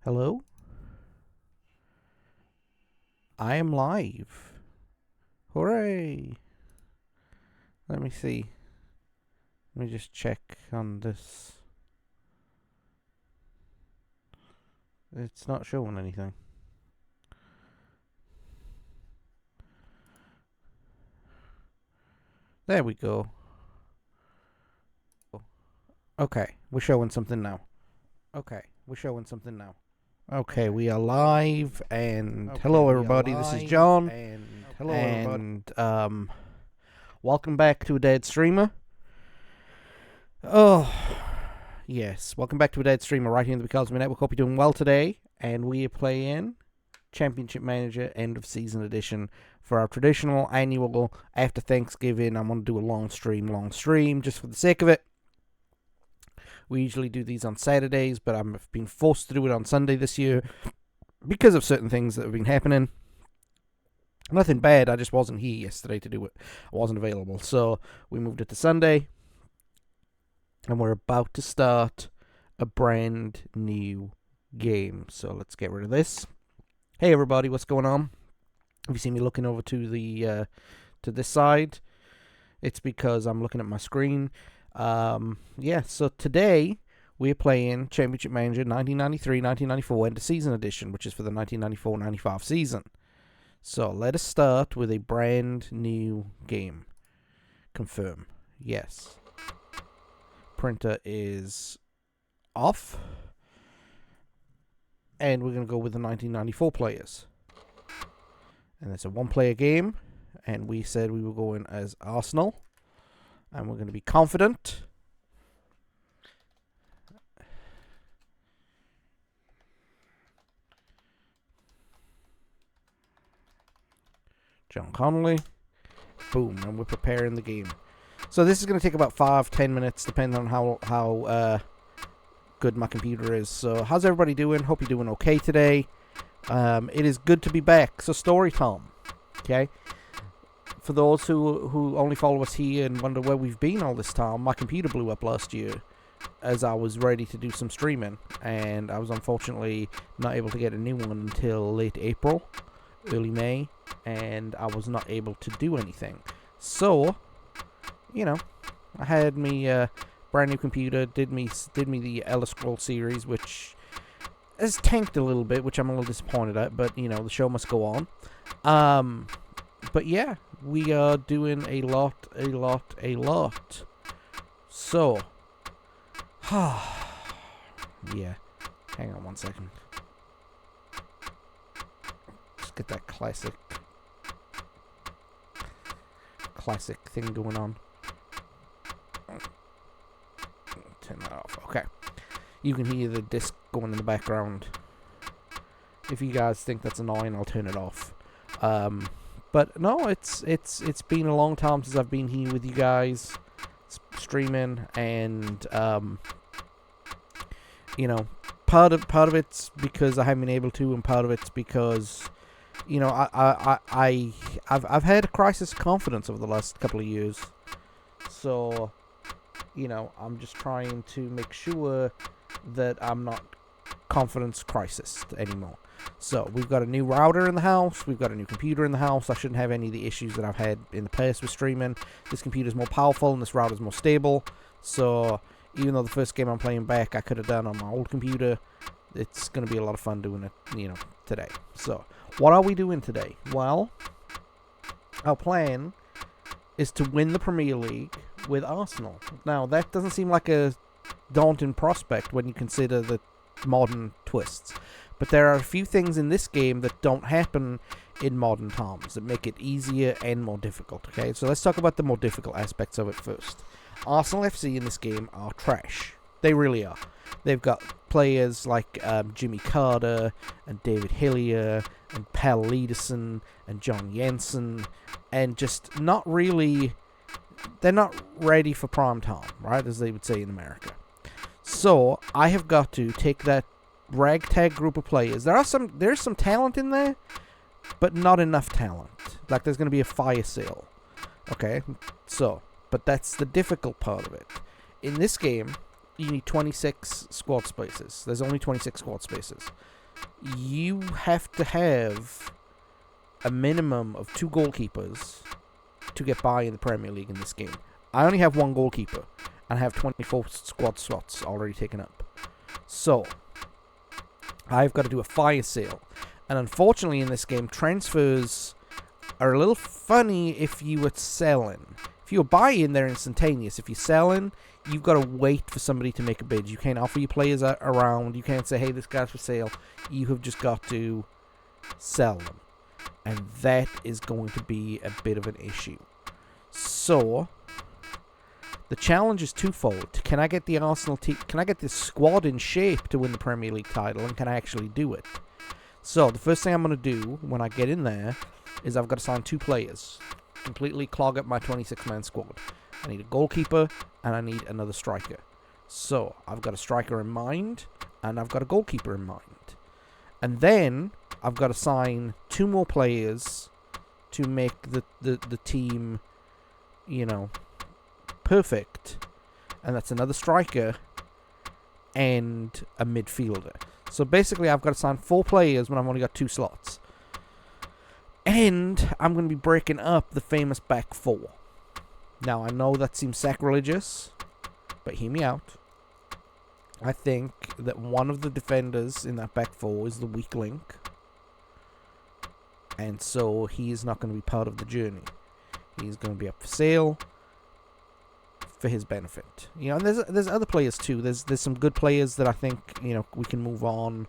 Hello? I am live. Hooray! Let me see. Let me just check on this. It's not showing anything. There we go. Okay, we're showing something now. Okay, we are live, and hello everybody, this is John, and welcome back to A Dead Streamer. Oh, yes, welcome back to A Dead Streamer right here in the Because of Me Network. Hope you're doing well today, and we are playing Championship Manager End of Season Edition for our traditional annual after Thanksgiving. I'm going to do a long stream, just for the sake of it. We usually do these on Saturdays, but I've been forced to do it on Sunday this year because of certain things that have been happening. Nothing bad, I just wasn't here yesterday to do it. I wasn't available, so we moved it to Sunday. And we're about to start a brand new game. So let's get rid of this. Hey everybody, what's going on? If you see me looking over to the to this side, it's because I'm looking at my screen. So today we're playing Championship Manager 1993-1994 End of Season Edition, which is for the 1994-95 season. So let us start with a brand new game. Confirm. Yes. Printer is off. And we're going to go with the 1994 players. And it's a one-player game. And we said we were going as Arsenal. And we're going to be confident. John Connolly. Boom. And we're preparing the game. So this is going to take about 5-10 minutes, depending on how good my computer is. So how's everybody doing? Hope you're doing okay today. It is good to be back. So story time. Okay. For those who only follow us here and wonder where we've been all this time, my computer blew up last year as I was ready to do some streaming, and I was unfortunately not able to get a new one until late April, early May, and I was not able to do anything. So, I had me brand new computer, did me the Elder Scrolls series, which has tanked a little bit, which I'm a little disappointed at, but the show must go on. But yeah, we are doing a lot. So, yeah, hang on one second. Let's get that classic thing going on. Turn that off. Okay. You can hear the disc going in the background. If you guys think that's annoying, I'll turn it off. But no, it's been a long time since I've been here with you guys streaming, and part of it's because I haven't been able to, and part of it's because I've had a crisis of confidence over the last couple of years. So I'm just trying to make sure that I'm not confidence crisis anymore. So we've got a new router in the house. We've got a new computer in the house. I shouldn't have any of the issues that I've had in the past with streaming. This computer's more powerful and this router's more stable. So even though the first game I'm playing back I could have done on my old computer, it's going to be a lot of fun doing it, today. So what are we doing today? Well, our plan is to win the Premier League with Arsenal. Now, that doesn't seem like a daunting prospect when you consider the modern twists. But there are a few things in this game that don't happen in modern times that make it easier and more difficult. Okay, so let's talk about the more difficult aspects of it first. Arsenal FC in this game are trash. They really are. They've got players like Jimmy Carter and David Hillier and Pal Liederson and John Jensen, and just not really... They're not ready for prime time, right, as they would say in America. So I have got to take that ragtag group of players. There's some talent in there, but not enough talent. Like there's going to be a fire sale. Okay, so, but that's the difficult part of it. In this game, you need 26 squad spaces. There's only 26 squad spaces. You have to have a minimum of 2 goalkeepers to get by in the Premier League in this game. I only have 1 goalkeeper, and I have 24 squad slots already taken up. So, I've got to do a fire sale. And unfortunately in this game, transfers are a little funny if you were selling. If you're buying, they're instantaneous. If you're selling, you've got to wait for somebody to make a bid. You can't offer your players around. You can't say, hey, this guy's for sale. You have just got to sell them. And that is going to be a bit of an issue. So, the challenge is twofold. Can I get the Arsenal team? Can I get this squad in shape to win the Premier League title? And can I actually do it? So, the first thing I'm going to do when I get in there is I've got to sign 2 players. Completely clog up my 26-man squad. I need a goalkeeper and I need another striker. So, I've got a striker in mind and I've got a goalkeeper in mind. And then I've got to sign 2 more players to make the team, perfect. And that's another striker and a midfielder. So basically I've got to sign 4 players when I've only got 2 slots. And I'm going to be breaking up the famous back 4. Now, I know that seems sacrilegious, but hear me out. I think that one of the defenders in that back 4 is the weak link. And so he is not going to be part of the journey. He's going to be up for sale for his benefit. And there's other players too. There's some good players that I think, we can move on.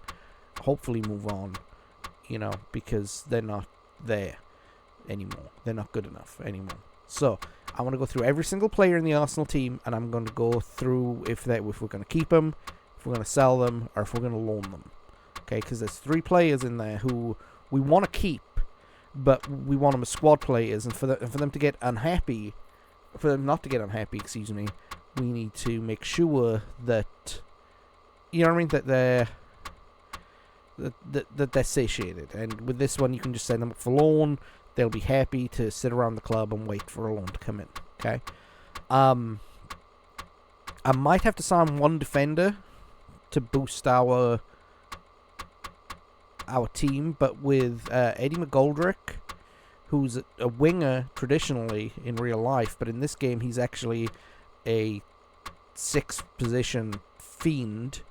Hopefully move on. Because they're not there anymore. They're not good enough anymore. So I want to go through every single player in the Arsenal team, and I'm going to go through if we're going to keep them, if we're going to sell them, or if we're going to loan them. Okay, because there's 3 players in there who we want to keep, but we want them as squad players, and for them to get unhappy, for them not to get unhappy, we need to make sure that that they're satiated. And with this one, you can just send them up for loan. They'll be happy to sit around the club and wait for a loan to come in. Okay. I might have to sign 1 defender to boost our team, but with Eddie McGoldrick, who's a winger traditionally in real life, but in this game he's actually a 6th position fiend,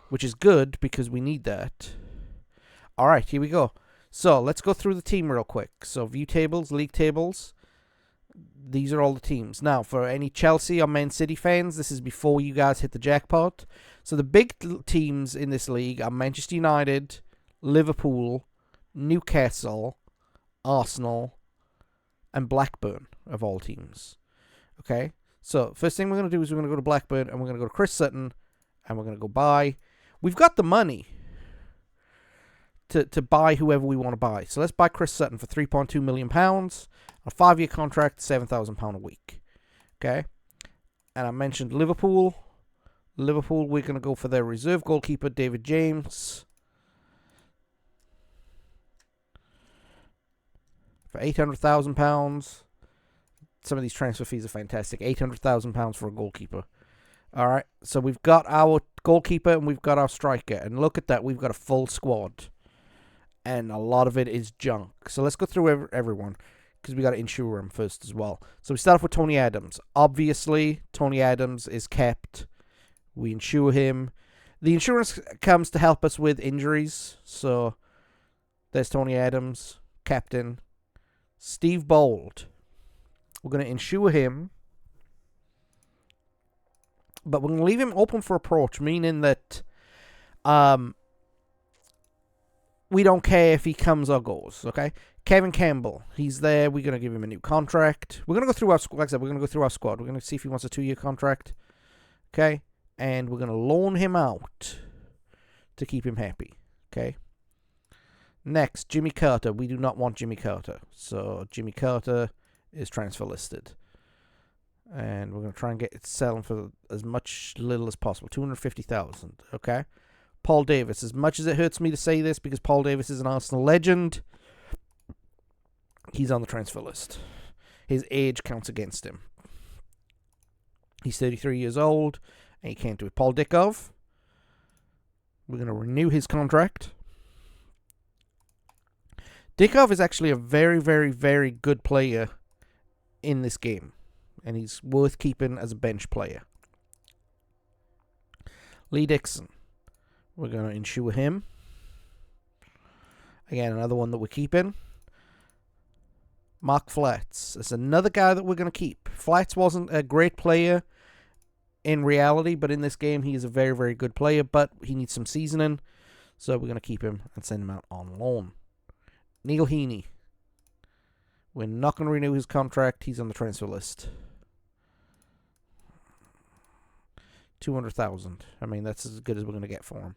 which is good because we need that. Alright, here we go. So, let's go through the team real quick. So, view tables, league tables. These are all the teams. Now, for any Chelsea or Man City fans, this is before you guys hit the jackpot. So, the big teams in this league are Manchester United, Liverpool, Newcastle, Arsenal, and Blackburn, of all teams. Okay? So, first thing we're going to do is we're going to go to Blackburn, and we're going to go to Chris Sutton, and we're going to go buy. We've got the money to buy whoever we want to buy. So let's buy Chris Sutton for £3.2 million, a 5-year contract, £7,000 a week. Okay? And I mentioned Liverpool. Liverpool, we're going to go for their reserve goalkeeper, David James, for £800,000. Some of these transfer fees are fantastic. £800,000 for a goalkeeper. Alright, so we've got our goalkeeper and we've got our striker. And look at that, we've got a full squad. And a lot of it is junk. So let's go through everyone, because we got to insure him first as well. So we start off with Tony Adams. Obviously, Tony Adams is kept. We insure him. The insurance comes to help us with injuries. So there's Tony Adams, captain. Steve Bold. We're going to insure him, but we're going to leave him open for approach, meaning that we don't care if he comes or goes, okay? Kevin Campbell, he's there. We're going to give him a new contract. We're going to go through our squad. Like I said, we're going to go through our squad. We're going to see if he wants a 2-year contract, okay? And we're going to loan him out to keep him happy, okay? Next, Jimmy Carter. We do not want Jimmy Carter. So Jimmy Carter is transfer listed. And we're going to try and get it selling for as little as possible. $250,000, okay? Paul Davis. As much as it hurts me to say this, because Paul Davis is an Arsenal legend, he's on the transfer list. His age counts against him. He's 33 years old, And he can't do it. Paul Dickov. We're going to renew his contract. Dickov is actually a very, very, very good player in this game. And he's worth keeping as a bench player. Lee Dixon. We're going to insure him. Again, another one that we're keeping. Mark Flats. It's another guy that we're going to keep. Flats wasn't a great player in reality, but in this game, he is a very, very good player, but he needs some seasoning, so we're going to keep him and send him out on loan. Neil Heaney. We're not going to renew his contract. He's on the transfer list. 200,000. I mean, that's as good as we're going to get for him.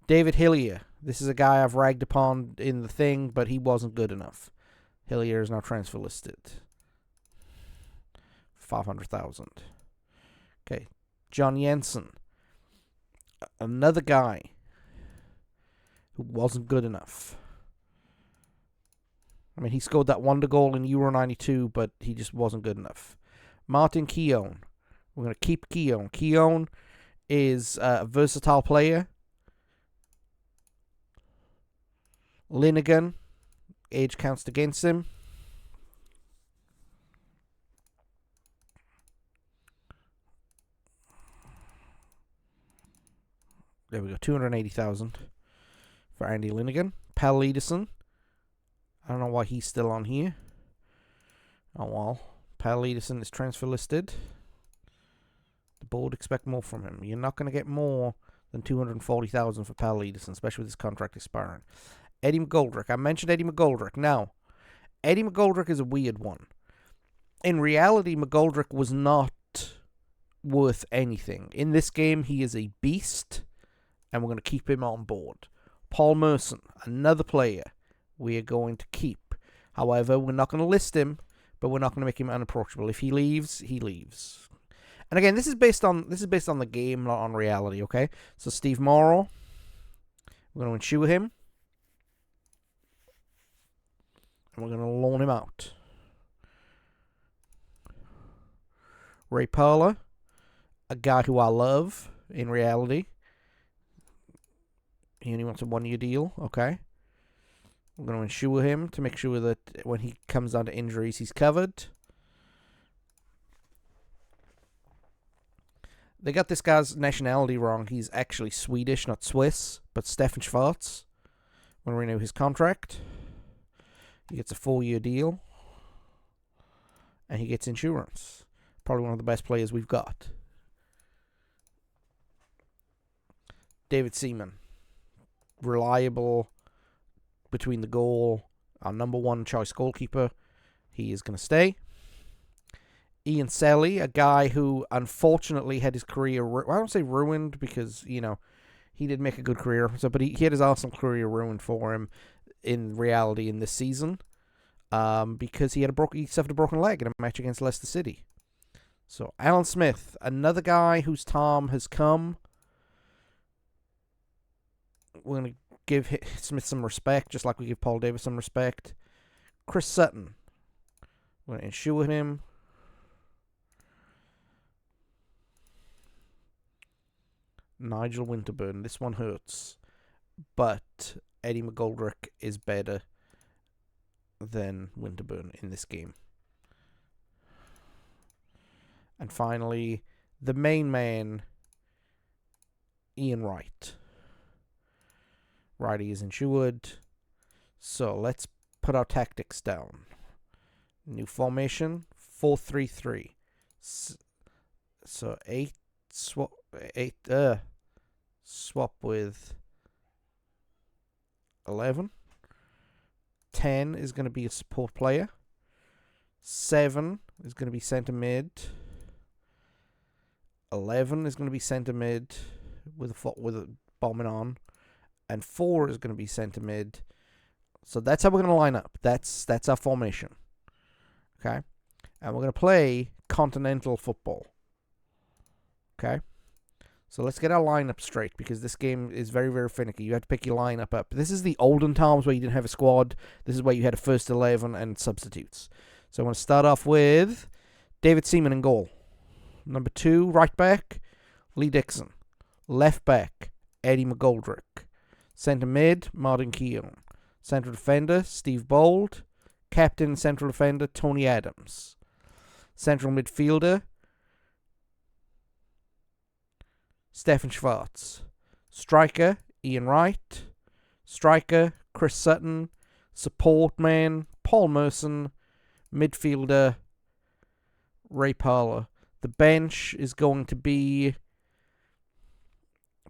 David Hillier. This is a guy I've ragged upon in the thing, but he wasn't good enough. Hillier is now transfer listed. 500,000. Okay. John Jensen. Another guy who wasn't good enough. I mean, he scored that wonder goal in Euro 92, but he just wasn't good enough. Martin Keown. We're going to keep Keown. Keown is a versatile player. Linnegan. Age counts against him. There we go. 280,000 for Andy Linnegan. Pal Ederson. I don't know why he's still on here. Oh well. Pal Ederson is transfer listed. The board expect more from him. You're not going to get more than 240,000 for Pal Ederson, especially with his contract expiring. Eddie McGoldrick. I mentioned Eddie McGoldrick. Now, Eddie McGoldrick is a weird one. In reality, McGoldrick was not worth anything. In this game, he is a beast, and we're going to keep him on board. Paul Merson, another player we are going to keep. However, we're not going to list him, but we're not going to make him unapproachable. If he leaves, he leaves. And again, this is based on the game, not on reality, okay? So Steve Morrow, we're going to insure him. And we're going to loan him out. Ray Perla, a guy who I love in reality. He only wants a 1-year deal. Okay. We're going to insure him to make sure that when he comes down to injuries, he's covered. They got this guy's nationality wrong. He's actually Swedish, not Swiss. But Stefan Schwarz. We're going to renew his contract. He gets a 4-year deal. And he gets insurance. Probably one of the best players we've got. David Seaman. Reliable between the goal. Our number one choice goalkeeper. He is going to stay. Ian Selly, a guy who unfortunately had his career... I don't say ruined because, you know, he did make a good career. But he had his Arsenal career ruined for him in reality in this season. Because he suffered a broken leg in a match against Leicester City. So, Alan Smith, another guy whose time has come. We're going to give Smith some respect, just like we give Paul Davis some respect. Chris Sutton. We're going to insure him. Nigel Winterburn. This one hurts. But Eddie McGoldrick is better than Winterburn in this game. And finally, the main man, Ian Wright. Righty is insured. So let's put our tactics down. New formation, 4-3-3. So 8 swap with 11. 10 is going to be a support player. 7 is going to be centre mid. 11 is going to be centre mid with a bombing on. And 4 is going to be centre mid. So that's how we're going to line up. That's our formation. Okay? And we're going to play continental football. Okay? So let's get our lineup straight because this game is very, very finicky. You have to pick your lineup up. This is the olden times where you didn't have a squad. This is where you had a first 11 and substitutes. So I want to start off with David Seaman in goal. Number 2, right back, Lee Dixon. Left back, Eddie McGoldrick. Centre mid, Martin Keown. Central defender, Steve Bold. Captain central defender, Tony Adams. Central midfielder, Stefan Schwartz. Striker, Ian Wright. Striker, Chris Sutton. Support man, Paul Merson. Midfielder, Ray Parler. The bench is going to be,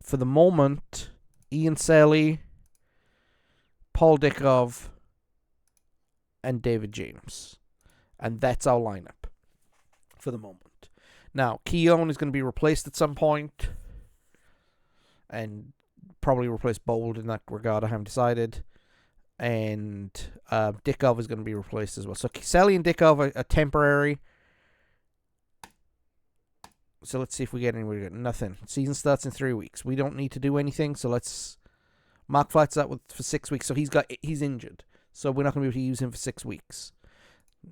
for the moment, Ian Selly, Paul Dickov, and David James. And that's our lineup for the moment. Now, Keown is going to be replaced at some point, and probably replace Bold in that regard, I haven't decided. And Dickov is going to be replaced as well. So Selly and Dickov are temporary. So let's see if we get anywhere. Nothing. Season starts in 3 weeks. We don't need to do anything. So let's. Mark Flight's out for 6 weeks. So he's injured. So we're not going to be able to use him for 6 weeks.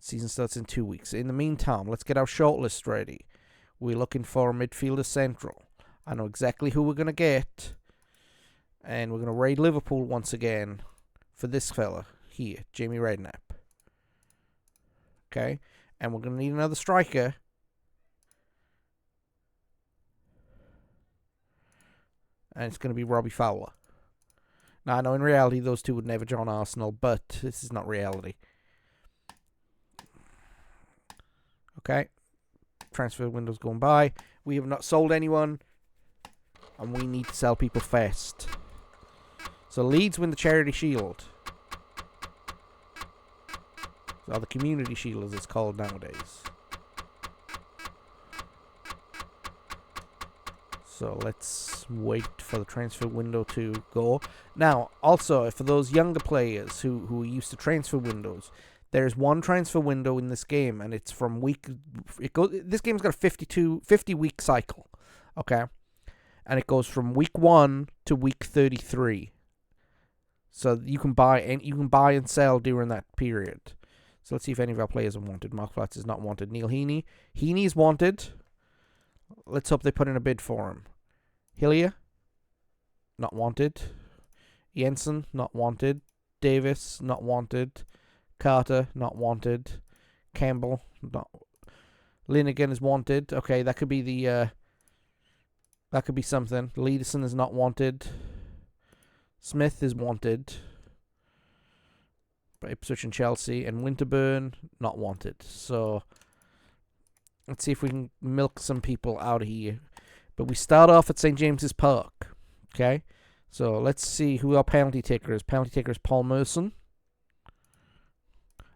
Season starts in 2 weeks. In the meantime, let's get our shortlist ready. We're looking for a midfielder central. I know exactly who we're going to get. And we're going to raid Liverpool once again for this fella here, Jamie Redknapp. Okay? And we're going to need another striker. And it's going to be Robbie Fowler. Now, I know in reality those two would never join Arsenal, but this is not reality. Okay. Transfer window's going by. We have not sold anyone. And we need to sell people fast. So Leeds win the Charity Shield. Or the Community Shield as it's called nowadays. So let's wait for the transfer window to go. Now, also, for those younger players who are used to transfer windows, there's one transfer window in this game, and it's from this game's got a 50-week cycle, okay? And it goes from week 1 to week 33. So you can buy and sell during that period. So let's see if any of our players are wanted. Mark Flatz is not wanted. Neil Heaney. Heaney is wanted. Let's hope they put in a bid for him. Hillier, not wanted. Jensen, not wanted. Davis, not wanted. Carter, not wanted. Campbell, not. Linegan is wanted. Okay, that could be that could be something. Leederson is not wanted. Smith is wanted. By Ipswich and Chelsea. And Winterburn, not wanted. So let's see if we can milk some people out of here. But we start off at St. James's Park. Okay? So let's see who our penalty taker is. Penalty taker is Paul Merson.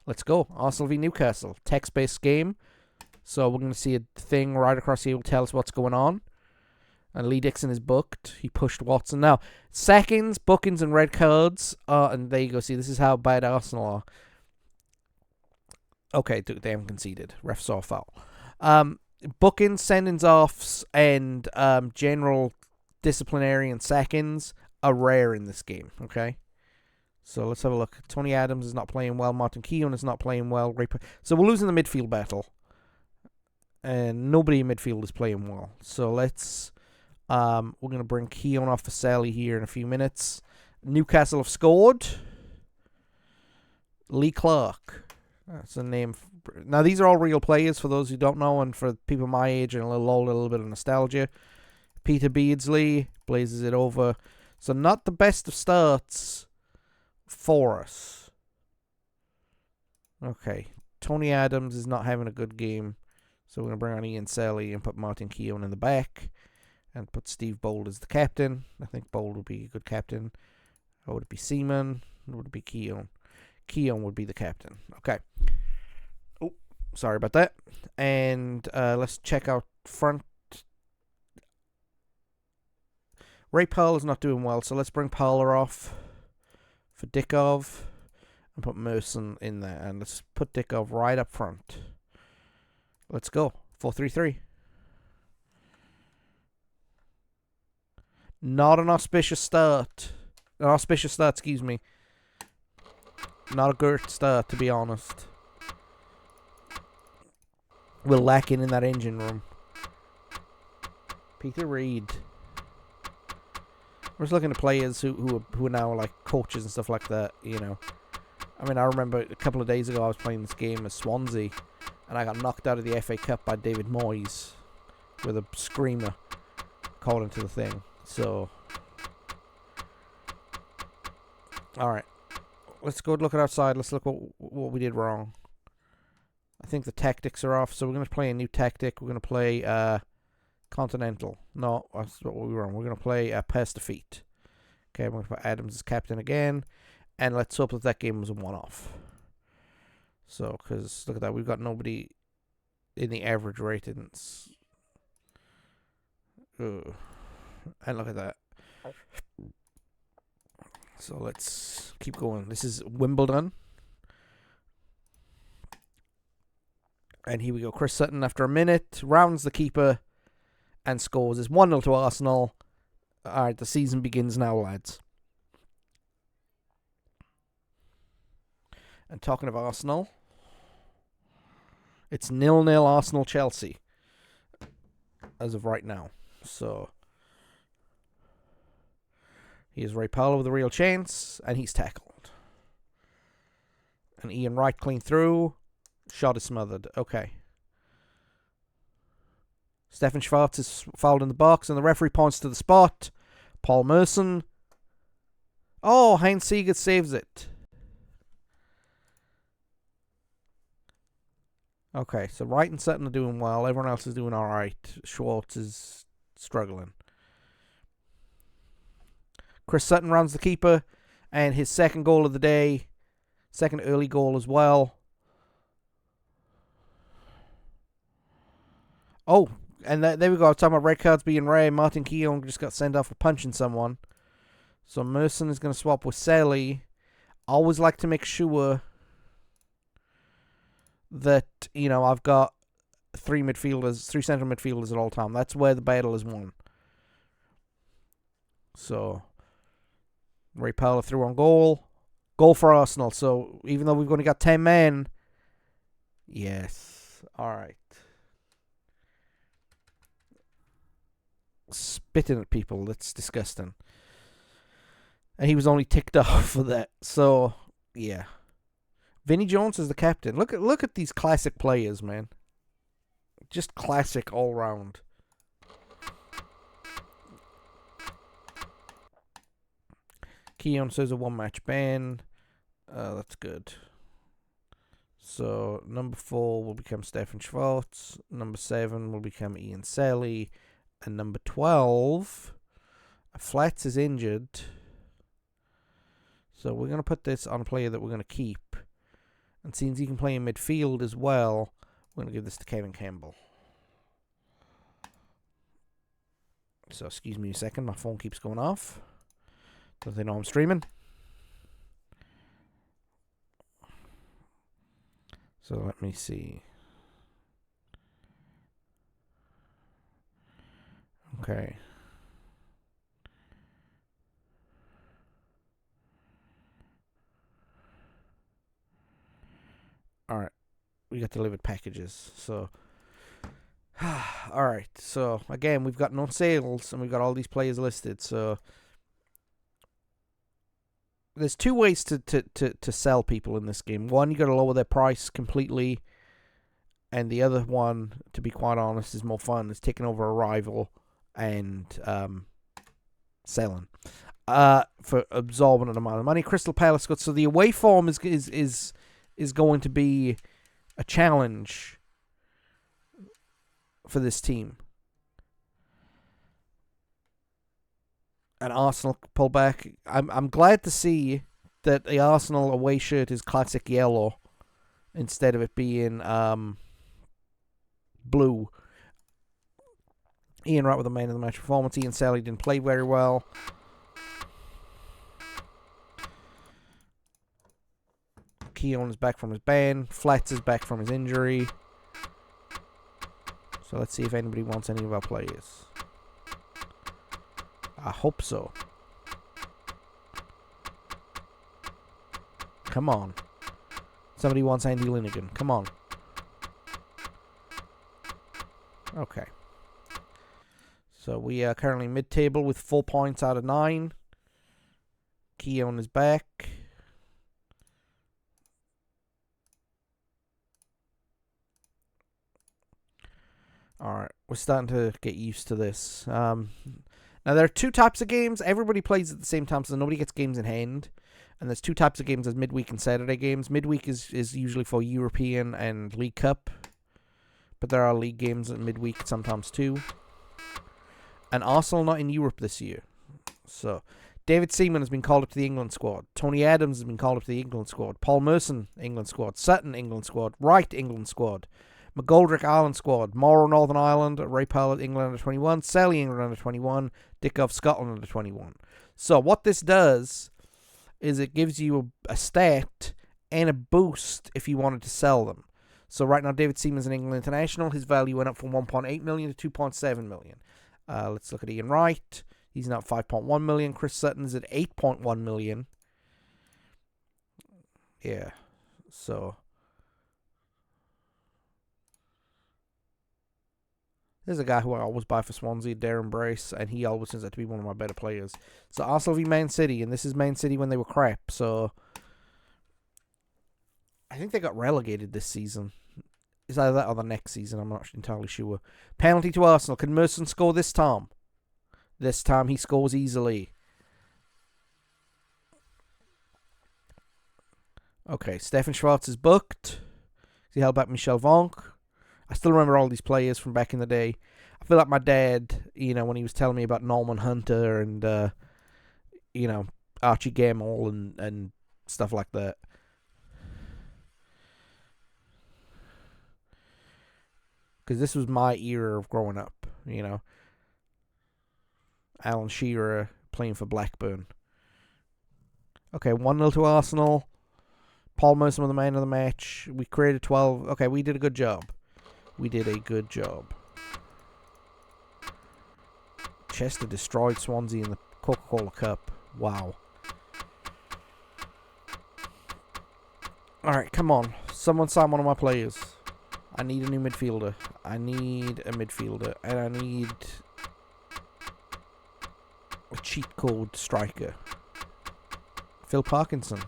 Let's go. Arsenal v Newcastle. Text-based game. So we're going to see a thing right across here will tell us what's going on. And Lee Dixon is booked. He pushed Watson. Now, seconds, bookings, and red cards. And there you go. See, this is how bad Arsenal are. Okay, they haven't conceded. Ref saw a foul. Bookings, sendings offs, and general disciplinary and seconds are rare in this game. Okay? So let's have a look. Tony Adams is not playing well. Martin Keown is not playing well. So we're losing the midfield battle. And nobody in midfield is playing well. So let's... we're going to bring Keown off for Sally here in a few minutes. Newcastle have scored. Lee Clark. That's a name. Now, these are all real players for those who don't know, and for people my age and a little older, a little bit of nostalgia. Peter Beardsley blazes it over. So not the best of starts for us. Okay. Tony Adams is not having a good game. So we're going to bring on Ian Selly and put Martin Keown in the back. And put Steve Bold as the captain. I think Bold would be a good captain. Or would it be Seaman? Or would it be Keown? Keown would be the captain. Okay. Oh, sorry about that. And let's check out front. Ray Parler is not doing well, so let's bring Parler off for Dickov. And put Merson in there. And let's put Dickov right up front. Let's go. 4-3-3. Not an auspicious start. An auspicious start, excuse me. Not a great start, to be honest. We're lacking in that engine room. Peter Reid. We're just looking at players who are now like coaches and stuff like that, you know. I mean, I remember a couple of days ago I was playing this game as Swansea, and I got knocked out of the FA Cup by David Moyes with a screamer, according to the thing. So, alright. Let's go look at outside. Let's look what we did wrong. I think the tactics are off, so we're going to play a new tactic. We're going to play Continental. No, that's what we were wrong. We're going to play Pass Defeat. Okay, we're going to put Adams as captain again. And let's hope that game was a one-off. So, because look at that. We've got nobody in the average ratings. And look at that. So, let's keep going. This is Wimbledon. And here we go. Chris Sutton, after a minute, rounds the keeper and scores. It's 1-0 to Arsenal. Alright, the season begins now, lads. And talking of Arsenal, it's 0-0 Arsenal-Chelsea as of right now. So, here's Ray Powell with a real chance, and he's tackled. And Ian Wright clean through. Shot is smothered. Okay. Stefan Schwarz is fouled in the box, and the referee points to the spot. Paul Merson. Oh, Heinz Siegert saves it. Okay, so Wright and Sutton are doing well. Everyone else is doing alright. Schwartz is struggling. Chris Sutton rounds the keeper, and his second goal of the day. Second early goal as well. Oh, and there we go. I was talking about red cards being rare. Martin Keown just got sent off for punching someone. So Merson is going to swap with Sally. I always like to make sure that, you know, I've got three central midfielders at all time. That's where the battle is won. So, Ray Powell through on goal. Goal for Arsenal. So, even though we've only got 10 men. Yes. Alright. Spitting at people. That's disgusting. And he was only ticked off for that. So, yeah. Vinnie Jones is the captain. Look at these classic players, man. Just classic all round. Keown says a one-match ban. That's good. So, number 4 will become Stefan Schwartz. Number 7 will become Ian Sally. And number 12, Flats is injured. So, we're going to put this on a player that we're going to keep. And since he can play in midfield as well, we're going to give this to Kevin Campbell. So, excuse me a second. My phone keeps going off. Don't they know I'm streaming? So, let me see. Okay. Alright. We got delivered packages. So, alright. So, again, we've got no sales and we've got all these players listed. So, there's two ways to sell people in this game. One, you got to lower their price completely. And the other one, to be quite honest, is more fun. Is taking over a rival and selling for absorbing an amount of money. Crystal Palace got, so the away form is going to be a challenge for this team. And Arsenal pull back. I'm glad to see that the Arsenal away shirt is classic yellow instead of it being blue. Ian Wright with the man of the match performance. Ian Sally didn't play very well. Keown is back from his ban. Flats is back from his injury. So let's see if anybody wants any of our players. I hope so. Come on. Somebody wants Andy Linnigan. Come on. Okay. So we are currently mid-table with 4 points out of 9. Keown is back. Alright, we're starting to get used to this. Now, there are 2 types of games. Everybody plays at the same time, so nobody gets games in hand. And there's 2 types of games. There's midweek and Saturday games. Midweek is usually for European and League Cup. But there are league games at midweek sometimes too. And Arsenal not in Europe this year. So, David Seaman has been called up to the England squad. Tony Adams has been called up to the England squad. Paul Merson, England squad. Sutton, England squad. Wright, England squad. McGoldrick, Ireland squad. Morrow, Northern Ireland. Ray Powell, England under 21. Sally, England under 21. Dickov, Scotland under 21. So what this does is it gives you a stat and a boost if you wanted to sell them. So right now, David Seaman's an England international. His value went up from 1.8 million to 2.7 million. Let's look at Ian Wright. He's now at 5.1 million. Chris Sutton's at 8.1 million. Yeah. So there's a guy who I always buy for Swansea, Darren Brace, and he always turns out to be one of my better players. So Arsenal v Man City, and this is Man City when they were crap. So I think they got relegated this season. It's either that or the next season. I'm not entirely sure. Penalty to Arsenal. Can Merson score this time? This time he scores easily. Okay, Stefan Schwartz is booked. He held back Michel Vonk. I still remember all these players from back in the day. I feel like my dad, when he was telling me about Norman Hunter and, Archie Gamble and stuff like that. Because this was my era of growing up, Alan Shearer playing for Blackburn. Okay, 1-0 to Arsenal. Paul Merson was the man of the match. We created 12. Okay, we did a good job. Chester destroyed Swansea in the Coca-Cola Cup. Wow. Alright, come on. Someone sign one of my players. I need a new midfielder. And I need a cheat code striker. Phil Parkinson.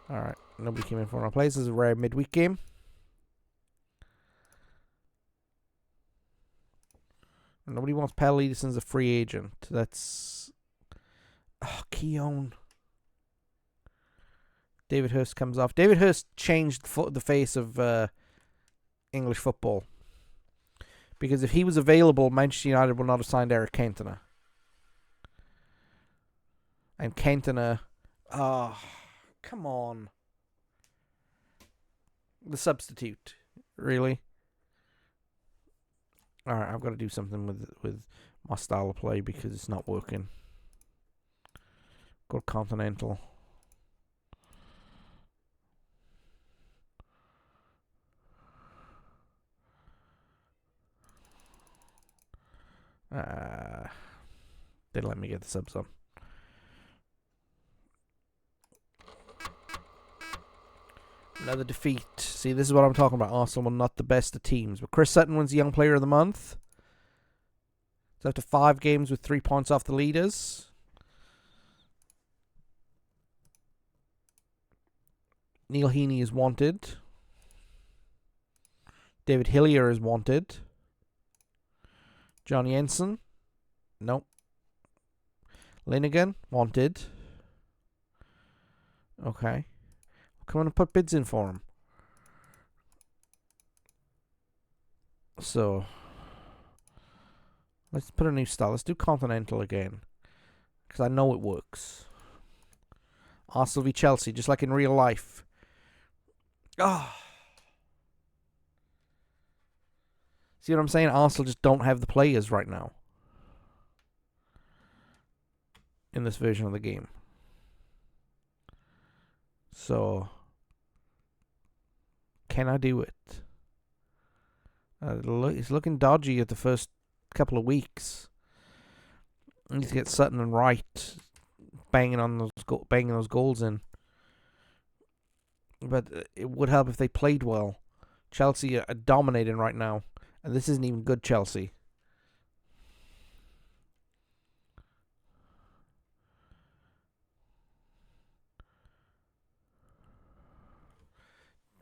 Alright, nobody came in for my players. This is a rare midweek game. Nobody wants Pal Edison as a free agent. That's... Keown. David Hurst comes off. David Hurst changed the face of English football. Because if he was available, Manchester United would not have signed Eric Cantona. And Cantona... come on. The substitute. Really? Alright, I've got to do something with my style of play because it's not working. Go Continental. Didn't let me get the subs on. Another defeat. See, this is what I'm talking about. Arsenal were not the best of teams. But Chris Sutton wins the Young Player of the Month. So after 5 games with 3 points off the leaders. Neil Heaney is wanted. David Hillier is wanted. Johnny Ensign. Nope. Linnigan, wanted. Okay. Come on and put bids in for him. So, let's put a new style. Let's do Continental again. Because I know it works. Arsenal v Chelsea, just like in real life. See what I'm saying? Arsenal just don't have the players right now. In this version of the game. So, can I do it? It's looking dodgy at the first couple of weeks. I need to get Sutton and Wright banging those goals in. But it would help if they played well. Chelsea are dominating right now. And this isn't even good Chelsea.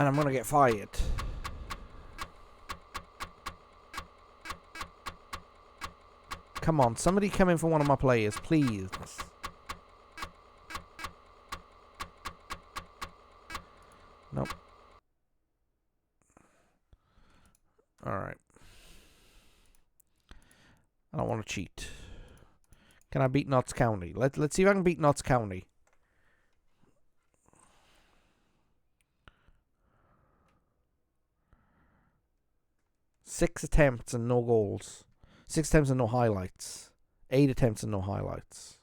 And I'm going to get fired. Come on, somebody come in for one of my players, please. Nope. Alright. I don't want to cheat. Can I beat Notts County? Let's see if I can beat Notts County. Six attempts and no goals. 6 attempts and no highlights. 8 attempts and no highlights.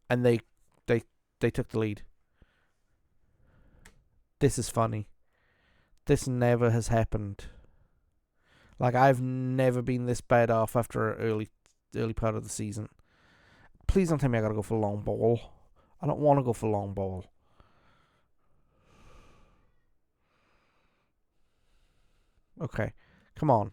And they took the lead. This is funny. This never has happened. Like, I've never been this bad off after an early part of the season. Please don't tell me I gotta go for long ball. I don't want to go for long ball. Okay, come on.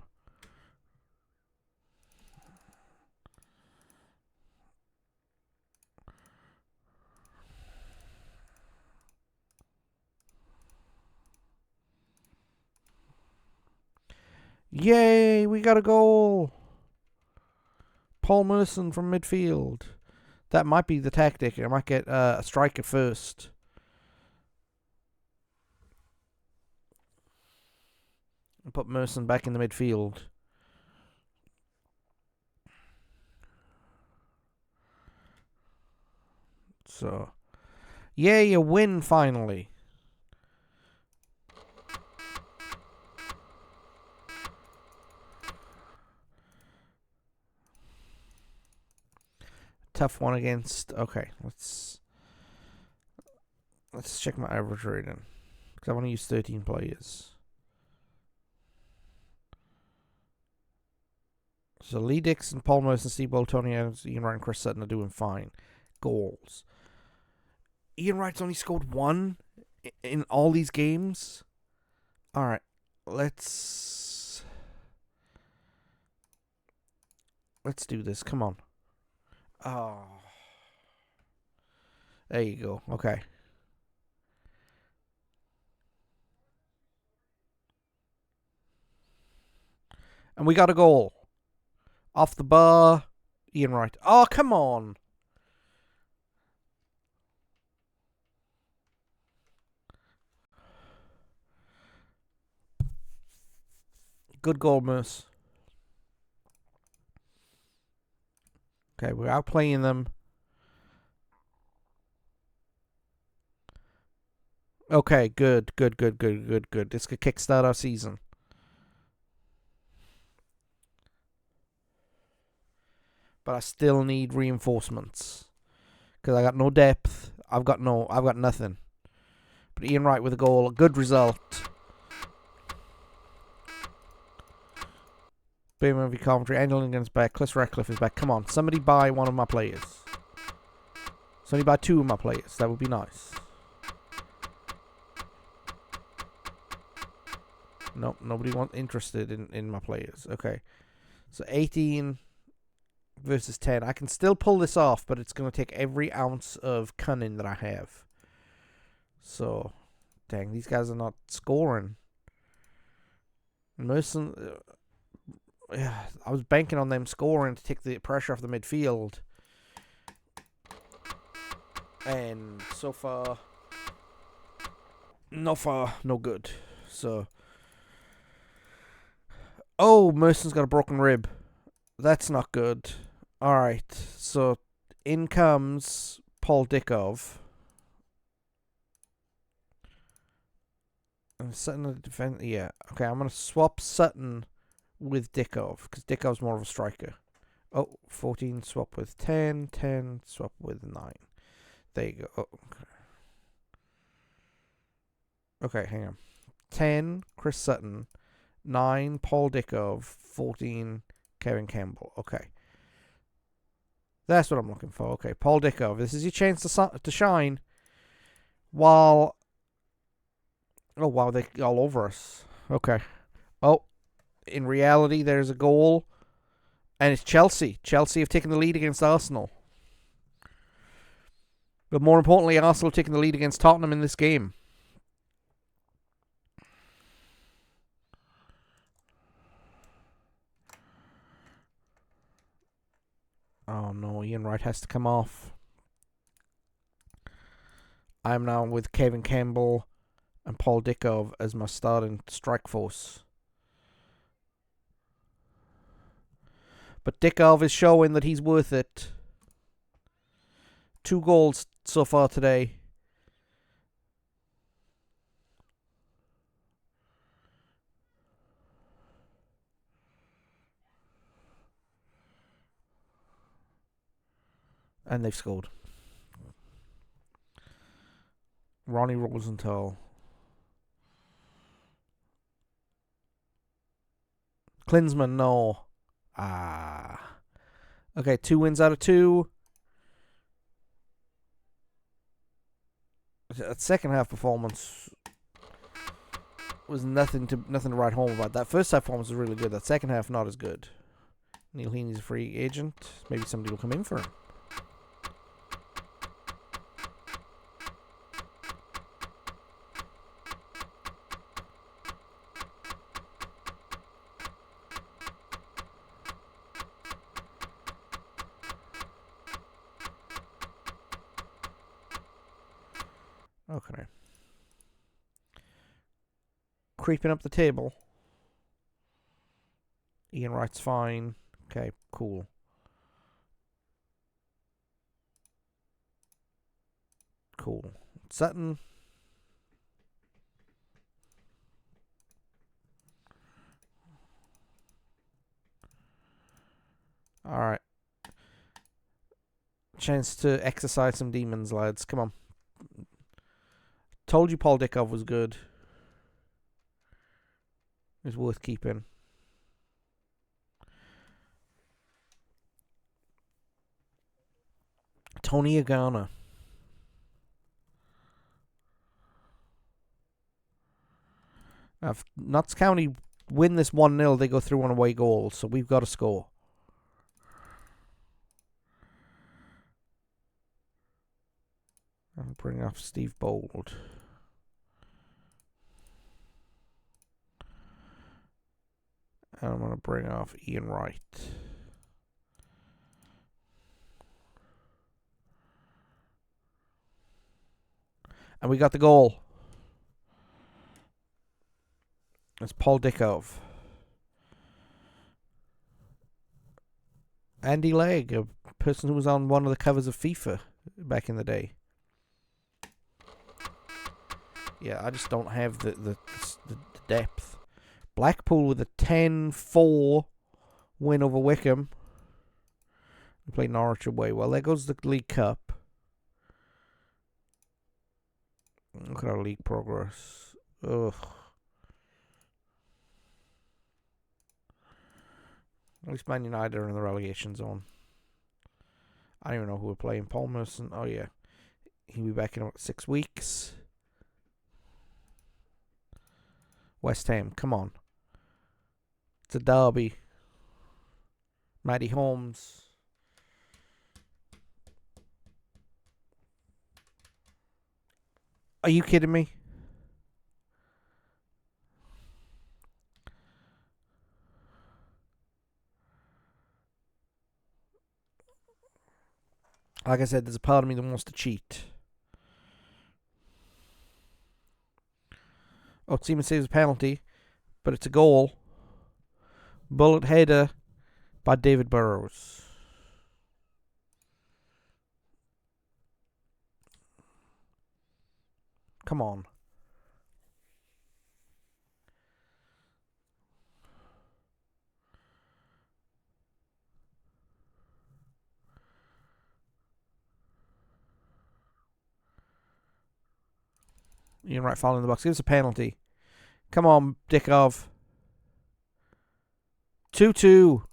Yay, we got a goal. Paul Merson from midfield. That might be the tactic. I might get a striker first. And put Merson back in the midfield. So, yay, a win finally. Tough one against. Okay, let's check my average rating, because I want to use 13 players. So Lee Dixon, Paul Merson, Steve Ball, Tony Adams, Ian Wright, and Chris Sutton are doing fine. Goals. Ian Wright's only scored 1 in all these games. Alright, let's do this. Come on. Oh. There you go. Okay. And we got a goal. Off the bar. Ian Wright. Oh, come on. Good goal, Moose. Okay, we're outplaying them. Okay, good. This could kickstart our season. But I still need reinforcements, because I got no depth. I've got nothing. But Ian Wright with a goal, a good result. Boom movie commentary. Andy Lincoln's back. Chris Ratcliffe is back. Come on, somebody buy one of my players. Somebody buy 2 of my players. That would be nice. Nope, nobody interested in my players. Okay, so 18 versus 10. I can still pull this off, but it's going to take every ounce of cunning that I have. So, dang, these guys are not scoring. Merson, I was banking on them scoring to take the pressure off the midfield. And so far, no good. So, oh, Merson's got a broken rib. That's not good. Alright, so in comes Paul Dickov. And Sutton at the defense. Yeah, okay, I'm going to swap Sutton with Dickov, because Dickov's more of a striker. Oh, 14 swap with 10, 10 swap with 9. There you go. Oh, okay, hang on. 10, Chris Sutton. 9, Paul Dickov. 14, Kevin Campbell. Okay. That's what I'm looking for. Okay, Paul Dickov. This is your chance to shine. While... Oh, wow, they're all over us. Okay. Oh, in reality, there's a goal. And it's Chelsea. Chelsea have taken the lead against Arsenal. But more importantly, Arsenal taking the lead against Tottenham in this game. Oh no, Ian Wright has to come off. I'm now with Kevin Campbell and Paul Dickov as my starting strike force. But Dickov is showing that he's worth it. 2 goals so far today. And they've scored. Ronnie Rosenthal. Klinsmann, no. Okay, 2 wins out of 2. That second half performance was nothing to write home about. That first half performance was really good. That second half, not as good. Neil Heaney's a free agent. Maybe somebody will come in for him. Okay. Creeping up the table. Ian Wright's fine. Okay, cool. Cool. Sutton. Alright. Chance to exercise some demons, lads. Come on. Told you Paul Dickov was good. It was worth keeping. Tony Agana. If Notts County win this 1-0, they go through on away goal, so we've got to score. I'll bring off Steve Bold. And I'm going to bring off Ian Wright. And we got the goal. It's Paul Dickov. Andy Legg, a person who was on one of the covers of FIFA back in the day. Yeah, I just don't have the depth. Blackpool with a 10-4 win over Wickham. We play Norwich away. Well, there goes the League Cup. Look at our league progress. Ugh. At least Man United are in the relegation zone. I don't even know who we're playing. Paul Merson. Oh, yeah. He'll be back in about 6 weeks. West Ham. Come on. It's a derby. Matty Holmes. Are you kidding me? Like I said, there's a part of me that wants to cheat. Oh, Seaman saves a penalty, but it's a goal. Bullet header by David Burrows. Come on. Ian Wright foul in the box. Give us a penalty. Come on, Dickov. 2-2.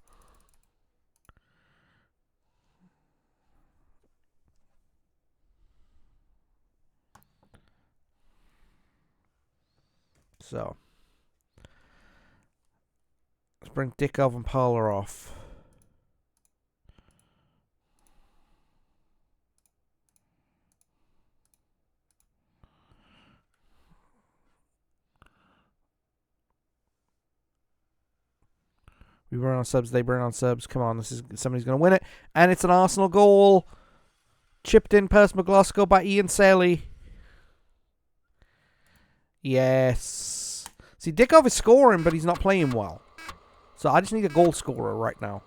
So, let's bring Dickov and Parler off. We burn on subs, they burn on subs. Come on, somebody's going to win it. And it's an Arsenal goal. Chipped in past McGlasgow by Ian Selly. Yes. See, Dickov is scoring, but he's not playing well. So I just need a goal scorer right now.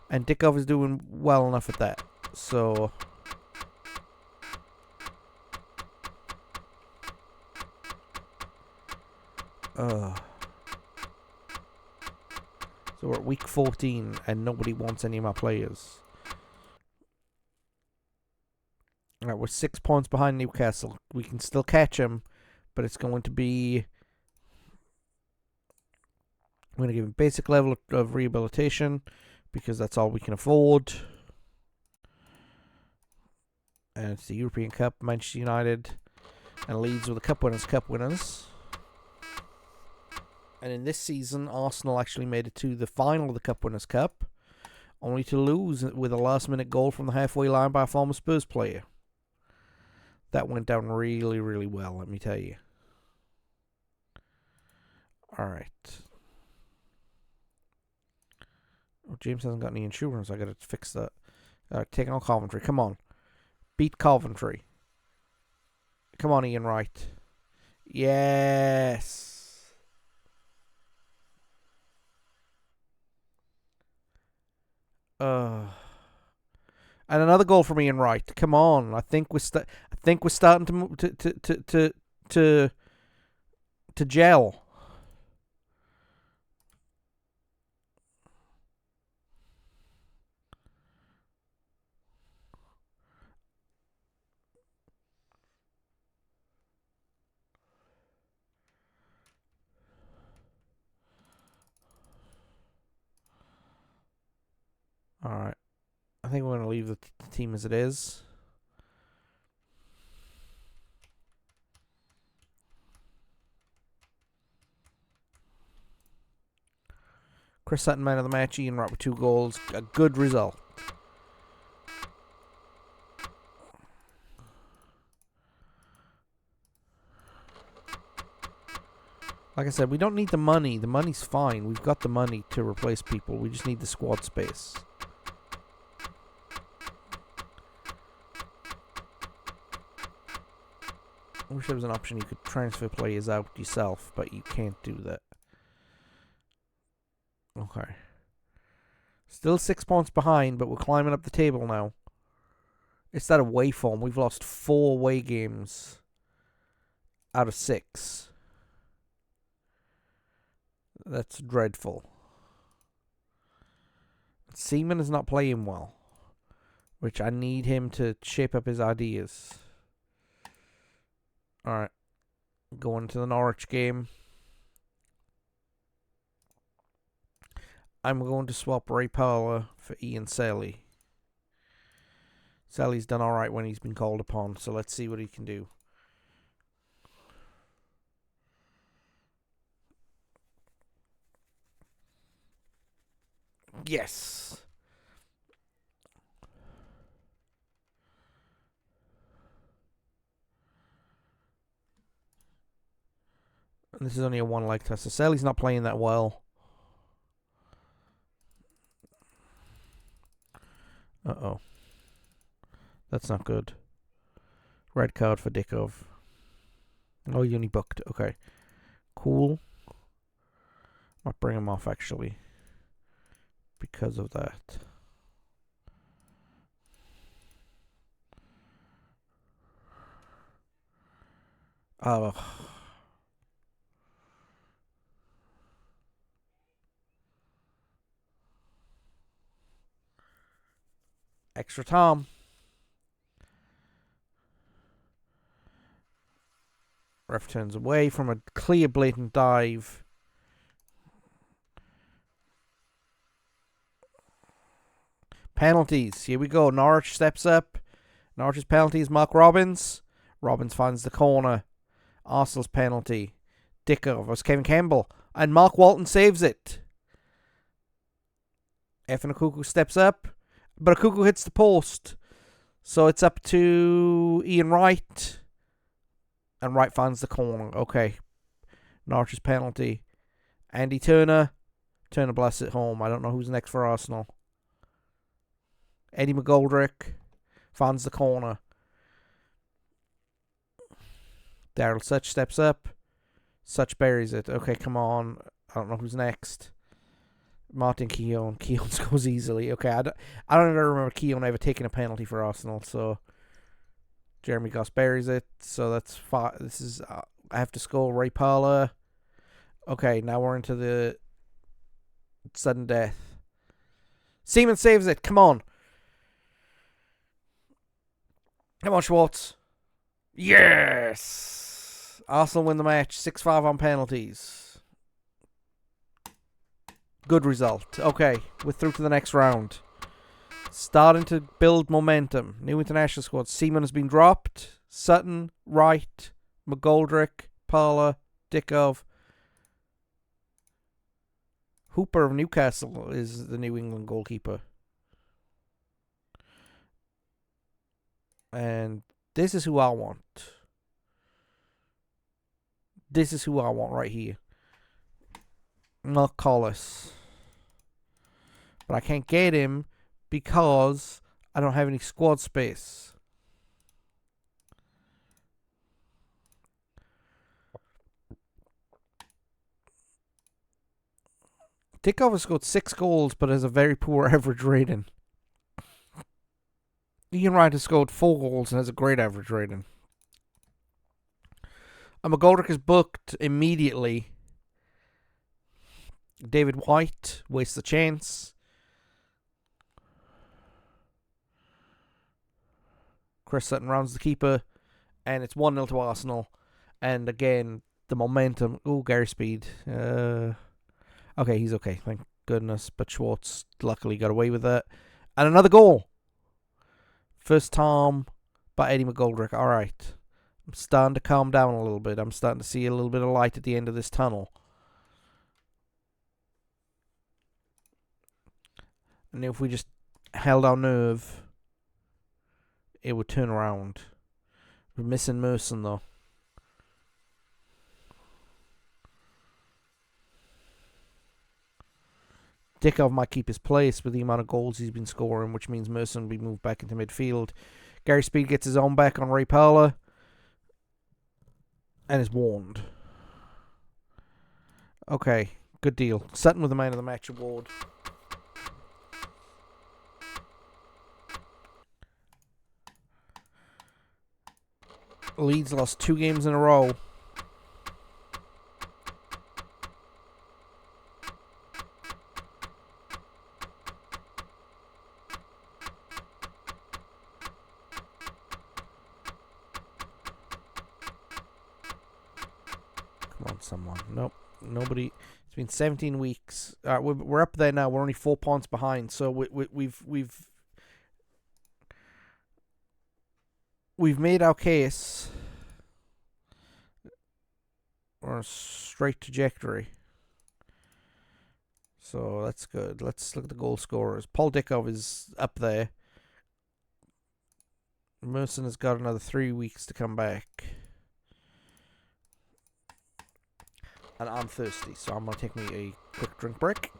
And Dickov is doing well enough at that. So... So we're at week 14 and nobody wants any of my players. Alright, we're 6 points behind Newcastle. We can still catch him, but it's going to be... I'm going to give him basic level of rehabilitation because that's all we can afford. And it's the European Cup, Manchester United, and Leeds were the Cup winners. And in this season, Arsenal actually made it to the final of the Cup Winners' Cup, only to lose with a last-minute goal from the halfway line by a former Spurs player. That went down really, really well, let me tell you. Alright. Oh, James hasn't got any insurance. I gotta fix that. Alright, taking on Coventry. Come on. Beat Coventry. Come on, Ian Wright. Yes. And another goal from Ian Wright. Come on, I think we're starting to move to gel. All right. I think we're going to leave the team as it is. Chris Sutton, man of the match. Ian Wright with 2 goals. A good result. Like I said, we don't need the money. The money's fine. We've got the money to replace people. We just need the squad space. I wish there was an option you could transfer players out yourself, but you can't do that. Okay. Still 6 points behind, but we're climbing up the table now. It's that away form. We've lost 4 away games out of 6. That's dreadful. Seaman is not playing well, which I need him to shape up his ideas. Alright. Going to the Norwich game. I'm going to swap Ray Powler for Ian Selly. Selly's done alright when he's been called upon, so let's see what he can do. Yes! And this is only a 1 leg test, so Selly's not playing that well. Uh-oh. That's not good. Red card for Dickov. Oh, he only booked. Okay. Cool. Might bring him off, actually. Because of that. Oh. Extra time. Ref turns away from a clear blatant dive. Penalties. Here we go. Norwich steps up. Norwich's penalty is Mark Robbins. Robbins finds the corner. Arsenal's penalty. Dicker versus Kevin Campbell. And Mark Walton saves it. Efan Okuku steps up. But Okuku hits the post. So it's up to Ian Wright. And Wright finds the corner. Okay. Norwich's penalty. Andy Turner. Turner blasts it home. I don't know who's next for Arsenal. Eddie McGoldrick finds the corner. Daryl Such steps up. Such buries it. Okay, come on. I don't know who's next. Martin Keown. Keown scores easily. Okay, I don't ever remember Keown ever taking a penalty for Arsenal, so Jeremy Goss buries it. So that's five. This is I have to score Ray Parler. Okay, now we're into the sudden death. Seaman saves it. Come on. Come on, Schwartz. Yes! Arsenal win the match. 6-5 on penalties. Good result. Okay, we're through to the next round. Starting to build momentum. New international squad. Seaman has been dropped. Sutton, Wright, McGoldrick, Parler, Dickov. Hooper of Newcastle is the New England goalkeeper. And this is who I want. This is who I want right here. Mark Collis. But I can't get him because I don't have any squad space. Dickov has scored 6 goals but has a very poor average rating. Ian Wright has scored 4 goals and has a great average rating. And McGoldrick is booked immediately. David White wastes the chance. Chris Sutton rounds the keeper. And it's 1-0 to Arsenal. And again, the momentum. Oh, Gary Speed. Okay, he's okay. Thank goodness. But Schwartz luckily got away with it. And another goal. First time by Eddie McGoldrick. All right. I'm starting to calm down a little bit. I'm starting to see a little bit of light at the end of this tunnel. And if we just held our nerve, it would turn around. We're missing Merson, though. Dickov might keep his place with the amount of goals he's been scoring, which means Merson will be moved back into midfield. Gary Speed gets his own back on Ray Parler and is warned. Okay, good deal. Sutton with the man of the match award. Leeds lost 2 games in a row. Come on, someone. Nope. Nobody. It's been 17 weeks. We're up there now. We're only 4 points behind. So we've made our case. We're on a straight trajectory. So that's good. Let's look at the goal scorers. Paul Dickov is up there. Merson has got another 3 weeks to come back. And I'm thirsty, so I'm going to take me a quick drink break.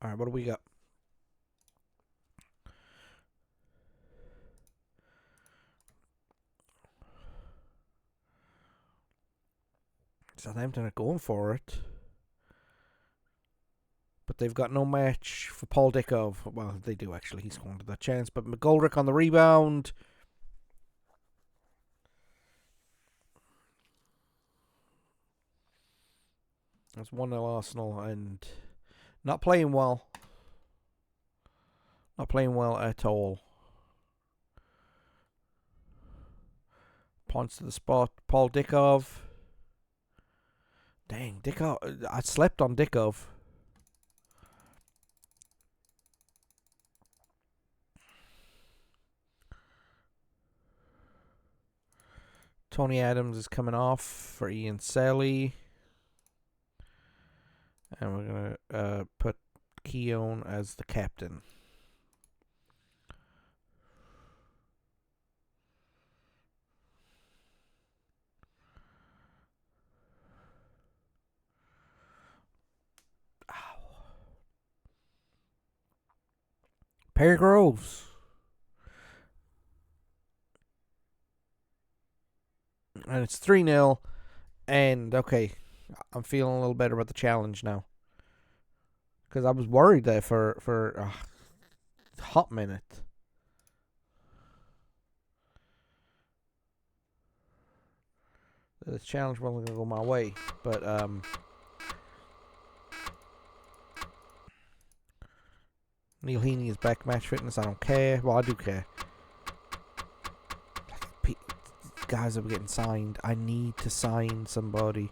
Alright, what do we got? Southampton are going for it. But they've got no match for Paul Dickov. Well, they do actually. He's going to that chance. But McGoldrick on the rebound. That's 1-0 Arsenal and not playing well. Not playing well at all. Points to the spot. Paul Dickov. Dang, Dickov. I slept on Dickov. Tony Adams is coming off for Ian Selly. And we're going to put Keown as the captain. Perry Groves. And it's 3-0. And, okay, I'm feeling a little better about the challenge now. Because I was worried there for a hot minute. The challenge wasn't going to go my way. But, Neil Heaney is back match fitness. I don't care. Well, I do care. Guys are getting signed. I need to sign somebody.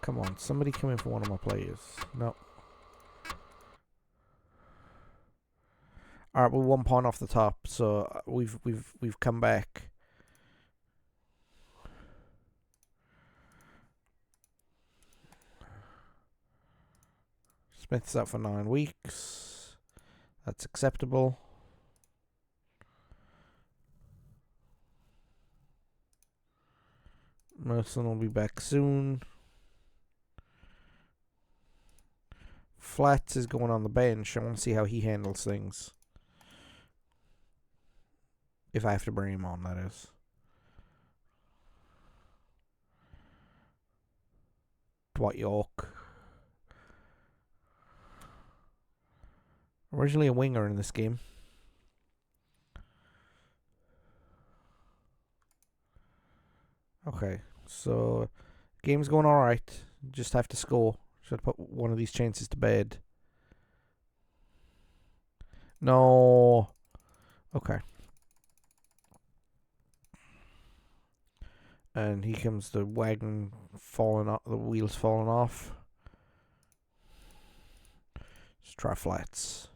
Come on, somebody come in for one of my players. No. All right, we're 1 point off the top, so we've come back. Smith's out for 9 weeks. That's acceptable. Merson will be back soon. Flats is going on the bench. I want to see how he handles things. If I have to bring him on, that is. Dwight York. Originally a winger in this game. Okay, so game's going alright. Just have to score. Should put one of these chances to bed. No. Okay. And here comes the wagon falling off, the wheels falling off. Let's try flats.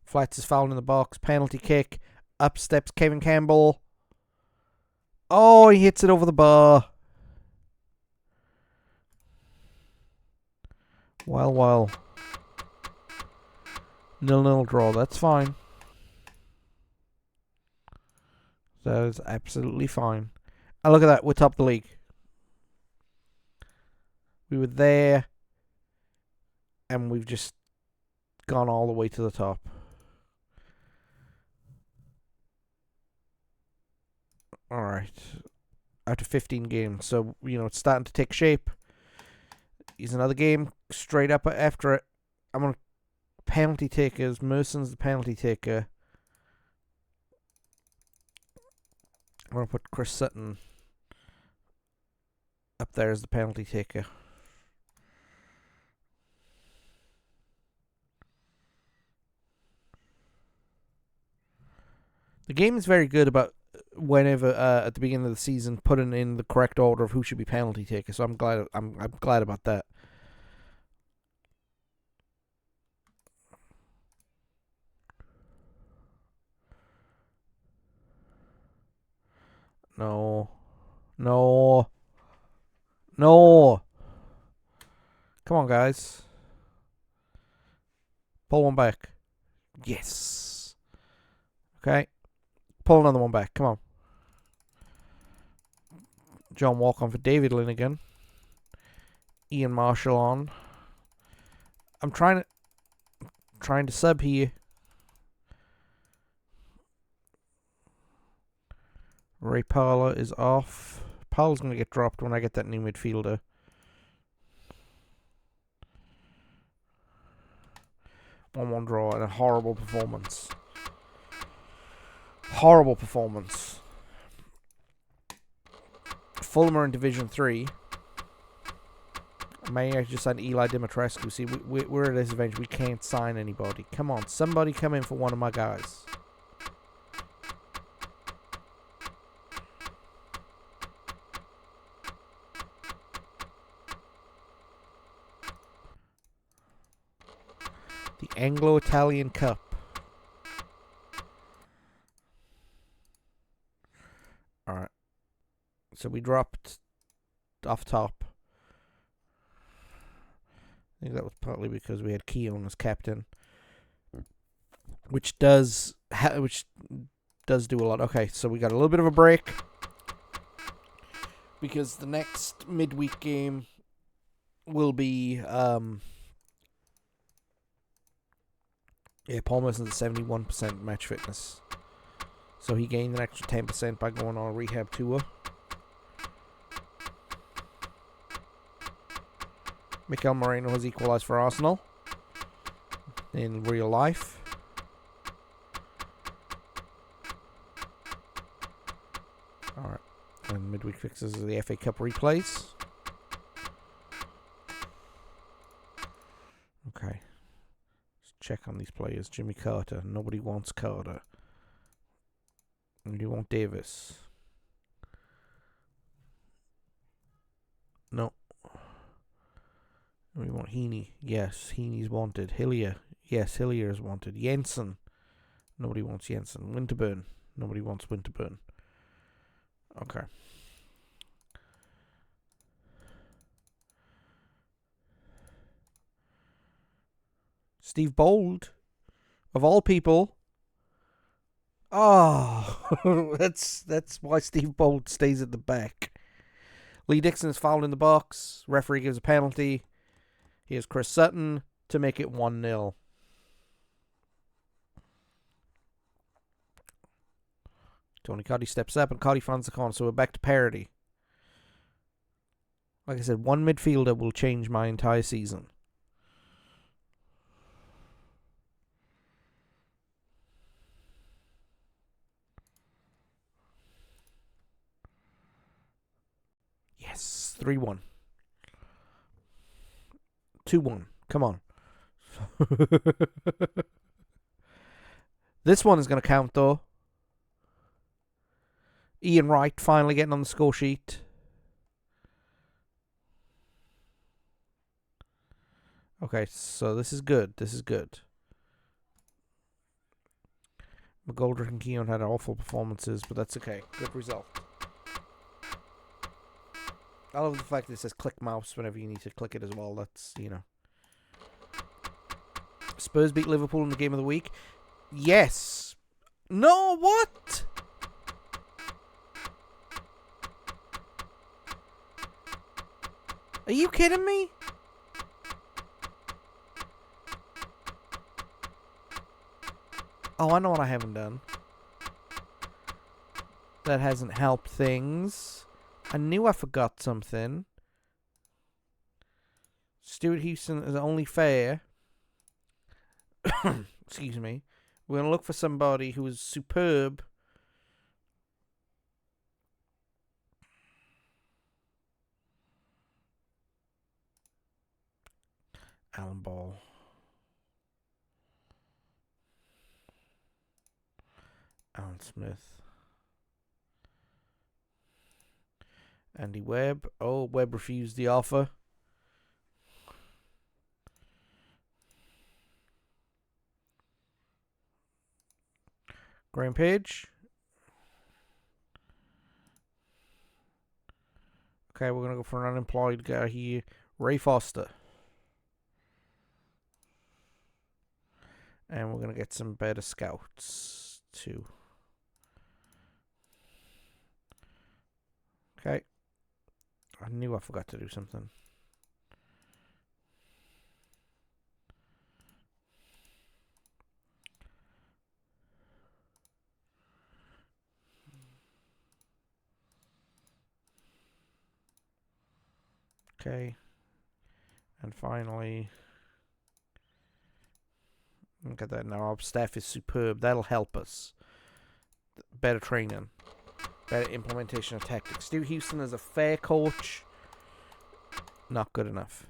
Flats is fouling in the box. Penalty kick. Up steps Kevin Campbell. Oh, he hits it over the bar. Well. 0-0 draw. That's fine. That is absolutely fine. And look at that. We're top of the league. We were there. And we've just gone all the way to the top. Alright. Out of 15 games. So, it's starting to take shape. Here's another game. Straight up after it. I'm going to penalty takers. Merson's the penalty taker. I'm going to put Chris Sutton up there as the penalty taker. The game is very good about whenever at the beginning of the season putting in the correct order of who should be penalty taker. So I'm glad about that. No. Come on, guys. Pull one back. Yes. Okay. Pull another one back. Come on. John Walk on for David Linnigan. Ian Marshall on. I'm trying to sub here. Ray Parler is off. Parler's going to get dropped when I get that new midfielder. One draw and a horrible performance. Fulham are in Division 3. May I just signed Eli Dimitrescu. See, we're at this event. We can't sign anybody. Come on, somebody come in for one of my guys. Anglo-Italian Cup. Alright. So we dropped off top. I think that was partly because we had Keown as captain, which does do a lot. Okay, so we got a little bit of a break because the next midweek game will be Paul Merson's at 71% match fitness, so he gained an extra 10% by going on a rehab tour. Mikel Moreno has equalised for Arsenal in real life. Alright. And midweek fixes are the FA Cup replays. Okay. Let's check on these players. Jimmy Carter. Nobody wants Carter. Nobody wants Davis. No. We want Heaney. Yes, Heaney's wanted. Hillier. Yes, Hillier is wanted. Jensen. Nobody wants Jensen. Winterburn. Nobody wants Winterburn. Okay. Steve Bold, of all people. Oh, that's why Steve Bold stays at the back. Lee Dixon is fouled in the box. Referee gives a penalty. Here's Chris Sutton to make it 1-0. Tony Cotty steps up and Cotty finds the corner, so we're back to parity. Like I said, one midfielder will change my entire season. Yes, 3-1. 2-1. Come on. This one is going to count, though. Ian Wright finally getting on the score sheet. Okay, so this is good. This is good. McGoldrick and Keown had awful performances, but that's okay. Good result. I love the fact that it says click mouse whenever you need to click it as well. That's, Spurs beat Liverpool in the game of the week. Yes. No, what? Are you kidding me? Oh, I know what I haven't done. That hasn't helped things. I knew I forgot something. Stuart Houston is only fair. Excuse me. We're going to look for somebody who is superb. Alan Ball. Alan Smith. Andy Webb. Oh, Webb refused the offer. Graham Page. Okay, we're going to go for an unemployed guy here. Ray Foster. And we're going to get some better scouts, too. Okay. I knew I forgot to do something. Okay. And finally, look at that now. Our staff is superb. That'll help us. Better training. Better implementation of tactics. Stu Houston is a fair coach. Not good enough.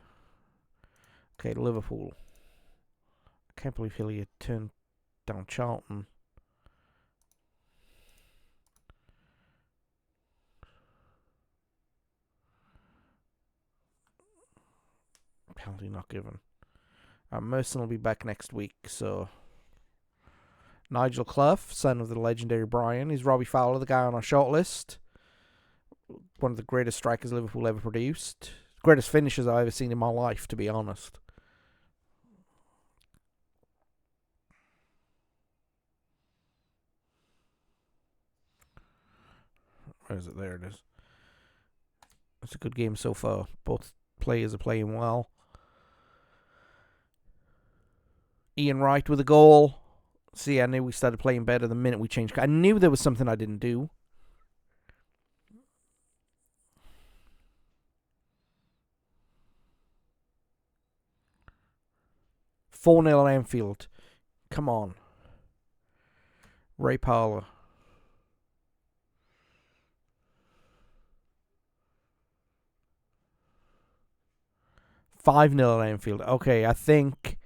Okay, Liverpool. I can't believe Hilliard turned down Charlton. Penalty not given. Merson will be back next week, so... Nigel Clough, son of the legendary Brian, is Robbie Fowler, the guy on our shortlist. One of the greatest strikers Liverpool ever produced. Greatest finishers I've ever seen in my life, to be honest. Where is it? There it is. It's a good game so far. Both players are playing well. Ian Wright with a goal. See, I knew we started playing better the minute we changed. I knew there was something I didn't do. (4-0) at Anfield. Come on. Ray Parlour. (5-0) at Anfield. Okay, I think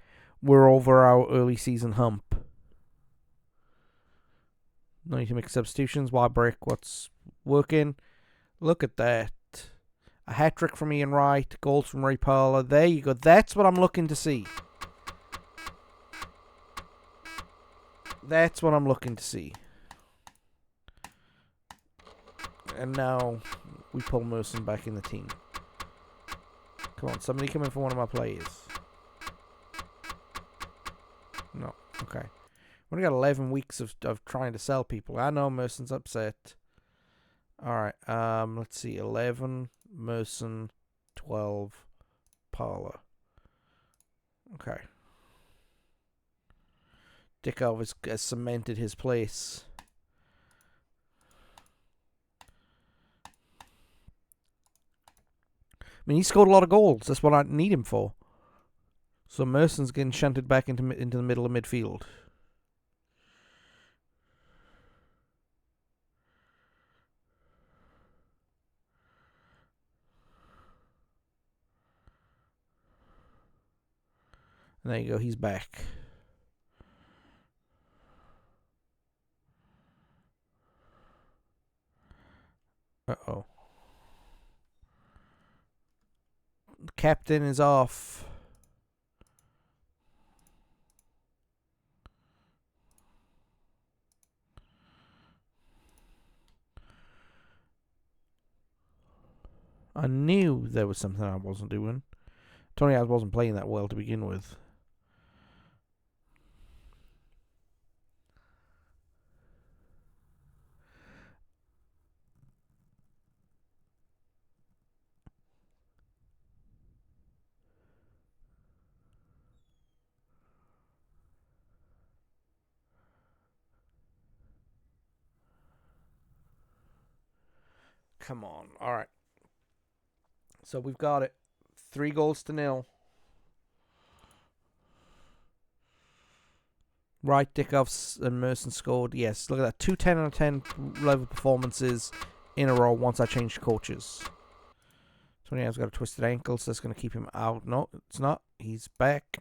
we're over our early season hump. No need to make substitutions. Why break what's working? Look at that. A hat-trick from Ian Wright. Goals from Ray Parlour. There you go. That's what I'm looking to see. That's what I'm looking to see. And now we pull Merson back in the team. Come on, somebody come in for one of my players. No, okay. We only got 11 weeks of trying to sell people. I know Merson's upset. Alright, let's see. 11, Merson, 12, Parlour. Okay. Dickov has cemented his place. I mean, he scored a lot of goals. That's what I need him for. So Merson's getting shunted back into the middle of midfield. And there you go. He's back. Uh-oh. The captain is off. I knew there was something I wasn't doing. Tony Adams wasn't playing that well to begin with. Come on. All right. So we've got it. 3-0. Right, Dickoff and Merson scored. Yes, look at that. 2 10 out of 10 level performances in a row once I changed coaches. Tony has got a twisted ankle, so that's going to keep him out. No, it's not. He's back.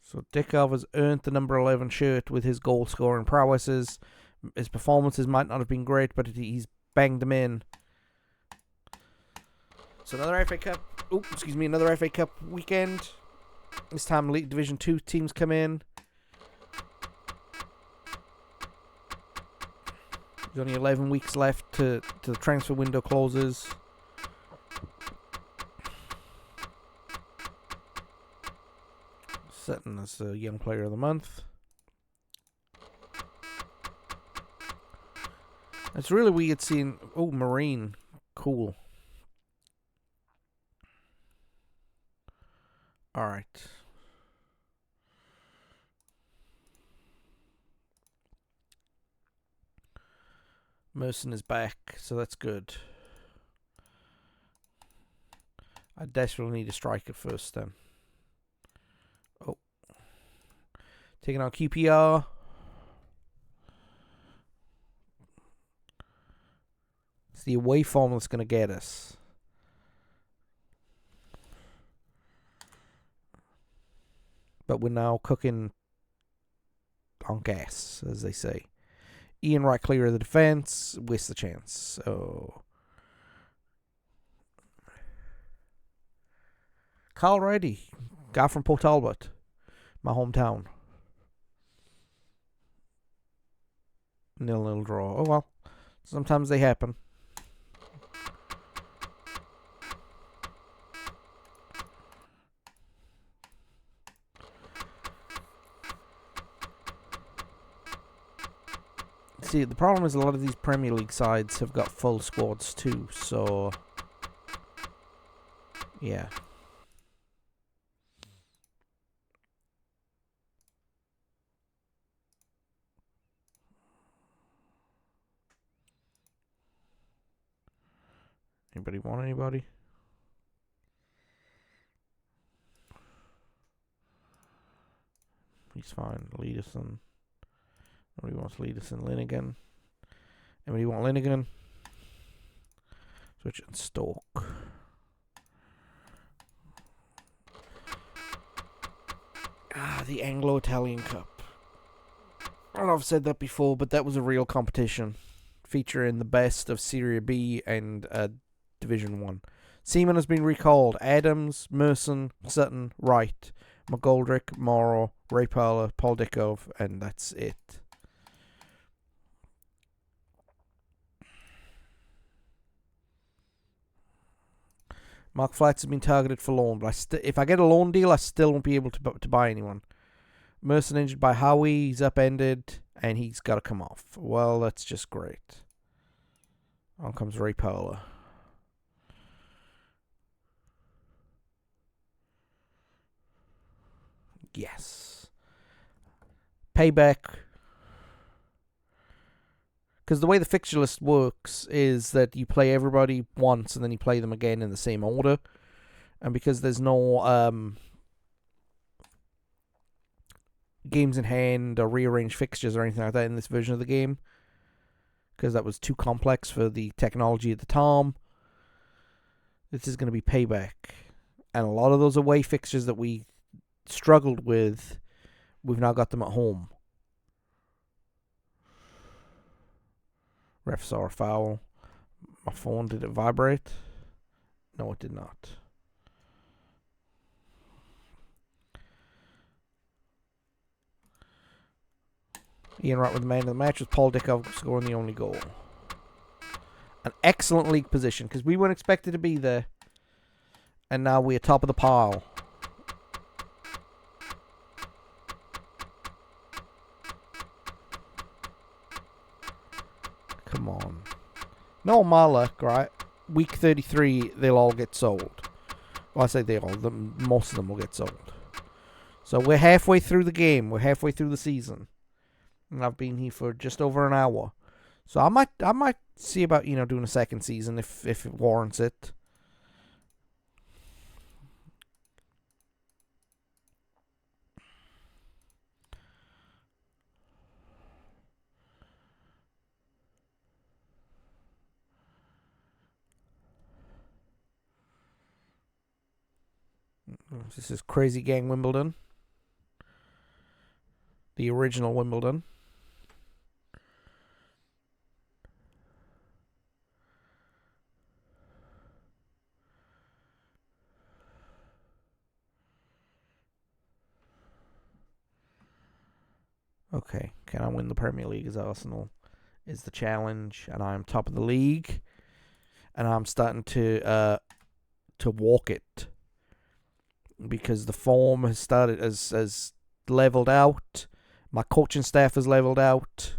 So Dickov has earned the number 11 shirt with his goal-scoring prowesses. His performances might not have been great, but he's banged them in. So another FA Cup. Another FA Cup weekend. This time, League Division 2 teams come in. There's only 11 weeks left to the transfer window closes. Sutton as a Young Player of the Month. It's really weird seeing... Oh, Marine. Cool. Alright. Merson is back, so that's good. I desperately need a striker first then. Oh. Taking on QPR. It's the away form that's going to get us. But we're now cooking on gas, as they say. Ian right clear of the defence, waste the chance. So Carl Reddy, guy from Port Talbot, my hometown. 0-0 draw. Oh well, sometimes they happen. See, the problem is a lot of these Premier League sides have got full squads too, so yeah. Anybody want anybody? He's fine. Leaderson. Nobody wants Leaderson. Linnigan. Anybody want Linnigan? Switch and Stoke. The Anglo-Italian Cup. I don't know if I've said that before, but that was a real competition featuring the best of Serie B and Division 1. Seaman has been recalled. Adams, Merson, Sutton, Wright, McGoldrick, Morrow, Ray Parler, Paul Dickov, and that's it. Mark Flats has been targeted for loan, but if I get a loan deal, I still won't be able to buy anyone. Merson injured by Howie, he's upended, and he's got to come off. Well, that's just great. On comes Ray Parler. Yes. Payback. Because the way the fixture list works is that you play everybody once and then you play them again in the same order. And because there's no games in hand or rearranged fixtures or anything like that in this version of the game, because that was too complex for the technology at the time, this is going to be payback. And a lot of those away fixtures that we struggled with, we've now got them at home. Ref saw a foul. My phone, did it vibrate? No, it did not. Ian Wright with the man of the match, with Paul Dickov scoring the only goal. An excellent league position, because we weren't expected to be there. And now we're top of the pile. Come on. No, my luck, right? Week 33, they'll all get sold. Well, I say they all. Most of them will get sold. So we're halfway through the game. We're halfway through the season. And I've been here for just over an hour. So I might see about, doing a second season if it warrants it. This is Crazy Gang Wimbledon. The original Wimbledon. Okay, can I win the Premier League as Arsenal is the challenge, and I'm top of the league, and I'm starting to walk it, because the form has started as leveled out, my coaching staff has leveled out,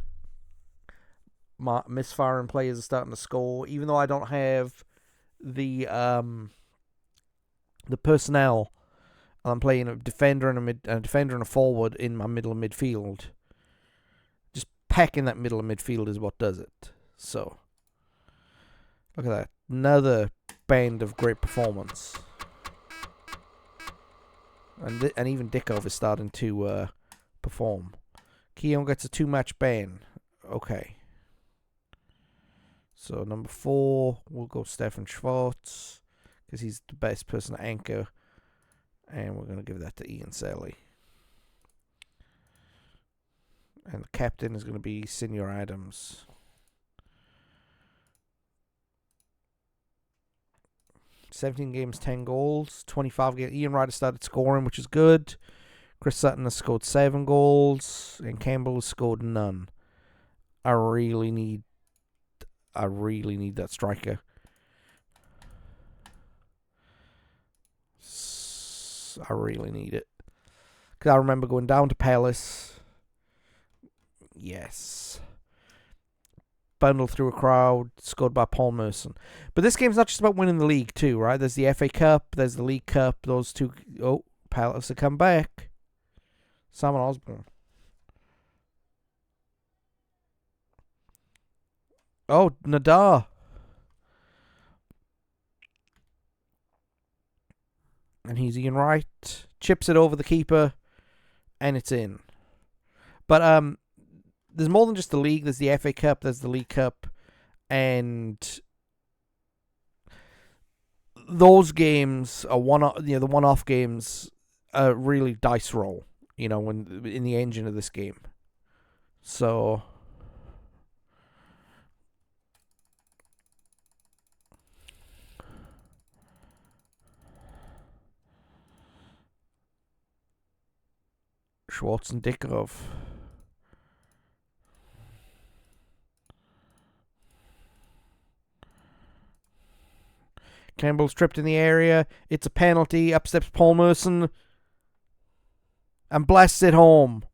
my misfiring players are starting to score, even though I don't have the personnel. I'm playing a defender and a defender and a forward in my middle of midfield. Just packing that middle of midfield is what does it. So, look at that. Another band of great performance. And even Dickov is starting to perform. Keown gets a 2-match ban. Okay. So, number 4, we'll go Stefan Schwartz, because he's the best person to anchor. And we're going to give that to Ian Sally. And the captain is going to be Senior Adams. "17 games, 10 goals. 25 games. Ian Ryder started scoring, which is good. Chris Sutton has scored 7 goals. And Campbell has scored none. I really need that striker. I really need it. Because I remember going down to Palace. Yes. Bundled through a crowd, scored by Paul Merson. But this game's not just about winning the league too, right? There's the FA Cup, there's the League Cup, those two. Oh, Palace have come back. Simon Osborne. Oh, Nadar. And he's Ian Wright. Chips it over the keeper. And it's in. But there's more than just the league. There's the FA Cup, there's the League Cup. And those games are the one-off games are really dice roll, when in the engine of this game. So Schwartz and Dickerov. Campbell's tripped in the area. It's a penalty. Up steps Paul Merson. And blasts it home.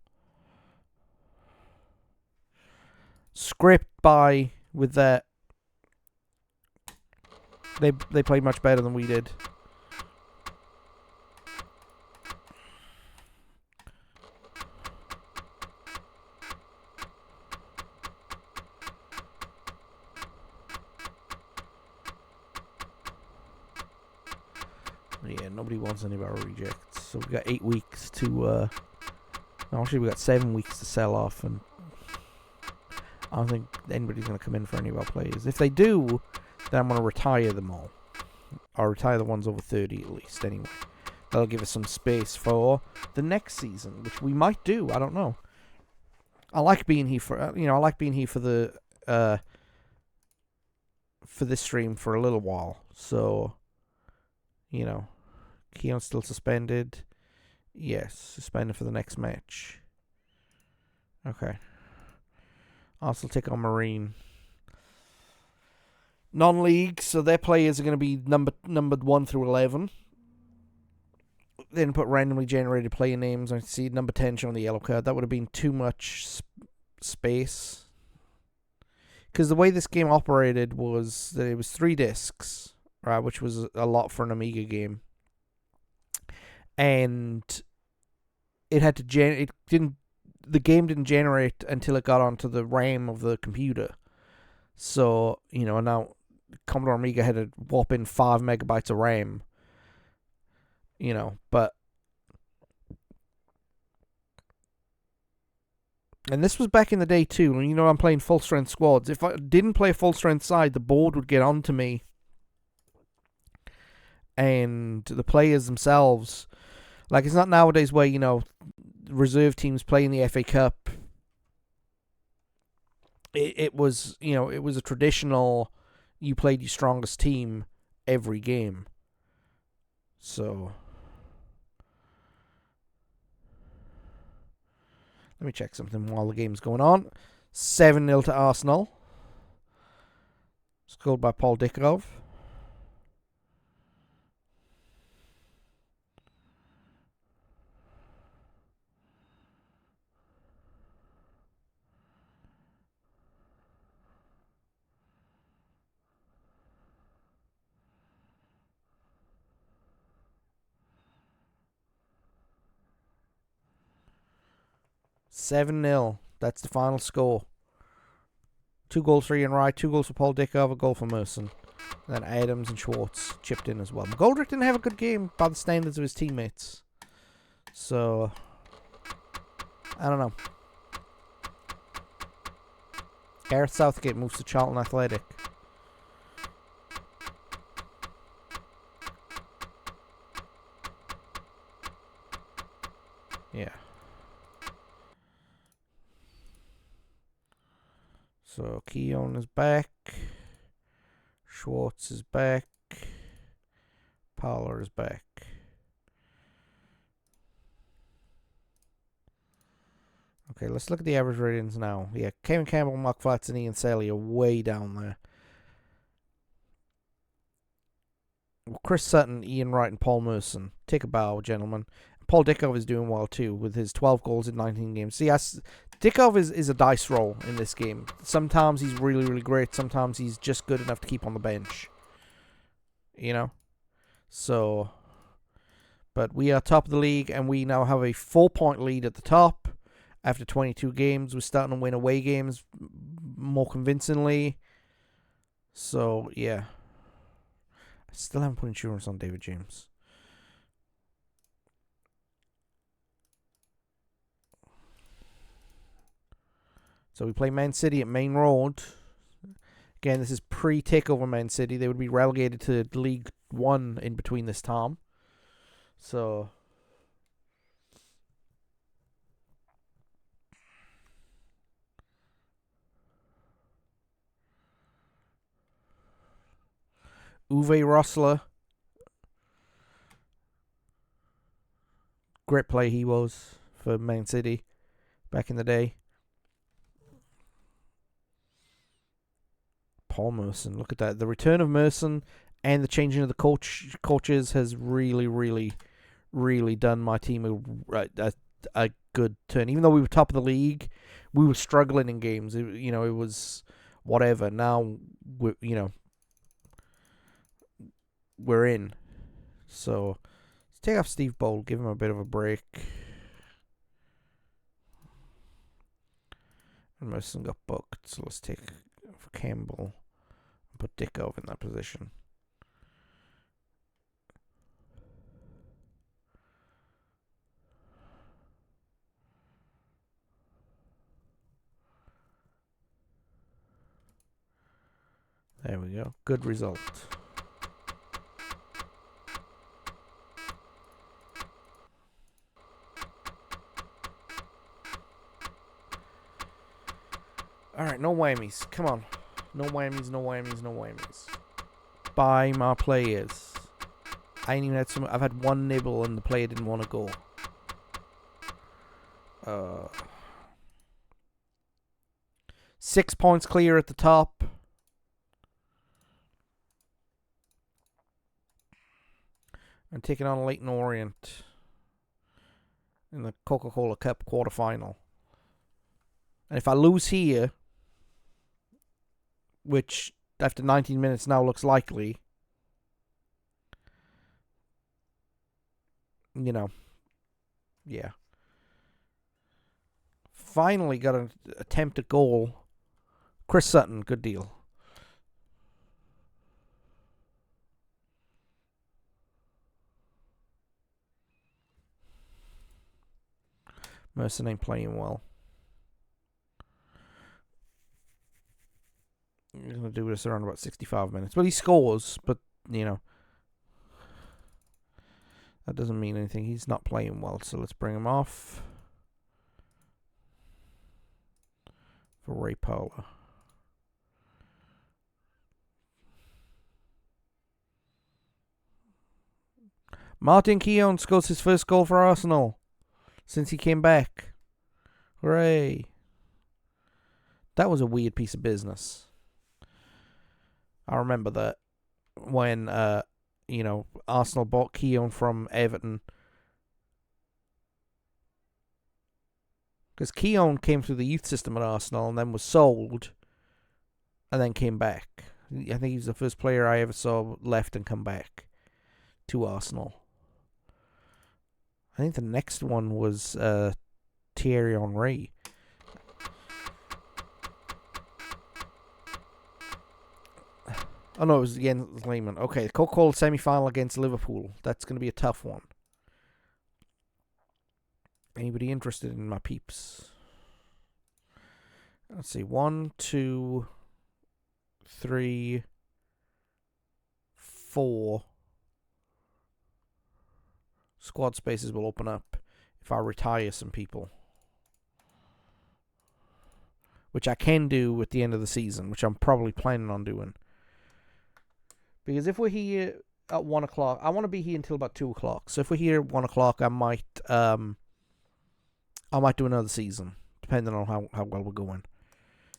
Script by with that. They played much better than we did. Yeah, nobody wants any of our rejects. So we got 8 weeks to. Actually, we got 7 weeks to sell off, and I don't think anybody's going to come in for any of our players. If they do, then I'm going to retire them all. I'll retire the ones over 30 at least, anyway. That'll give us some space for the next season, which we might do. I don't know. I like being here for I like being here for the for this stream for a little while. So, Keon's still suspended. Yes, suspended for the next match. Okay. Arsenal take on Marine. Non-league, so their players are going to be numbered 1 through 11. Then put randomly generated player names. I see number 10 showing the yellow card. That would have been too much space. Because the way this game operated was that it was 3 discs, right, which was a lot for an Amiga game. And it had to the game didn't generate until it got onto the RAM of the computer. So, now Commodore Amiga had a whopping 5 megabytes of RAM. But and this was back in the day too. I'm playing full strength squads. If I didn't play a full strength side, the board would get onto me, and the players themselves. Like, it's not nowadays where, reserve teams play in the FA Cup. It was, it was a traditional, you played your strongest team every game. So, let me check something while the game's going on. 7-0 to Arsenal. Scored by Paul Dickerov. $7-0. That's the final score. 2 goals for Ian Wright, 2 goals for Paul Dickerov, a goal for Merson. Then Adams and Schwartz chipped in as well. McGoldrick didn't have a good game by the standards of his teammates. So, I don't know. Gareth Southgate moves to Charlton Athletic. Yeah. So Keown is back. Schwartz is back. Pollard is back. Okay, let's look at the average ratings now. Yeah, Kevin Campbell, Mark Flats, and Ian Saley are way down there. Well, Chris Sutton, Ian Wright, and Paul Merson. Take a bow, gentlemen. Paul Dickov is doing well too, with his 12 goals in 19 games. See, Dickov is a dice roll in this game. Sometimes he's really, really great. Sometimes he's just good enough to keep on the bench. You know? So, but we are top of the league, and we now have a 4-point lead at the top. After 22 games, we're starting to win away games more convincingly. So, yeah. I still haven't put insurance on David James. So we play Man City at Main Road. Again, this is pre-takeover Man City. They would be relegated to League 1 in between this time. So... Uwe Rosler. Great play he was for Man City back in the day. Paul Merson, look at that. The return of Merson and the changing of the coaches has really, really, really done my team a good turn. Even though we were top of the league, we were struggling in games. It was whatever. Now, we're in. So, let's take off Steve Bold, give him a bit of a break. And Merson got booked, so let's take for Campbell and put Dickov in that position. There we go. Good result. Alright, no whammies. Come on. No whammies, no whammies, no whammies. Buy my players. I ain't even had some. I've had one nibble and the player didn't want to go. 6 points clear at the top. And taking on Leyton Orient in the Coca-Cola Cup quarterfinal. And if I lose here, which after 19 minutes now looks likely, yeah. Finally got an attempt at goal. Chris Sutton, good deal. Merson ain't playing well. He's going to do this around about 65 minutes. Well, he scores, but, that doesn't mean anything. He's not playing well, so let's bring him off. For Ray Powler. Martin Keown scores his first goal for Arsenal since he came back. Hooray. That was a weird piece of business. I remember that when, Arsenal bought Keown from Everton. Because Keown came through the youth system at Arsenal and then was sold and then came back. I think he was the first player I ever saw left and come back to Arsenal. I think the next one was Thierry Henry. Oh, no, it was against Lehman. Okay, the Coca-Cola semi-final against Liverpool. That's going to be a tough one. Anybody interested in my peeps? Let's see. 1, 2, 3, 4. Squad spaces will open up if I retire some people. which I can do at the end of the season, which I'm probably planning on doing. Because if we're here at 1 o'clock, I want to be here until about 2 o'clock. So if we're here at 1 o'clock, I might do another season, depending on how well we're going.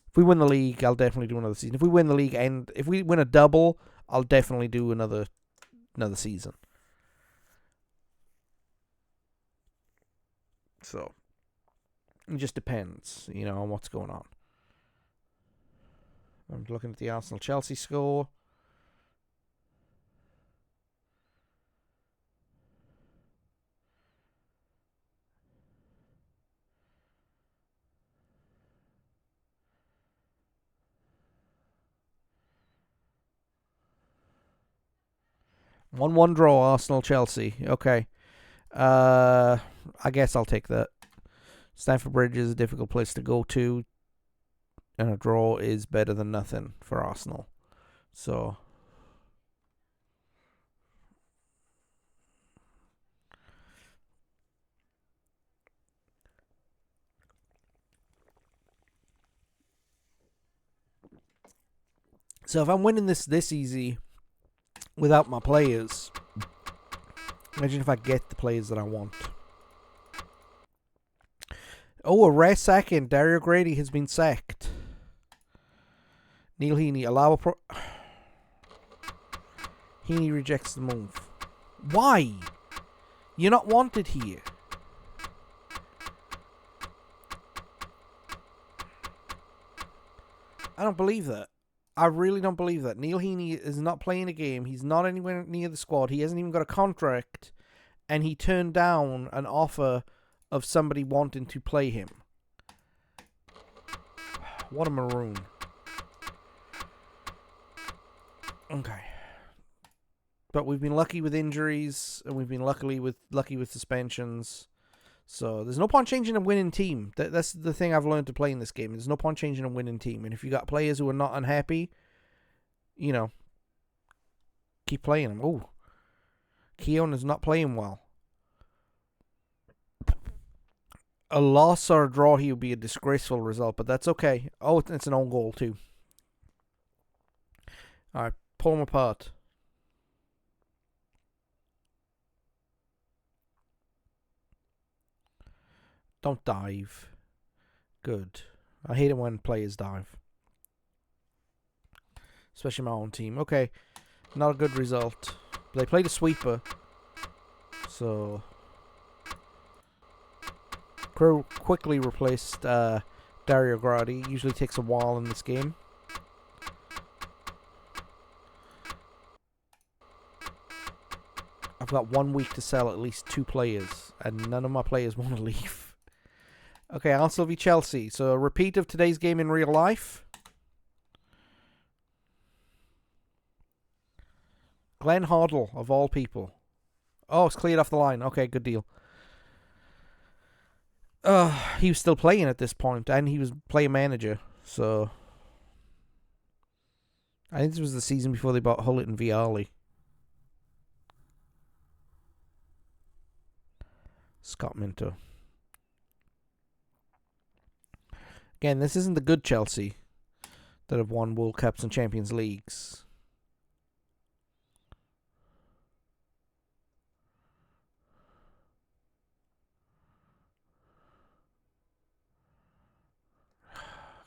If we win the league, I'll definitely do another season. If we win the league and if we win a double, I'll definitely do another season. So it just depends, on what's going on. I'm looking at the Arsenal-Chelsea score. One draw, Arsenal-Chelsea. Okay. I guess I'll take that. Stamford Bridge is a difficult place to go to, and a draw is better than nothing for Arsenal. So if I'm winning this easy without my players, imagine if I get the players that I want. Oh, a rare sacking. Dario Grady has been sacked. Neil Heaney, allow a Heaney rejects the move. Why? You're not wanted here. I don't believe that. I really don't believe that. Neil Heaney is not playing a game. He's not anywhere near the squad. He hasn't even got a contract. And he turned down an offer of somebody wanting to play him. What a maroon. Okay. But we've been lucky with injuries, and we've been lucky with suspensions. So there's no point changing a winning team. That's the thing I've learned to play in this game. There's no point changing a winning team. And if you got players who are not unhappy, keep playing them. Oh, Keown is not playing well. A loss or a draw here would be a disgraceful result, but that's okay. Oh, it's an own goal too. All right, pull them apart. Don't dive. Good. I hate it when players dive. Especially my own team. Okay, not a good result. They played a sweeper. So Crow quickly replaced Dario Grady. Usually takes a while in this game. I've got 1 week to sell at least 2 players, and none of my players want to leave. Okay, Arsenal v Chelsea. So a repeat of today's game in real life. Glenn Hoddle, of all people. Oh, it's cleared off the line. Okay, good deal. He was still playing at this point, and he was playing manager. So I think this was the season before they bought Hullet and Vialli. Scott Minto. Again, this isn't the good Chelsea that have won World Cups and Champions Leagues.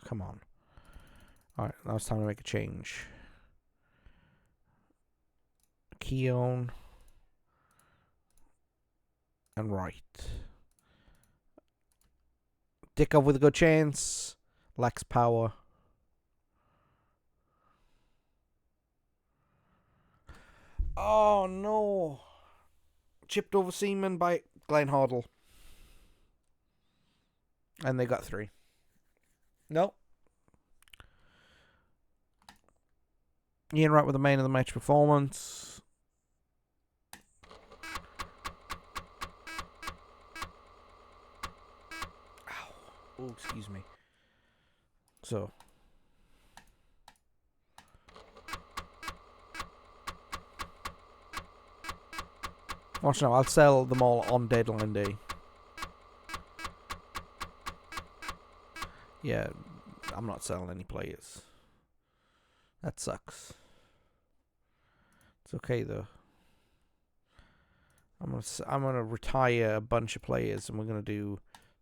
Come on. Alright, now it's time to make a change. Keown. And Wright. Dickov with a good chance. Lacks power. Oh no. Chipped over Seaman by Glenn Hoddle. And they got 3. No. Ian Wright with the man of the match performance. Ow. Oh, excuse me. So. Watch now, I'll sell them all on deadline day. Yeah, I'm not selling any players. That sucks. It's okay though. I'm gonna retire a bunch of players, and we're gonna do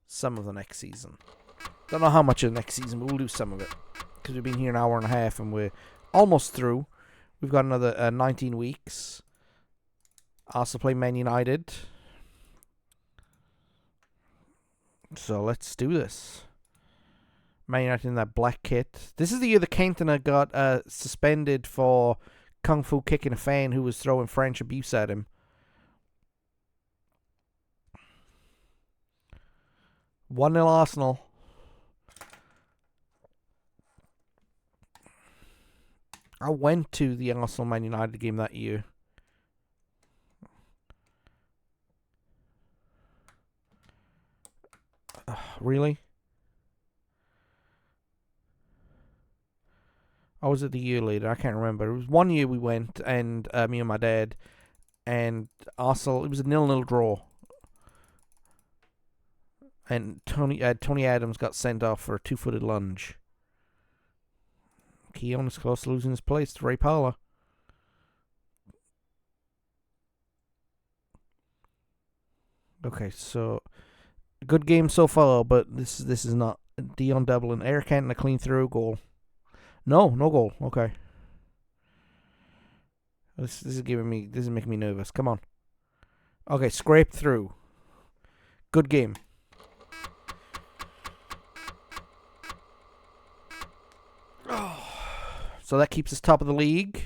some of the next season. Don't know how much of the next season, but we'll do some of it because we've been here an hour and a half, and we're almost through. We've got another 19 weeks. Also play Man United. So let's do this. Man United in that black kit. This is the year that Cantona got suspended for kung fu kicking a fan who was throwing French abuse at him. 1-0 Arsenal. I went to the Arsenal Man United game that year. Really? Or was it the year later? I can't remember. It was one year we went, and me and my dad, and Arsenal. It was a 0-0 draw, and Tony Adams got sent off for a 2-footed lunge. Keown is close to losing his place to Ray Parlour. Okay, so good game so far, but this is not. Dion Dublin, Eric Cantona a clean through goal. No goal. Okay. This is making me nervous. Come on. Okay, scrape through. Good game. So that keeps us top of the league.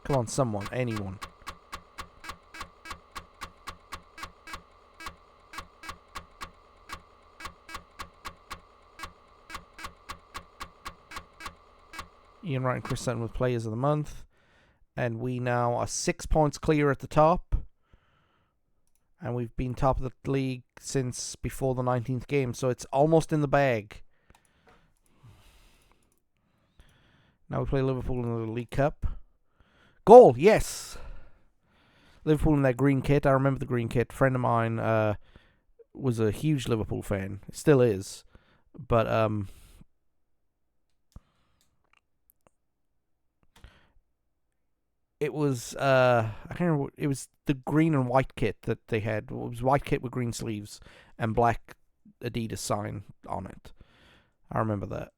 Come on, someone, anyone. Ian Wright and Chris Sutton with Players of the Month. And we now are 6 points clear at the top. And we've been top of the league since before the 19th game. So it's almost in the bag. Now we play Liverpool in the League Cup. Goal, yes! Liverpool in their green kit. I remember the green kit. A friend of mine was a huge Liverpool fan. Still is. But it was I can't remember. It was the green and white kit that they had. It was white kit with green sleeves and black Adidas sign on it. I remember that.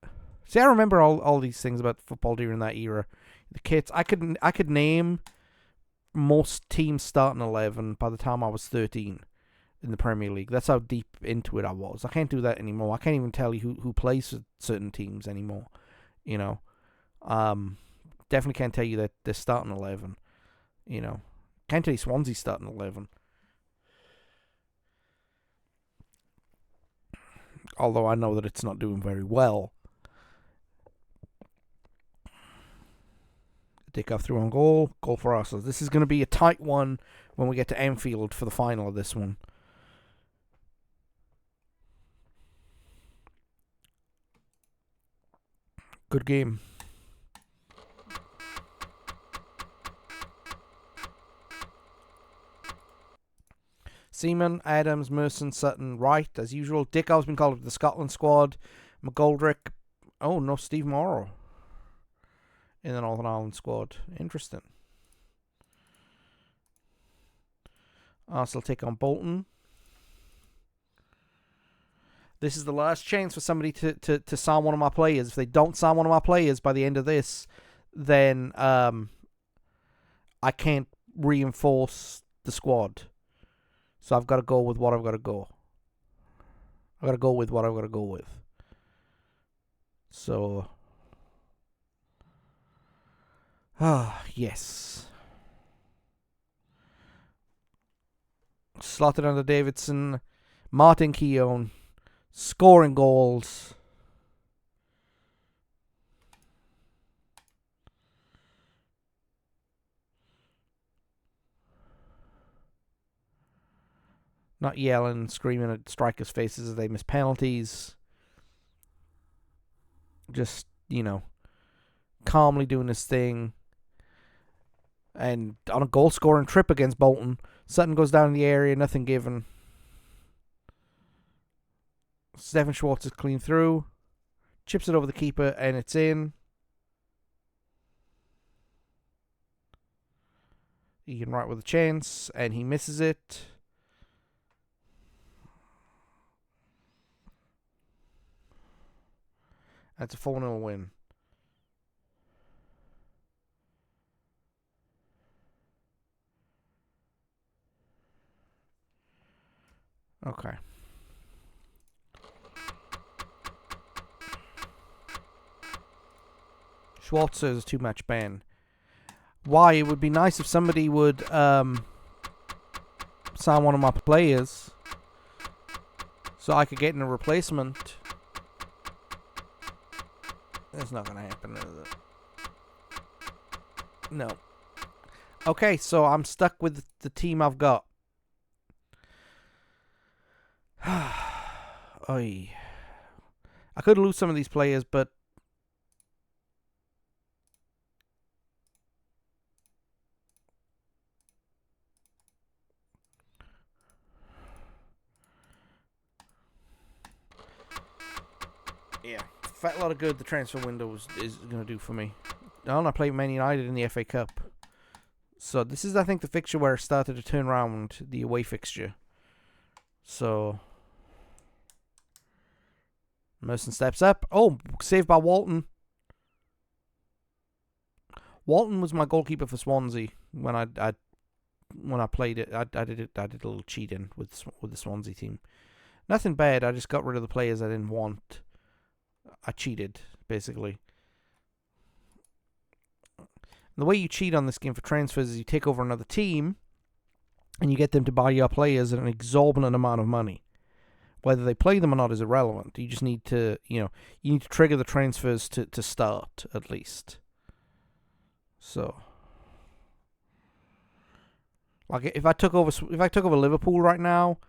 See, I remember all these things about football during that era. The kits. I could name most teams starting 11 by the time I was 13 in the Premier League. That's how deep into it I was. I can't do that anymore. I can't even tell you who plays for certain teams anymore. You know. Definitely can't tell you that they're starting 11. You know. Can't tell you Swansea's starting 11. Although I know that it's not doing very well. Dickoff through on goal. Goal for us. So this is going to be a tight one when we get to Anfield for the final of this one. Good game. Seaman, Adams, Merson, Sutton, Wright, as usual. Dickoff's been called up to the Scotland squad. McGoldrick. Oh, no, Steve Morrow in the Northern Ireland squad. Interesting. Arsenal take on Bolton. This is the last chance for somebody to sign one of my players. If they don't sign one of my players by the end of this, then I can't reinforce the squad. So I've got to go with what I've got to go. I've got to go with what I've got to go with. So, yes. Slotted under Davidson. Martin Keown. Scoring goals. Not yelling, screaming at strikers' faces as they miss penalties. Just, calmly doing his thing. And on a goal-scoring trip against Bolton, Sutton goes down in the area, nothing given. Stefan Schwartz is clean through. Chips it over the keeper, and it's in. Ian Wright with a chance, and he misses it. That's a 4-0 win. Okay. Schwartz is a 2-match ban. Why? It would be nice if somebody would sign one of my players so I could get in a replacement. That's not going to happen, is it? No. Okay, so I'm stuck with the team I've got. Oy. I could lose some of these players, but yeah, fat lot of good the transfer window is going to do for me. I play Man United in the FA Cup. So this is, I think, the fixture where it started to turn around, the away fixture. So Merson steps up. Oh, saved by Walton. Walton was my goalkeeper for Swansea when I played it. I did a little cheating with the Swansea team. Nothing bad. I just got rid of the players I didn't want. I cheated, basically. The way you cheat on this game for transfers is you take over another team and you get them to buy your players at an exorbitant amount of money. Whether they play them or not is irrelevant. You just need to, you need to trigger the transfers to start, at least. So, like, if I took over Liverpool right now,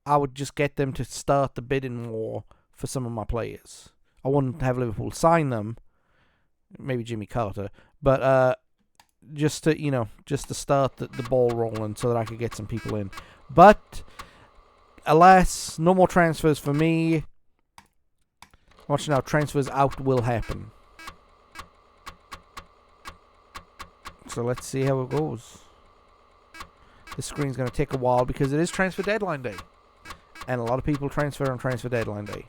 I would just get them to start the bidding war for some of my players. I wouldn't have Liverpool sign them, maybe Jimmy Carter, but just to start the ball rolling so that I could get some people in. But alas, no more transfers for me. Watch now, transfers out will happen. So let's see how it goes. The screen's going to take a while because it is transfer deadline day. And a lot of people transfer on transfer deadline day.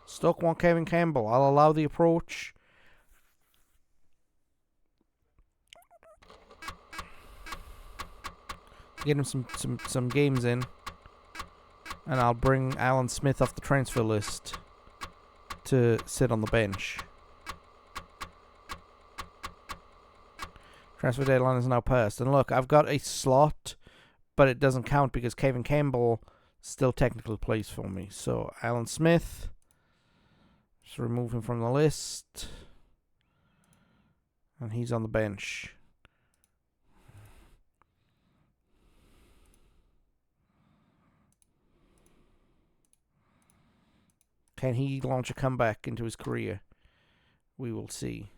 Stoke want Kevin Campbell. I'll allow the approach. Get him some games in. And I'll bring Alan Smith off the transfer list to sit on the bench. Transfer deadline is now passed. And look, I've got a slot, but it doesn't count because Kevin Campbell still technically plays for me. So, Alan Smith. Just remove him from the list. And he's on the bench. Can he launch a comeback into his career? We will see.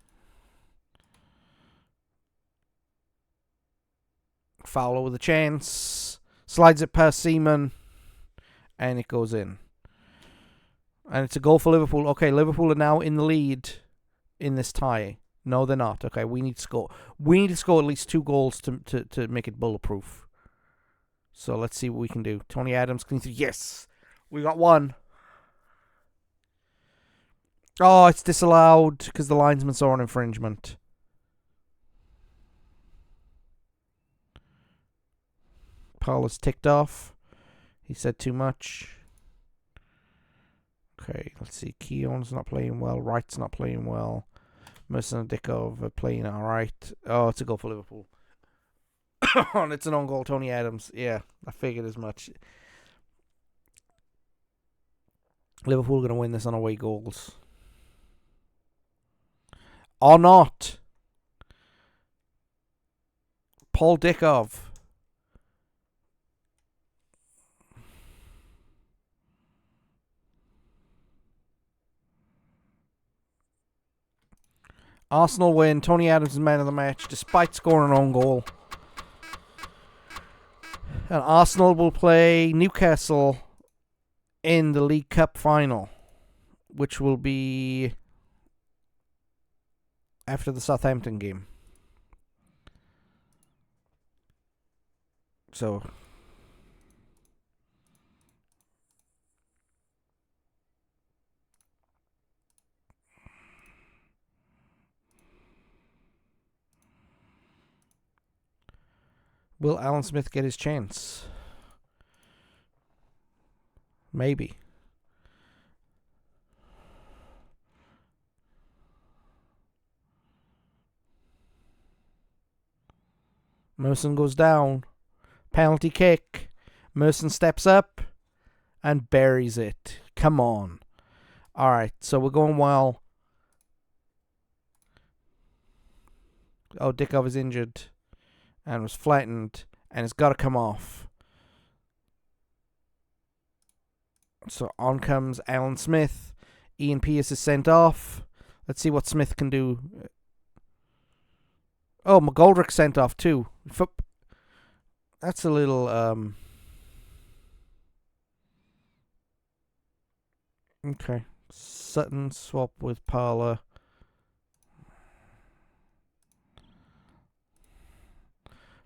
Fowler with a chance. Slides it past Seaman. And it goes in. And it's a goal for Liverpool. Okay, Liverpool are now in the lead in this tie. No, they're not. Okay, we need to score. We need to score at least 2 goals to make it bulletproof. So let's see what we can do. Tony Adams clean through. Yes! We got 1. Oh, it's disallowed because the linesman saw an infringement. Paul is ticked off. He said too much. Okay, let's see. Keown's not playing well. Wright's not playing well. Merson and Dickov are playing alright. Oh, it's a goal for Liverpool. And it's an own goal, Tony Adams. Yeah, I figured as much. Liverpool are going to win this on away goals. Or not. Paul Dickov. Arsenal win. Tony Adams is man of the match despite scoring an own goal. And Arsenal will play Newcastle in the League Cup final, which will be after the Southampton game. So will Alan Smith get his chance? Maybe. Merson goes down. Penalty kick. Merson steps up and buries it. Come on. Alright, so we're going well. Oh, Dickov is injured and was flattened, and it's got to come off. So on comes Alan Smith. Ian Pearce is sent off. Let's see what Smith can do. Oh, McGoldrick sent off too. That's a little okay. Sutton swap with Parler.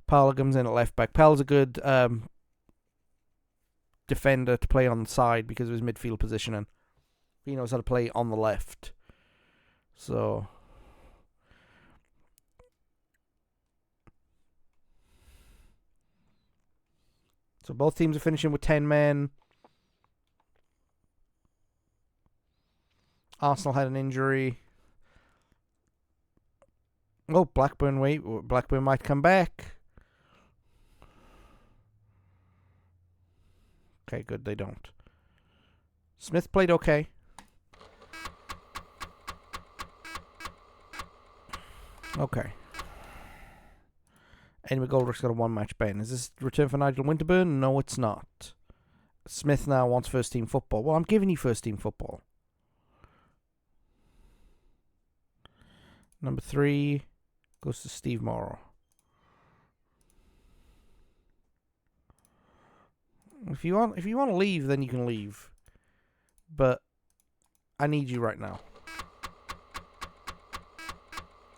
Parler comes in at left back. Parler's a good defender to play on the side because of his midfield positioning. He knows how to play on the left. So both teams are finishing with 10 men. Arsenal had an injury. Oh, Blackburn might come back. Okay, good, they don't. Smith played okay. Okay. Anyway, Goldrick's got a one-match ban. Is this return for Nigel Winterburn? No, it's not. Smith now wants first-team football. Well, I'm giving you first-team football. Number 3 goes to Steve Morrow. If you want to leave, then you can leave. But I need you right now.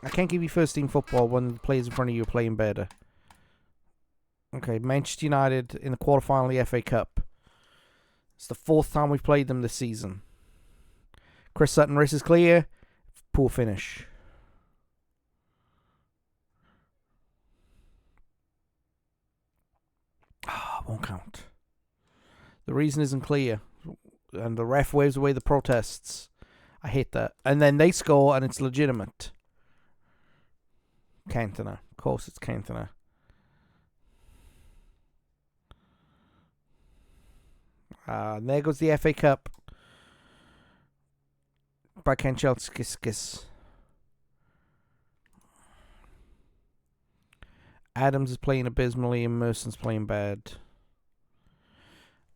I can't give you first team football when the players in front of you are playing better. Okay, Manchester United in the quarterfinal of the FA Cup. It's the 4th time we've played them this season. Chris Sutton race is clear. Poor finish. Won't count. The reason isn't clear. And the ref waves away the protests. I hate that. And then they score and it's legitimate. Cantona. Of course it's Cantona. And there goes the FA Cup. By Kanchelskis. Adams is playing abysmally and Merson's playing bad.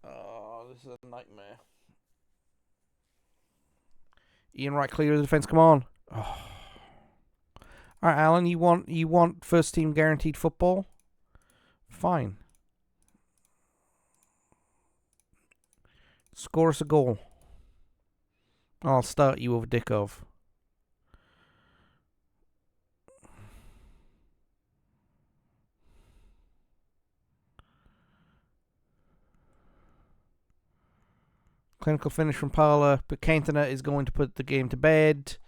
Oh, this is a nightmare. Ian Wright clear of the defense. Come on. Oh. All right, Alan, you want first team guaranteed football? Fine. Score us a goal. I'll start you over Dickov. Clinical finish from Parler, but Cantona is going to put the game to bed.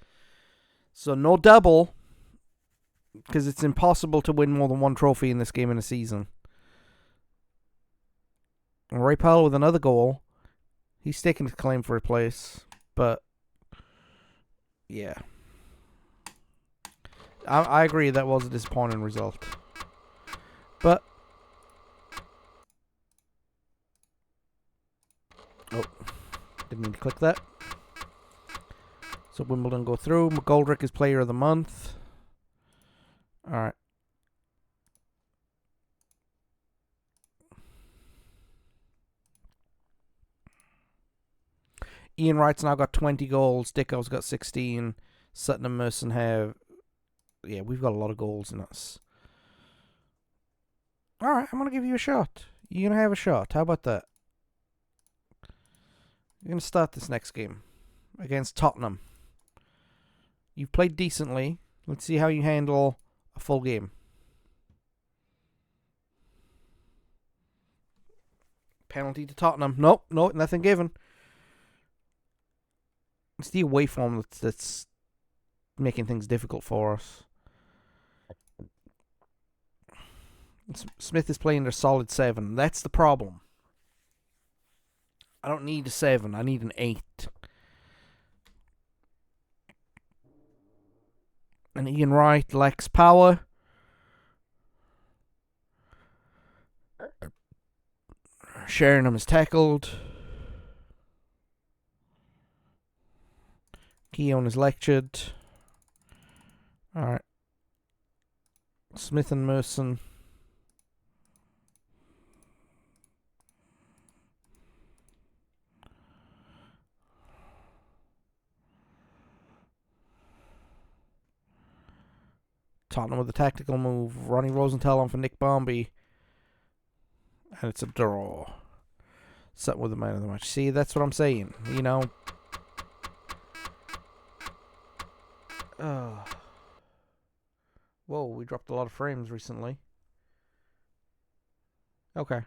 So no double, because it's impossible to win more than one trophy in this game in a season. And Ray Parler with another goal. He's taking the claim for a place, but yeah. I agree that was a disappointing result. But oh, didn't mean to click that. So Wimbledon go through. McGoldrick is player of the month. Alright. Ian Wright's now got 20 goals. Dicko's got 16. Sutton and Merson have... Yeah, we've got a lot of goals in us. Alright, I'm going to give you a shot. You're going to have a shot. How about that? You're going to start this next game against Tottenham. You've played decently. Let's see how you handle a full game. Penalty to Tottenham. Nope, nothing given. It's the away form that's making things difficult for us. Smith is playing a solid 7. That's the problem. I don't need a 7. I need an 8. And Ian Wright lacks power. Sheringham is tackled. Keown is lectured. Alright. Smith and Merson. Tottenham with a tactical move. Ronnie Rosenthal on for Nick Bombi. And it's a draw. Something with the man of the match. See, that's what I'm saying. You know. Whoa, we dropped a lot of frames recently. Okay.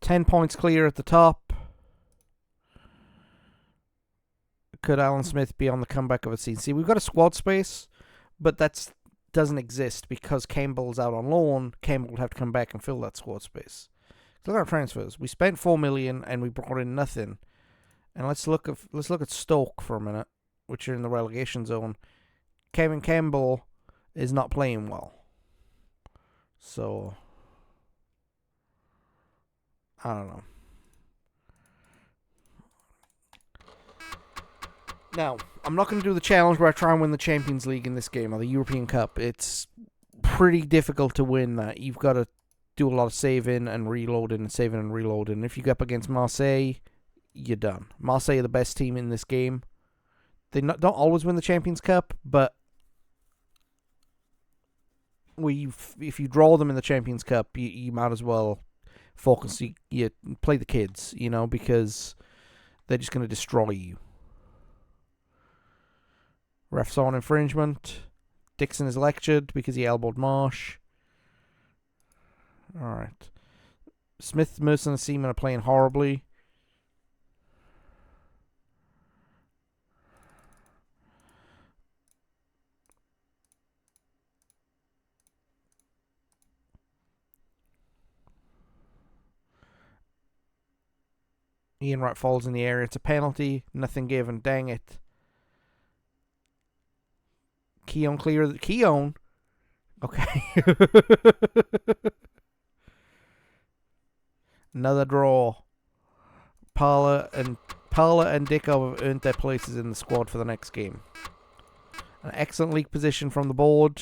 $10 points clear at the top. Could Alan Smith be on the comeback of a season? See, we've got a squad space, but that doesn't exist because Campbell's out on loan. Campbell would have to come back and fill that squad space. Look at our transfers. We spent $4 million and we brought in nothing. And let's look at Stoke for a minute, which are in the relegation zone. Kevin Campbell is not playing well. So I don't know. Now, I'm not going to do the challenge where I try and win the Champions League in this game or the European Cup. It's pretty difficult to win that. You've got to do a lot of saving and reloading and saving and reloading. And if you get up against Marseille, you're done. Marseille are the best team in this game. They don't always win the Champions Cup, but if you draw them in the Champions Cup, you might as well focus. You play the kids, you know, because they're just going to destroy you. Ref's on infringement. Dixon is lectured because he elbowed Marsh. Alright. Smith, Merson, and Seaman are playing horribly. Ian Wright falls in the area. It's a penalty. Nothing given. Dang it. Keown clear. Keown? Okay. Another draw. Parla and Dicko have earned their places in the squad for the next game. An excellent league position from the board,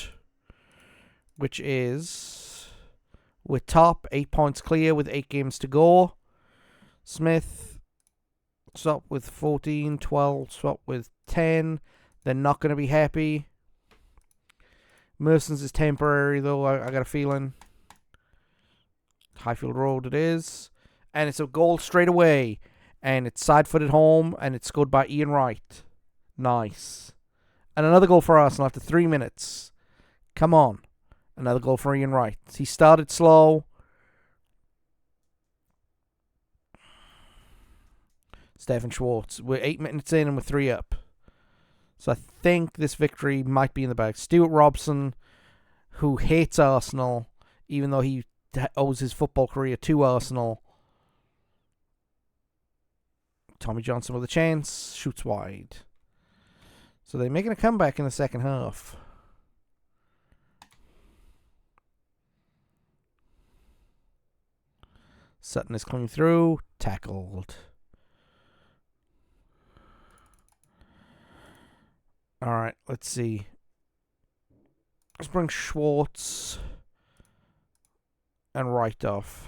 which is with top 8 points clear with 8 games to go. Smith swap with 14, 12, swap with 10. They're not going to be happy. Merson's is temporary, though, I got a feeling. Highfield Road it is. And it's a goal straight away. And it's side-footed home, and it's scored by Ian Wright. Nice. And another goal for Arsenal after 3 minutes. Come on. Another goal for Ian Wright. He started slow. Stefan Schwartz. We're 8 minutes in and we're 3 up. So I think this victory might be in the bag. Stuart Robson, who hates Arsenal, even though he owes his football career to Arsenal. Tommy Johnson with a chance. Shoots wide. So they're making a comeback in the second half. Sutton is coming through. Tackled. Alright, let's see. Let's bring Schwartz and write off.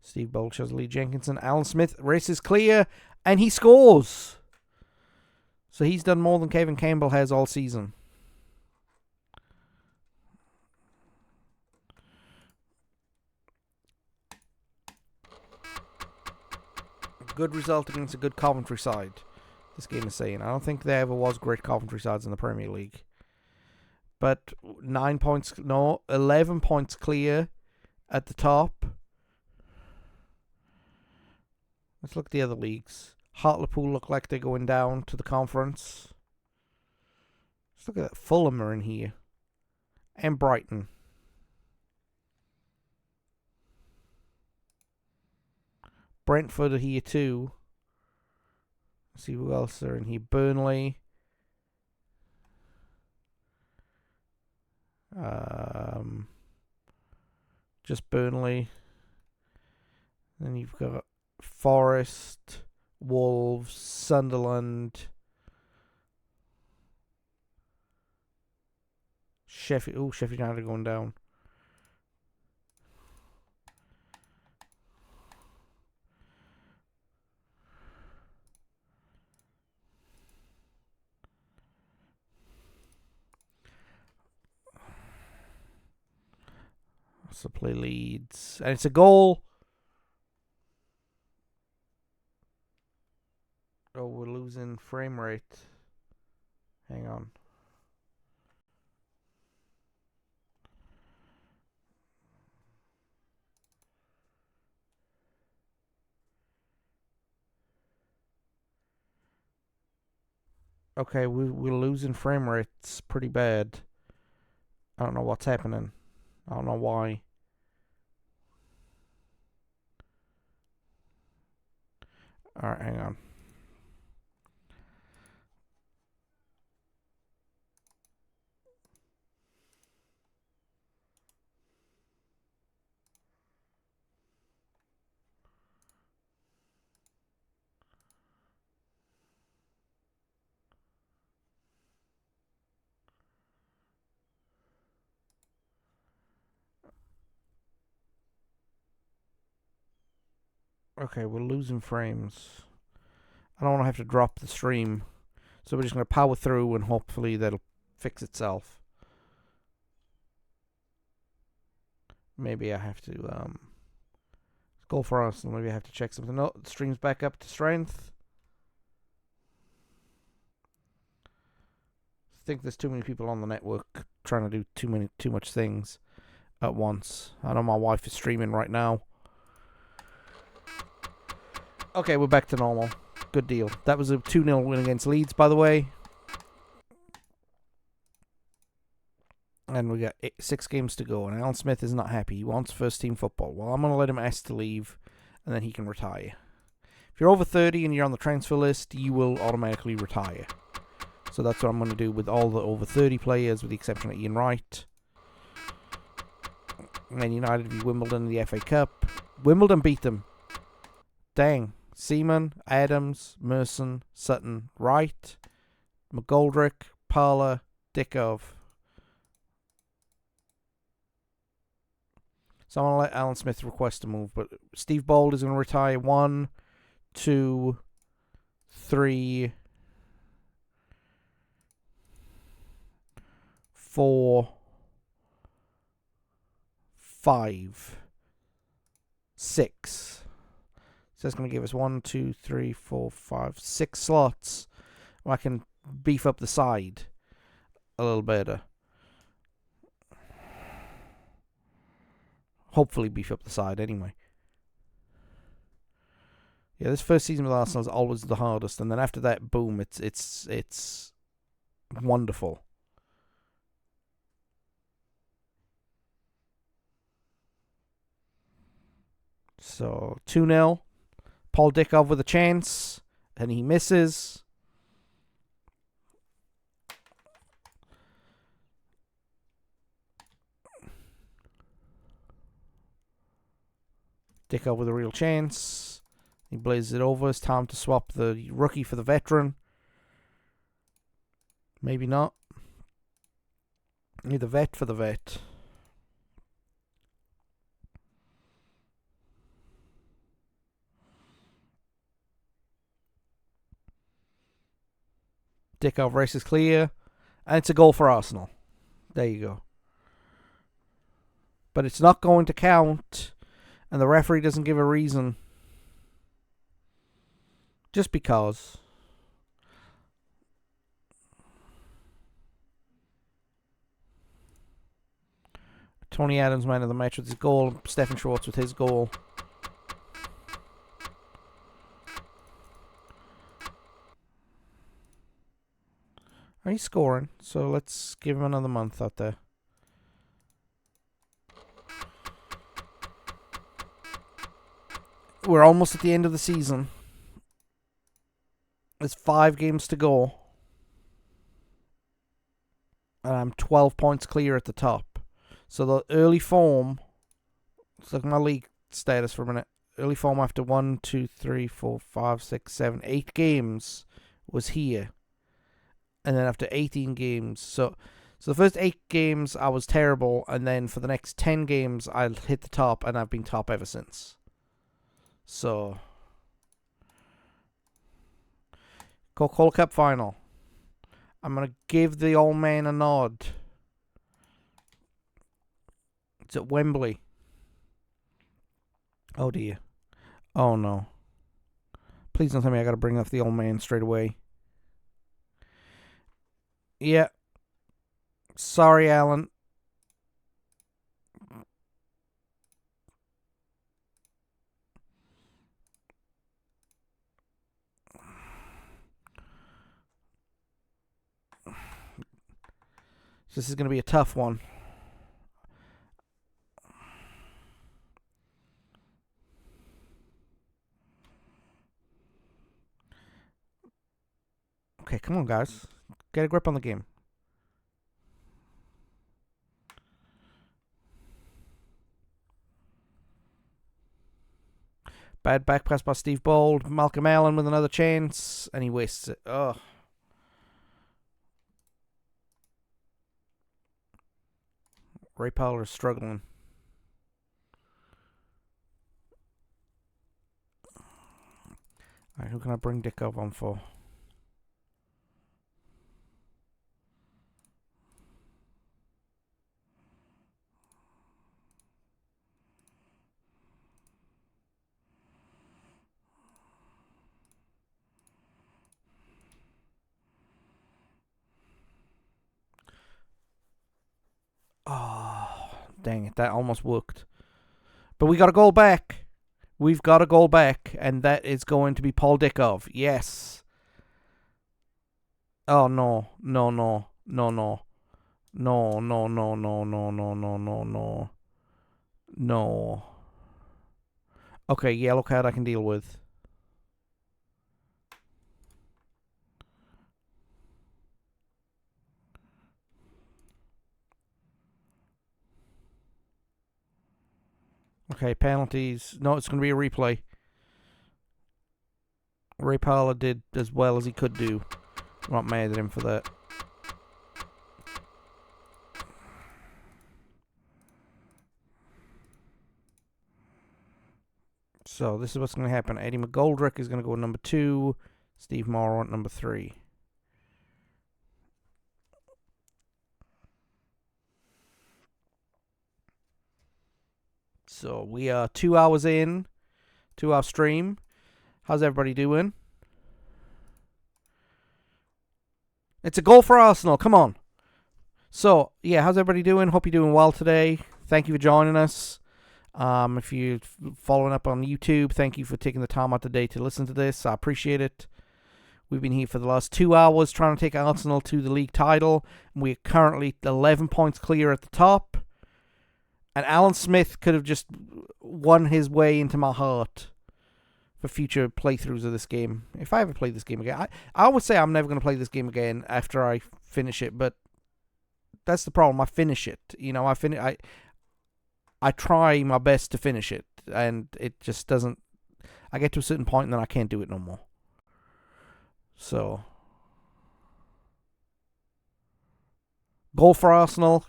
Steve Bold shows Lee Jenkinson. Alan Smith races clear, and he scores. So he's done more than Kevin Campbell has all season. Good result against a good Coventry side, this game is saying. I don't think there ever was great Coventry sides in the Premier League. But 11 points clear at the top. Let's look at the other leagues. Hartlepool look like they're going down to the conference. Let's look at that. Fulham are in here. And Brighton. Brentford are here too. Let's see who else are in here. Burnley. Just Burnley. Then you've got Forest, Wolves, Sunderland, Sheffield. Oh, Sheffield United going down. So play Leeds. And it's a goal. Oh, we're losing frame rate. Hang on. Okay, we're losing frame rates pretty bad. I don't know what's happening. I don't know why. Alright, hang on. Okay, we're losing frames. I don't want to have to drop the stream. So we're just going to power through and hopefully that'll fix itself. Maybe I have to go for Arsenal. Maybe I have to check something. No, the stream's back up to strength. I think there's too many people on the network trying to do too much things at once. I know my wife is streaming right now. Okay, we're back to normal. Good deal. That was a 2-0 win against Leeds, by the way. And we got 6 games to go. And Alan Smith is not happy. He wants first team football. Well, I'm going to let him ask to leave, and then he can retire. If you're over 30 and you're on the transfer list, you will automatically retire. So that's what I'm going to do with all the over 30 players, with the exception of Ian Wright. Man United v Wimbledon in the FA Cup. Wimbledon beat them. Dang. Seaman, Adams, Merson, Sutton, Wright, McGoldrick, Parler, Dickov. So I'm going to let Alan Smith request a move, but Steve Bold is going to retire 1, 2, 3, 4, 5, 6. So that's going to give us 1, 2, 3, 4, 5, 6 slots. I can beef up the side a little better. Hopefully beef up the side anyway. Yeah, this first season with Arsenal is always the hardest, and then after that, boom, it's wonderful. So 2-0. Paul Dickov with a chance, and he misses. Dicko with a real chance. He blazes it over. It's time to swap the rookie for the veteran. Maybe not. Need the vet for the vet. Dicko race is clear. And it's a goal for Arsenal. There you go. But it's not going to count. And the referee doesn't give a reason. Just because. Tony Adams man of the match with his goal. Stefan Schwartz with his goal. He's scoring, so let's give him another month out there. We're almost at the end of the season. There's 5 games to go. And I'm 12 points clear at the top. So the early form, let's look at my league status for a minute. Early form after 1, 2, 3, 4, 5, 6, 7, 8 games was here. And then after 18 games, so the first 8 games I was terrible, and then for the next 10 games I hit the top, and I've been top ever since. So, Coca-Cola Cup final. I'm gonna give the old man a nod. It's at Wembley. Oh dear. Oh no. Please don't tell me I gotta bring up the old man straight away. Yeah. Sorry, Alan. This is going to be a tough one. Okay, come on, guys. Get a grip on the game. Bad back pass by Steve Bold. Malcolm Allen with another chance, and he wastes it. Ugh. Ray Powell is struggling. Alright, who can I bring Dick up on for? Oh, dang it. That almost worked. But we got a goal back. We've got a goal back, and that is going to be Paul Dickov. Yes. Oh, no. No, no. No, no. No, no, no, no, no, no, no, no, no. No. Okay, yellow card I can deal with. Okay, penalties. No, it's going to be a replay. Ray Parler did as well as he could do. I'm not mad at him for that. So this is what's going to happen. Eddie McGoldrick is going to go at number 2. Steve Morrow at number 3. So we are 2 hours in to our stream. How's everybody doing? It's a goal for Arsenal. Come on. So, yeah, how's everybody doing? Hope you're doing well today. Thank you for joining us. If you're following up on YouTube, thank you for taking the time out today to listen to this. I appreciate it. We've been here for the last 2 hours trying to take Arsenal to the league title. We're currently 11 points clear at the top. And Alan Smith could have just won his way into my heart for future playthroughs of this game. If I ever play this game again. I always say I'm never going to play this game again after I finish it, but that's the problem. I finish it. You know, I try my best to finish it, and it just doesn't. I get to a certain point, and then I can't do it no more. So, goal for Arsenal,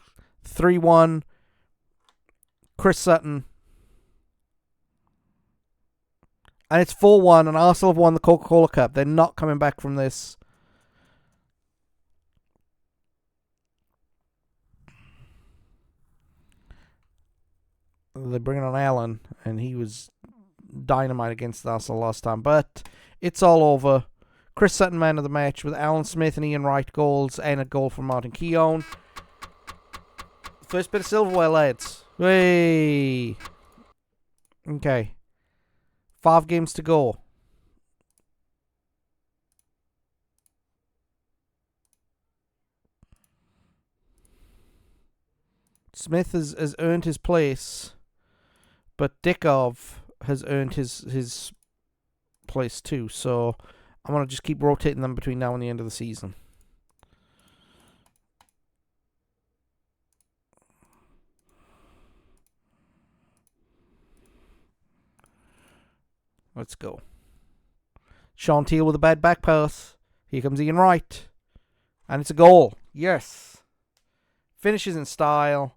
3-1. Chris Sutton. And it's 4-1, and Arsenal have won the Coca-Cola Cup. They're not coming back from this. They're bringing on Allen, and he was dynamite against Arsenal last time. But it's all over. Chris Sutton, man of the match, with Alan Smith and Ian Wright goals, and a goal from Martin Keown. First bit of silverware, lads. Hey. Okay. 5 games to go. Smith has earned his place, but Dickov has earned his place too. So I'm going to just keep rotating them between now and the end of the season. Let's go. Sean Teal with a bad back pass. Here comes Ian Wright. And it's a goal. Yes. Finishes in style.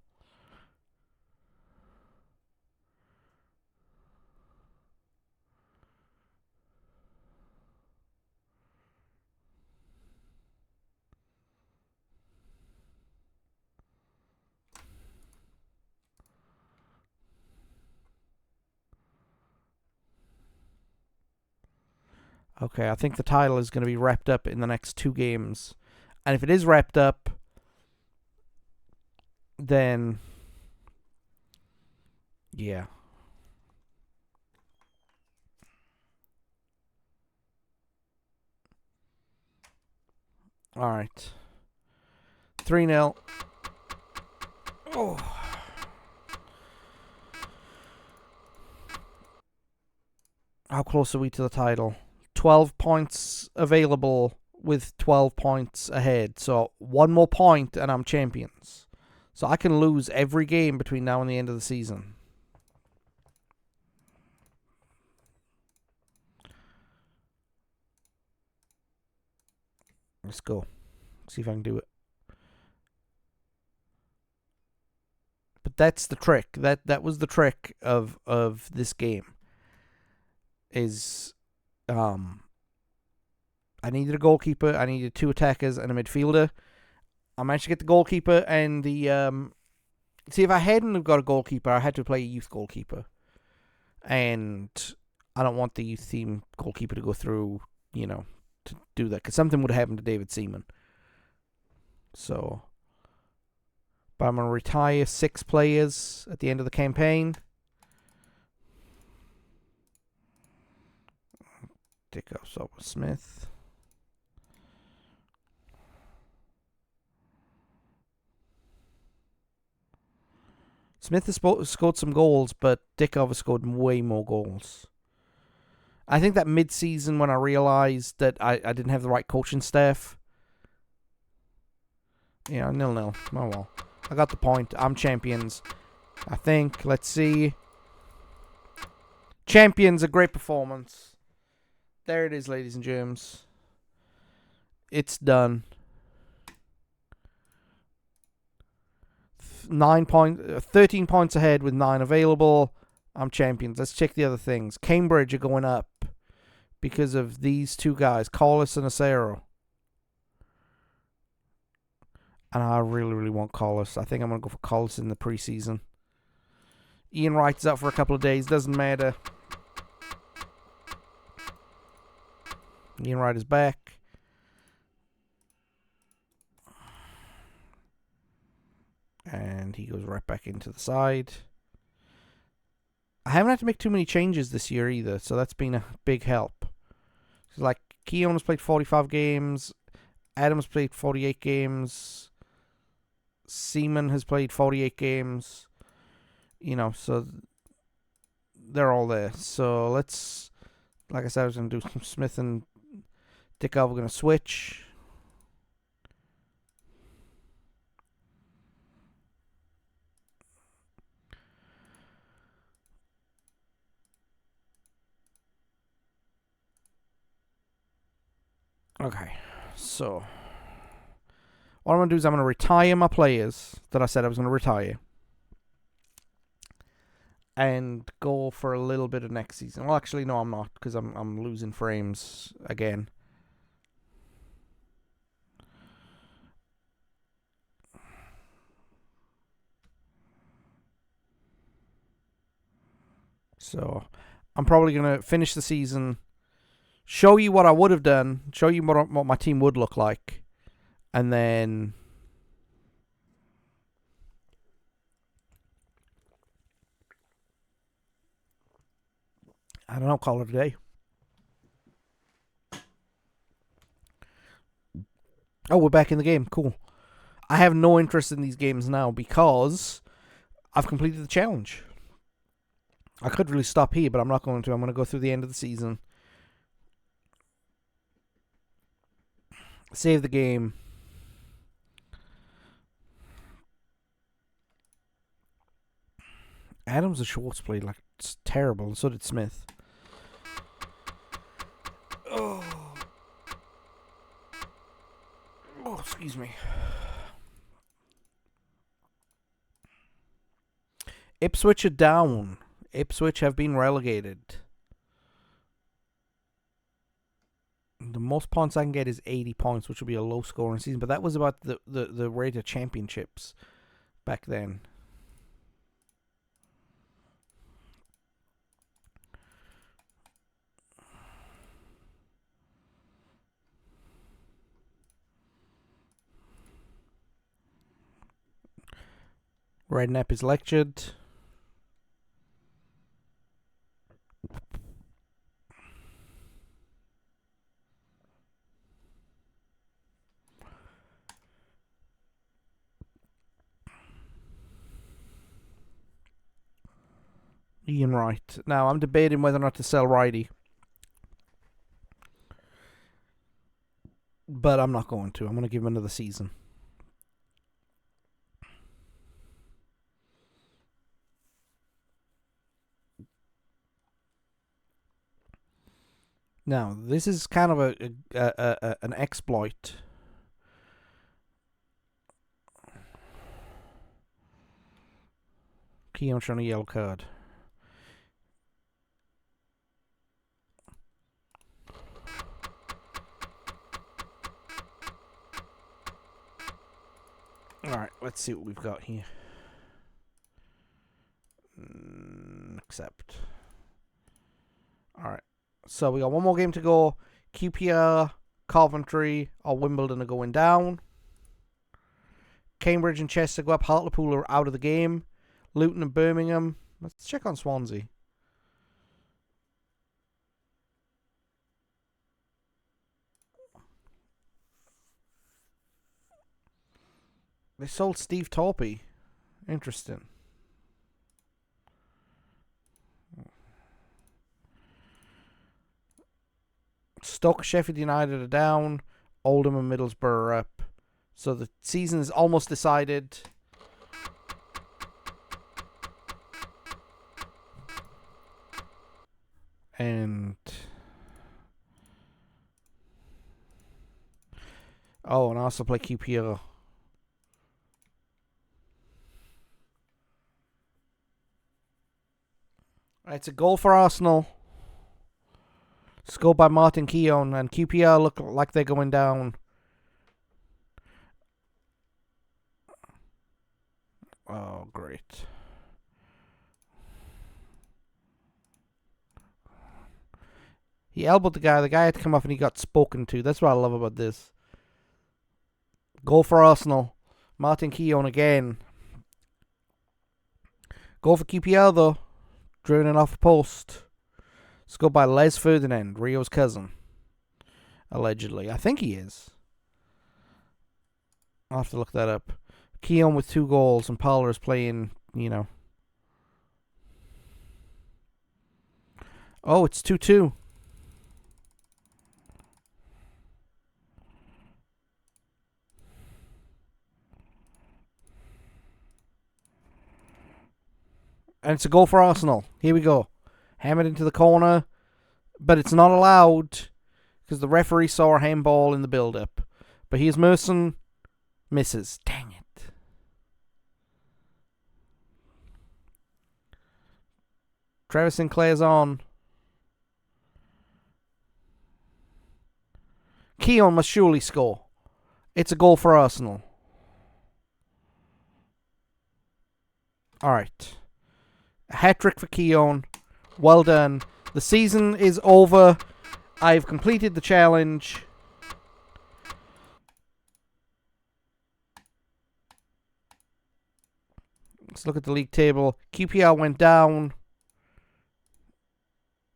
Okay, I think the title is going to be wrapped up in the next 2 games. And if it is wrapped up, then yeah. All right. 3-0. Oh. How close are we to the title? 12 points available with 12 points ahead. So 1 more point and I'm champions. So I can lose every game between now and the end of the season. Let's go. See if I can do it. But that's the trick. That was the trick of this game. Is I needed a goalkeeper, I needed 2 attackers and a midfielder. I managed to get the goalkeeper and the see, if I hadn't have got a goalkeeper, I had to play a youth goalkeeper. And I don't want the youth team goalkeeper to go through, to do that. Because something would have happened to David Seaman. So, but I'm going to retire 6 players at the end of the campaign. Take off Smith. Smith has scored some goals, but Dickov has scored way more goals. I think that mid-season when I realised that I didn't have the right coaching staff. 0-0. Oh well. I got the point. I'm champions. I think. Let's see. Champions, a great performance. There it is, ladies and germs. It's done. 13 points ahead with 9 available. I'm champions. Let's check the other things. Cambridge are going up because of these 2 guys, Collis and Acero. And I really, really want Collis. I think I'm going to go for Collis in the preseason. Ian Wright's out for a couple of days. Doesn't matter. Ian Wright is back. And he goes right back into the side. I haven't had to make too many changes this year either, so that's been a big help. Like, Keown has played 45 games. Adams played 48 games. Seaman has played 48 games. So they're all there. So let's, like I said, I was going to do Smith and Dickov. We're going to switch. Okay, so what I'm going to do is I'm going to retire my players that I said I was going to retire and go for a little bit of next season. Well, actually, no, I'm not, because I'm losing frames again. So I'm probably going to finish the season, show you what I would have done, show you what my team would look like, and then I don't know, call it a day. Oh, we're back in the game. Cool. I have no interest in these games now because I've completed the challenge. I could really stop here, but I'm not going to. I'm going to go through the end of the season, save the game. Adams and Schwartz played like it's terrible, and so did Smith. Oh, excuse me. Ipswich are down. Ipswich have been relegated. The most points I can get is 80 points, which will be a low scoring season. But that was about the rate of championships back then. Redknapp is lectured. Ian Wright. Now, I'm debating whether or not to sell Righty. But I'm not going to. I'm going to give him another season. Now, this is kind of an exploit. Keon showing a yellow card. Alright, let's see what we've got here. Accept. Alright, so we got one more game to go. QPR, Coventry, or Wimbledon are going down. Cambridge and Chester go up. Hartlepool are out of the game. Luton and Birmingham. Let's check on Swansea. They sold Steve Torpey. Interesting. Stoke, Sheffield United are down. Oldham and Middlesbrough are up. So the season is almost decided. And and I also play QPR. It's a goal for Arsenal. Scored by Martin Keown, and QPR look like they're going down. Oh, great. He elbowed the guy. The guy had to come off and he got spoken to. That's what I love about this. Goal for Arsenal. Martin Keown again. Goal for QPR though. Driven off post. Scored by Les Ferdinand, Rio's cousin. Allegedly. I think he is. I'll have to look that up. Keown with 2 goals and Powler's playing, Oh, it's 2-2. And it's a goal for Arsenal. Here we go. Hammered into the corner. But it's not allowed. because the referee saw a handball in the build-up. But here's Merson. Misses. Dang it. Travis Sinclair's on. Keown must surely score. It's a goal for Arsenal. Alright. A hat-trick for Keown. Well done. The season is over. I've completed the challenge. Let's look at the league table. QPR went down.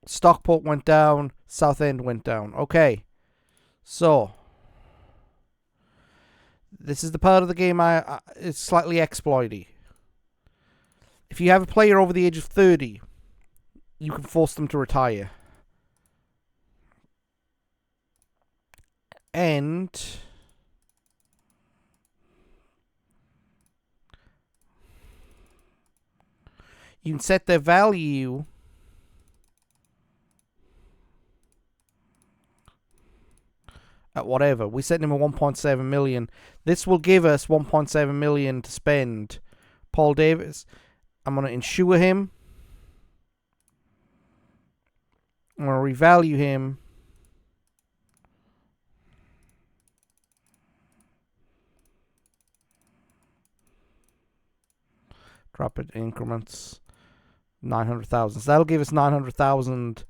Stockport went down. Southend went down. Okay. So, this is the part of the game it's slightly exploity. If you have a player over the age of 30, you can force them to retire. And you can set their value at whatever. We're setting him at 1.7 million. This will give us 1.7 million to spend. Paul Davis. I'm going to insure him. I'm going to revalue him. Drop it in increments. 900,000. So that'll give us 900,000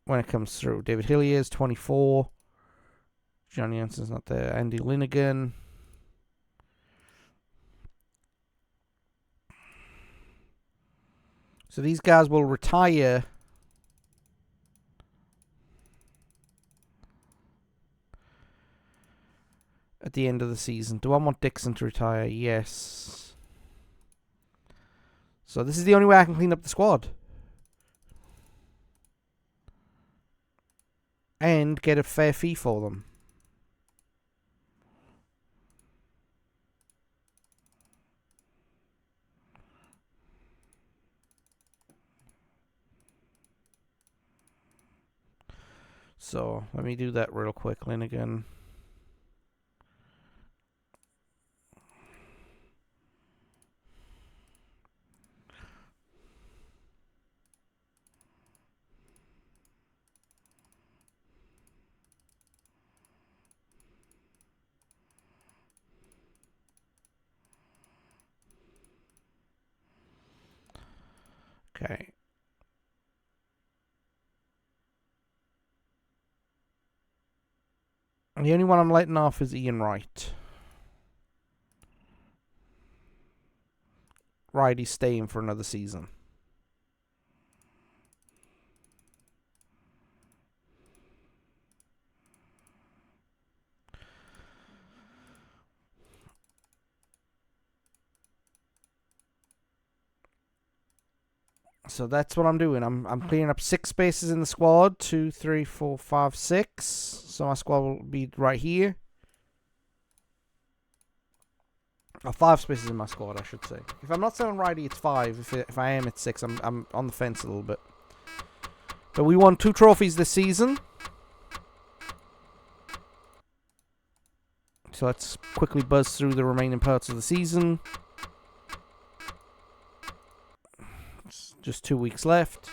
when it comes through. David Hillier's 24. Johnny Jensen's not there. Andy Linnigan. So these guys will retire at the end of the season. Do I want Dixon to retire? Yes. So this is the only way I can clean up the squad. And get a fair fee for them. So, let me do that real quick, Linnigan. Okay. And the only one I'm letting off is Ian Wright. Right, he's staying for another season. So that's what I'm doing. I'm clearing up 6 spaces in the squad. 2, 3, 4, 5, 6. So my squad will be right here. 5 spaces in my squad, I should say. If I'm not selling righty, it's 5. If I am, it's 6. I'm on the fence a little bit. But we won 2 trophies this season. So let's quickly buzz through the remaining parts of the season. Just 2 weeks left.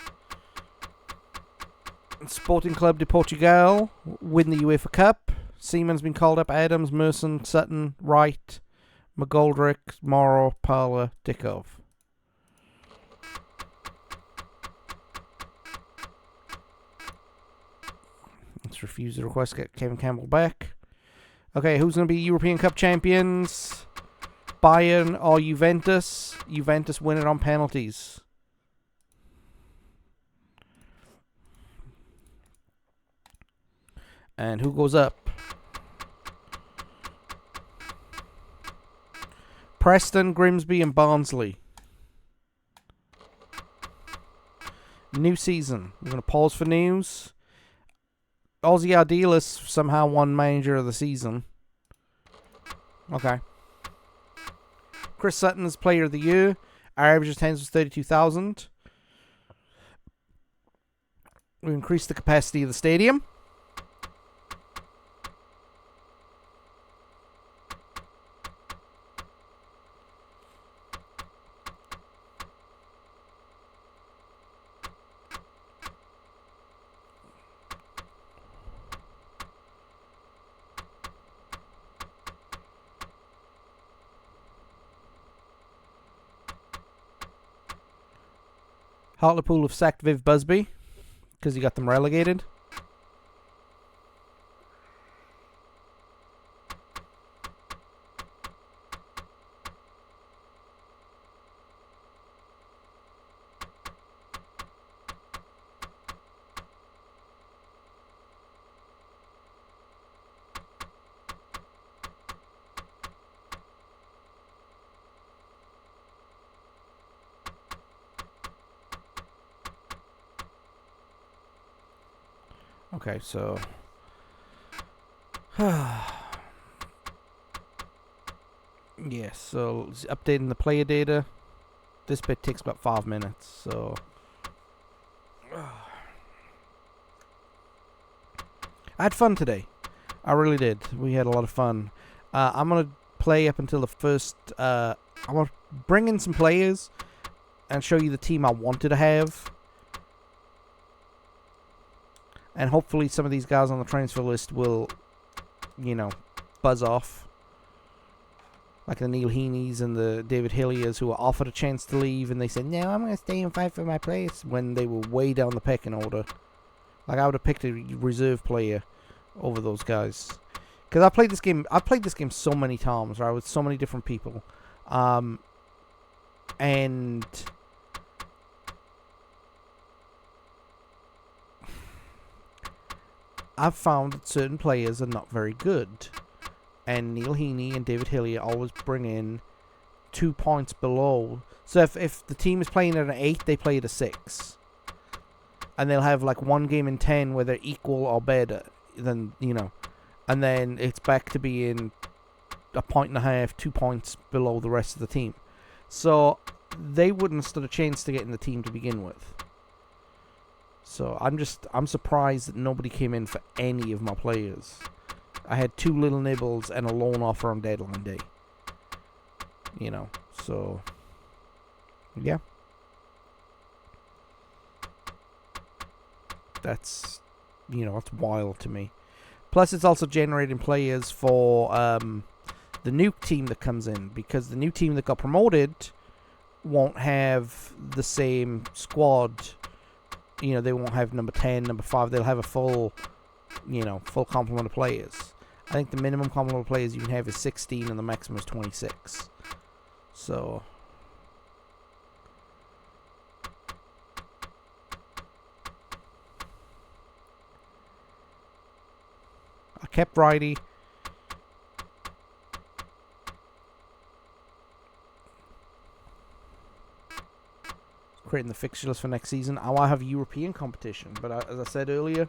Sporting Club de Portugal win the UEFA Cup. Seaman's been called up. Adams, Merson, Sutton, Wright, McGoldrick, Morrow, Parler, Dickov. Let's refuse the request. Get Kevin Campbell back. Okay, who's going to be European Cup champions? Bayern or Juventus? Juventus win it on penalties. And who goes up? Preston, Grimsby, and Barnsley. New season. We're going to pause for news. Ozzy Ardiles somehow won manager of the season. Okay. Chris Sutton is player of the year. Our average attendance was 32,000. We increased the capacity of the stadium. Hartlepool have sacked Viv Busby because he got them relegated. Okay, so yeah, so updating the player data. This bit takes about 5 minutes, so I had fun today. I really did. We had a lot of fun. I'm gonna play up until the first. I'm gonna bring in some players and show you the team I wanted to have. And hopefully some of these guys on the transfer list will, buzz off. Like the Neil Heaney's and the David Hilliers, who were offered a chance to leave and they said, no, I'm going to stay and fight for my place, when they were way down the pecking order. Like, I would have picked a reserve player over those guys. Because I've played this game so many times, right, with so many different people. And I've found that certain players are not very good. And Neil Heaney and David Hillier always bring in 2 points below. So if the team is playing at an 8, they play at a 6. And they'll have like 1 game in 10 where they're equal or better than, and then it's back to being 1.5, 2 points below the rest of the team. So they wouldn't have stood a chance to get in the team to begin with. So I'm surprised that nobody came in for any of my players. I had 2 little nibbles and a loan offer on deadline day. So yeah. That's it's wild to me. Plus it's also generating players for the new team that comes in, because the new team that got promoted won't have the same squad. They won't have number 10, number 5. They'll have a full complement of players. I think the minimum complement of players you can have is 16 and the maximum is 26. So I kept Righty. Creating the fixture list for next season. I have European competition, but as I said earlier,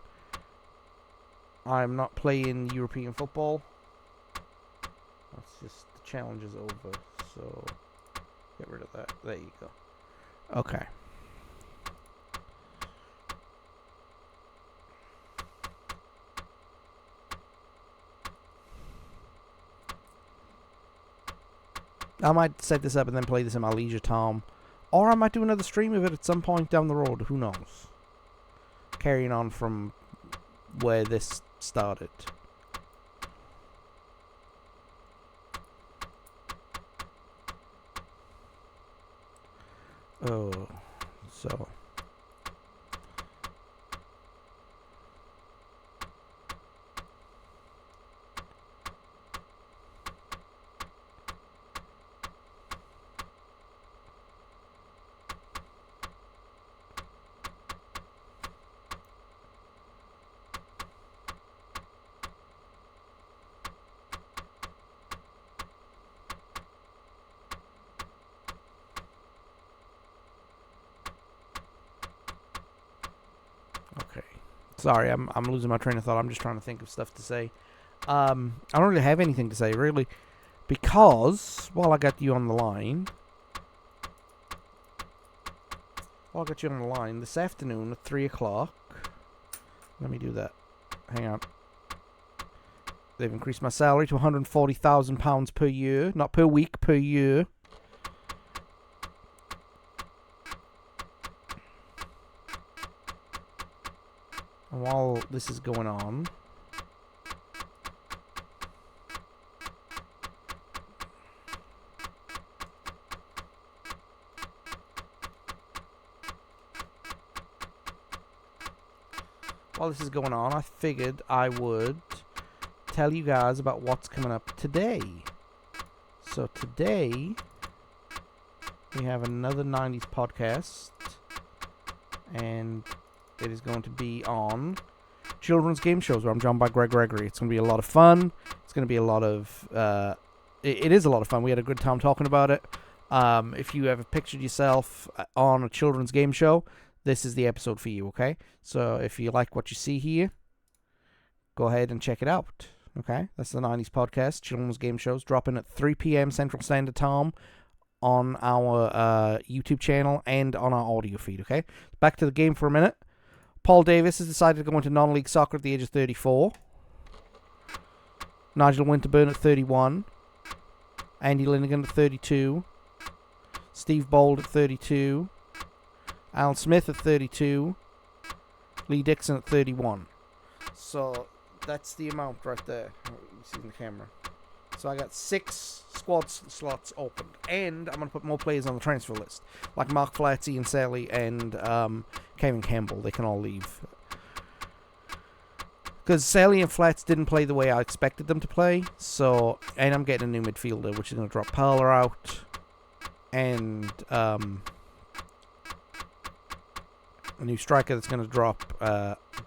I'm not playing European football. That's just, the challenge is over, so get rid of that. There you go. Okay. I might set this up and then play this in my leisure time. Or I might do another stream of it at some point down the road. Who knows? Carrying on from where this started. Oh, so. Okay. Sorry, I'm losing my train of thought. I'm just trying to think of stuff to say. I don't really have anything to say, really, because while I got you on the line, this afternoon at 3 o'clock, let me do that. Hang on. They've increased my salary to £140,000 per year, not per week, per year. And while this is going on, while this is going on, I figured I would tell you guys about what's coming up today. So today, we have another 90s podcast, and it is going to be on children's game shows, where I'm joined by Greg Gregory. It's going to be a lot of fun. It's going to be a lot of... It is a lot of fun. We had a good time talking about it. If you ever pictured yourself on a children's game show, this is the episode for you, okay? So if you like what you see here, go ahead and check it out, okay? That's the 90s podcast, children's game shows, dropping at 3 p.m. Central Standard Time on our YouTube channel and on our audio feed, okay? Back to the game for a minute. Paul Davis has decided to go into non-league soccer at the age of 34. Nigel Winterburn at 31. Andy Linnigan at 32. Steve Bold at 32. Alan Smith at 32. Lee Dixon at 31. So that's the amount right there. You see in the camera. So I got 6 squad slots opened. And I'm going to put more players on the transfer list. Like Mark Flatz, Ian Sally, and Kevin Campbell. They can all leave. Because Sally and Flats didn't play the way I expected them to play. So, and I'm getting a new midfielder, which is going to drop Parler out. And a new striker that's going to drop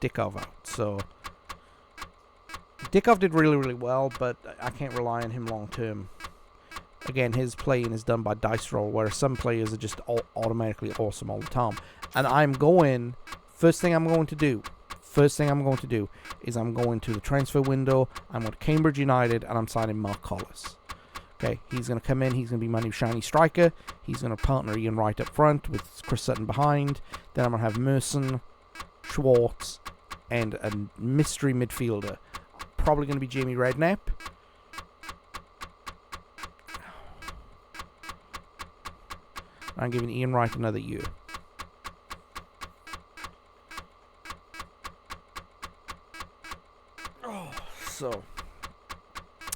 Dickov out. So Dickov did really, really well, but I can't rely on him long term. Again, his playing is done by dice roll, whereas some players are just automatically awesome all the time. And first thing I'm going to do is I'm going to the transfer window. I'm going to Cambridge United, and I'm signing Mark Collis. Okay, he's going to come in. He's going to be my new shiny striker. He's going to partner Ian Wright up front with Chris Sutton behind. Then I'm going to have Merson, Schwartz, and a mystery midfielder. Probably going to be Jamie Redknapp. I'm giving Ian Wright another year. So,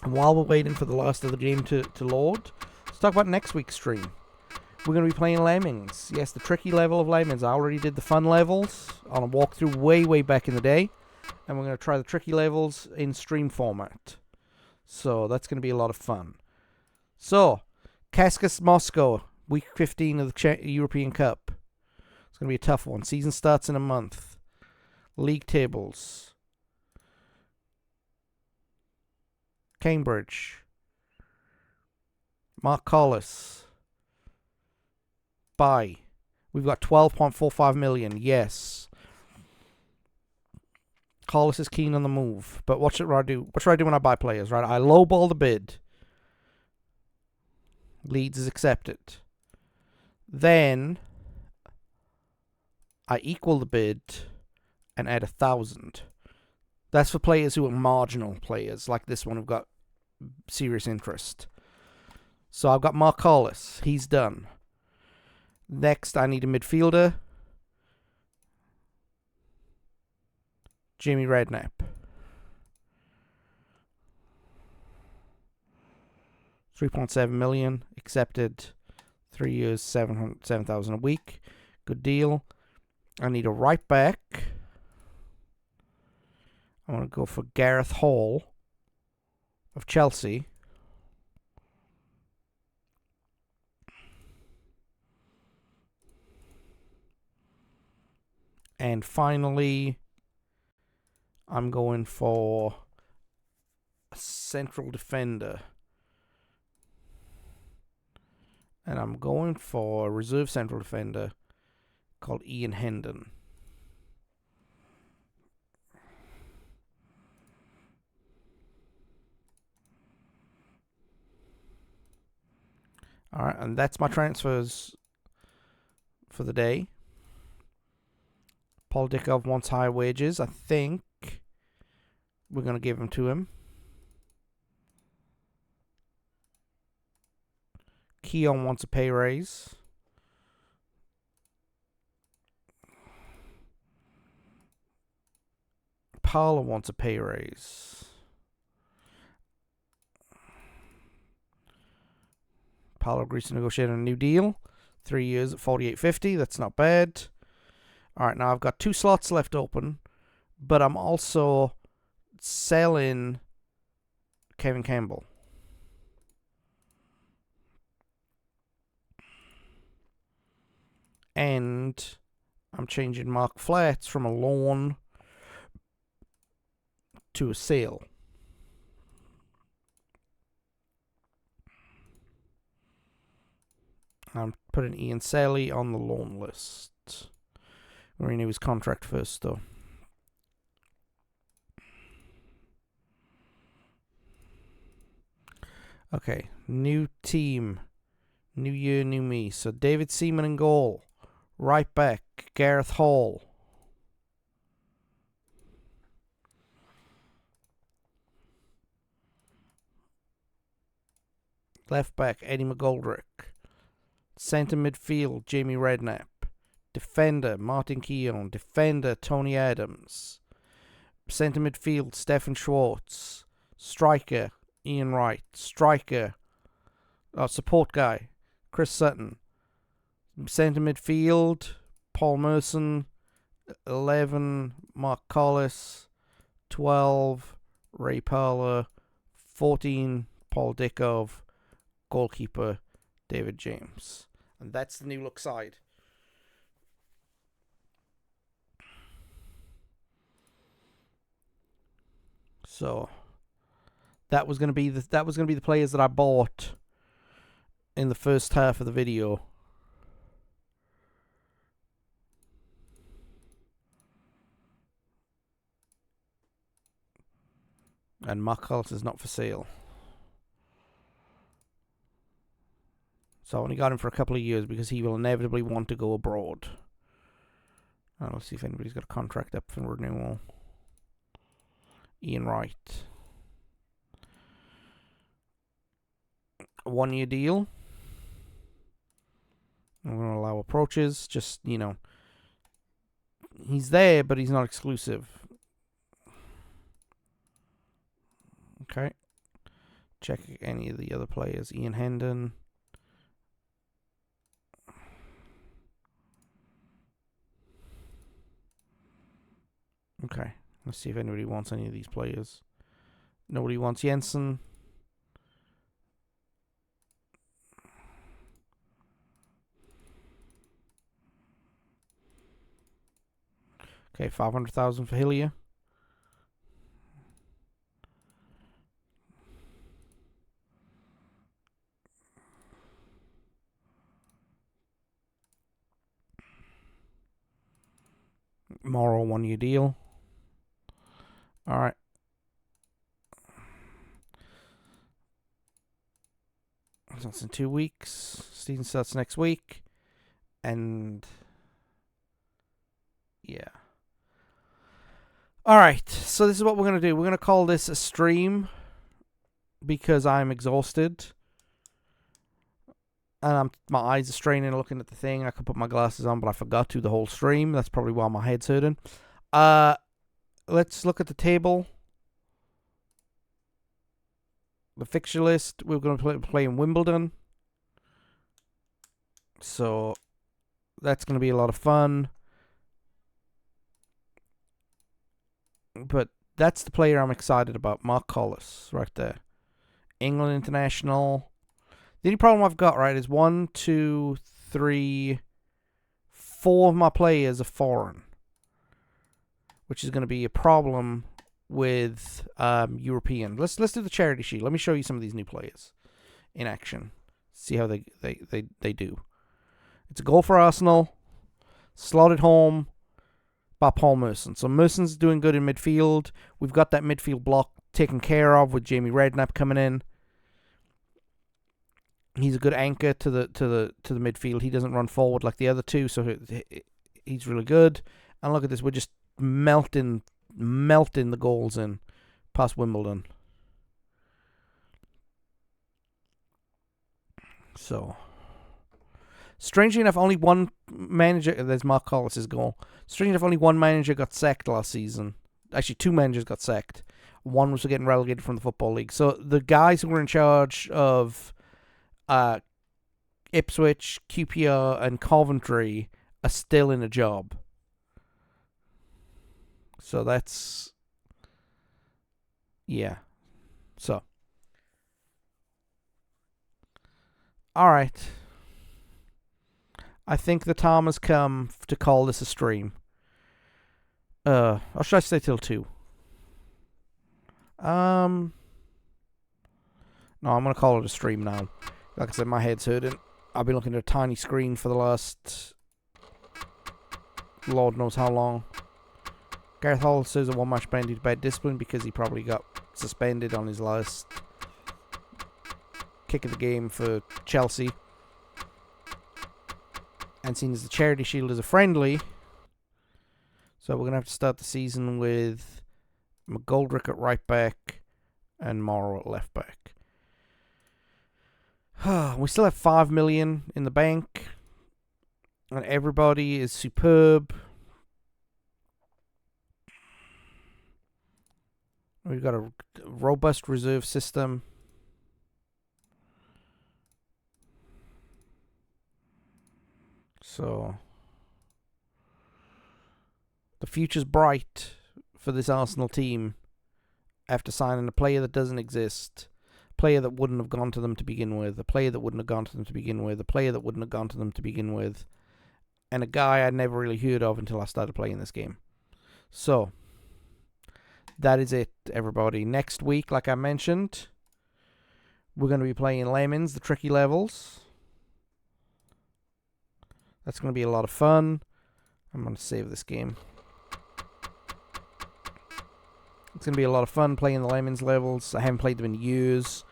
and while we're waiting for the last of the game to load, let's talk about next week's stream. We're going to be playing Lemmings. Yes, the tricky level of Lemmings. I already did the fun levels on a walkthrough way back in the day. And we're going to try the tricky levels in stream format. So, that's going to be a lot of fun. So, Kaskas Moscow, week 15 of the European Cup. It's going to be a tough one. Season starts in a month. League tables. Cambridge. Mark Collis. Buy. We've got 12.45 million. Yes. Collis is keen on the move. But what should I do? What should I do when I buy players, right? I lowball the bid. Leeds is accepted. Then I equal the bid and add 1,000. That's for players who are marginal players, like this one who've got serious interest. So I've got Mark Collis. He's done. Next, I need a midfielder. Jamie Redknapp. 3.7 million. Accepted. 3 years, 7,000 a week. Good deal. I need a right back. I want to go for Gareth Hall of Chelsea. And finally, I'm going for a central defender. And I'm going for a reserve central defender called Ian Hendon. Alright, and that's my transfers for the day. Paul Dickov wants higher wages. I think we're going to give them to him. Keon wants a pay raise. Paula wants a pay raise. Paula agrees to negotiate a new deal. 3 years at $48.50. That's not bad. Alright, now I've got 2 slots left open but I'm also selling Kevin Campbell. And I'm changing Mark Flats from a loan to a sale. I'm putting Ian Sally on the loan list. We're renew his contract first, though. Okay, new team. New year, new me. So David Seaman in goal. Right back, Gareth Hall. Left back, Eddie McGoldrick. Centre midfield, Jamie Redknapp. Defender, Martin Keown. Defender, Tony Adams. Centre midfield, Stefan Schwartz. Striker, Ian Wright. Striker, support guy, Chris Sutton. Centre midfield, Paul Merson. 11, Mark Collis. 12, Ray Parler. 14, Paul Dickov. Goalkeeper, David James. And that's the new look side. So that was going to be the players that I bought in the first half of the video. And Mark Collis is not for sale. So I only got him for a couple of years because he will inevitably want to go abroad. And let's see if anybody's got a contract up for renewal. Ian Wright. A 1 year deal. I'm going to allow approaches. Just, he's there, but he's not exclusive. Okay. Check any of the other players. Ian Hendon. Okay. Let's see if anybody wants any of these players. Nobody wants Jensen. Okay, 500,000 for Hillier. Morrow 1 year deal. Alright. That's in 2 weeks. Season starts next week. And yeah. Alright, so this is what we're going to do. We're going to call this a stream because I'm exhausted. And my eyes are straining looking at the thing. I could put my glasses on, but I forgot to the whole stream. That's probably why my head's hurting. Let's look at the table. The fixture list. We're going to play in Wimbledon. So that's going to be a lot of fun. But that's the player I'm excited about. Mark Collis, right there. England international. The only problem I've got, right, is 1, 2, 3, 4 of my players are foreign, which is going to be a problem with European. Let's do the charity sheet. Let me show you some of these new players in action. See how they do. It's a goal for Arsenal. Slotted home by Paul Merson. So Merson's doing good in midfield. We've got that midfield block taken care of with Jamie Redknapp coming in. He's a good anchor to the midfield. He doesn't run forward like the other two, so he's really good. And look at this, we're just melting the goals in past Wimbledon. So, strangely enough, only one manager. There's Mark Collis' goal. Strangely enough, only one manager got sacked last season. Actually, 2 managers got sacked. One was getting relegated from the Football League. So the guys who were in charge of Ipswich, QPR, and Coventry are still in a job. So that's, yeah. So, all right. I think the time has come to call this a stream. Or should I stay till 2? No, I'm gonna call it a stream now. Like I said, my head's hurting. I've been looking at a tiny screen for the last Lord knows how long. Gareth Hall says a one-match ban due to bad discipline because he probably got suspended on his last kick of the game for Chelsea. And seeing as the Charity Shield is a friendly, so we're going to have to start the season with McGoldrick at right back and Morrow at left back. We still have 5 million in the bank, and everybody is superb. We've got a robust reserve system. So the future's bright for this Arsenal team after signing a player that doesn't exist, a player that wouldn't have gone to them to begin with, a player that wouldn't have gone to them to begin with, a player that wouldn't have gone to them to begin with, and a guy I'd never really heard of until I started playing this game. So that is it, everybody. Next week, like I mentioned, we're going to be playing Lemons, the tricky levels. That's going to be a lot of fun. I'm going to save this game. It's going to be a lot of fun playing the Lemons levels. I haven't played them in years.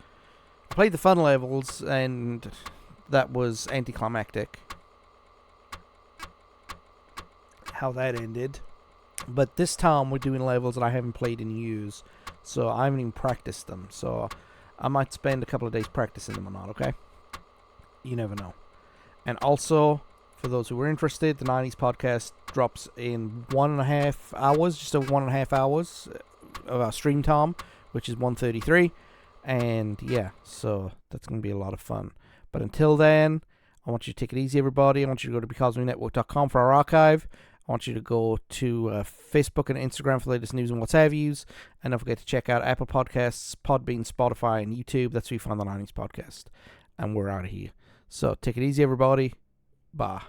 I played the fun levels, and that was anticlimactic. How that ended. But this time we're doing levels that I haven't played in years. So I haven't even practiced them. So I might spend a couple of days practicing them or not, okay? You never know. And also, for those who are interested, the 90s podcast drops in 1.5 hours, just over 1.5 hours of our stream time, which is 1:33. And yeah, so that's going to be a lot of fun. But until then, I want you to take it easy, everybody. I want you to go to becausemaybepodcast.com for our archive. I want you to go to Facebook and Instagram for the latest news and what's have yous. And don't forget to check out Apple Podcasts, Podbean, Spotify, and YouTube. That's where you find the 90s podcast. And we're out of here. So take it easy, everybody. Bye.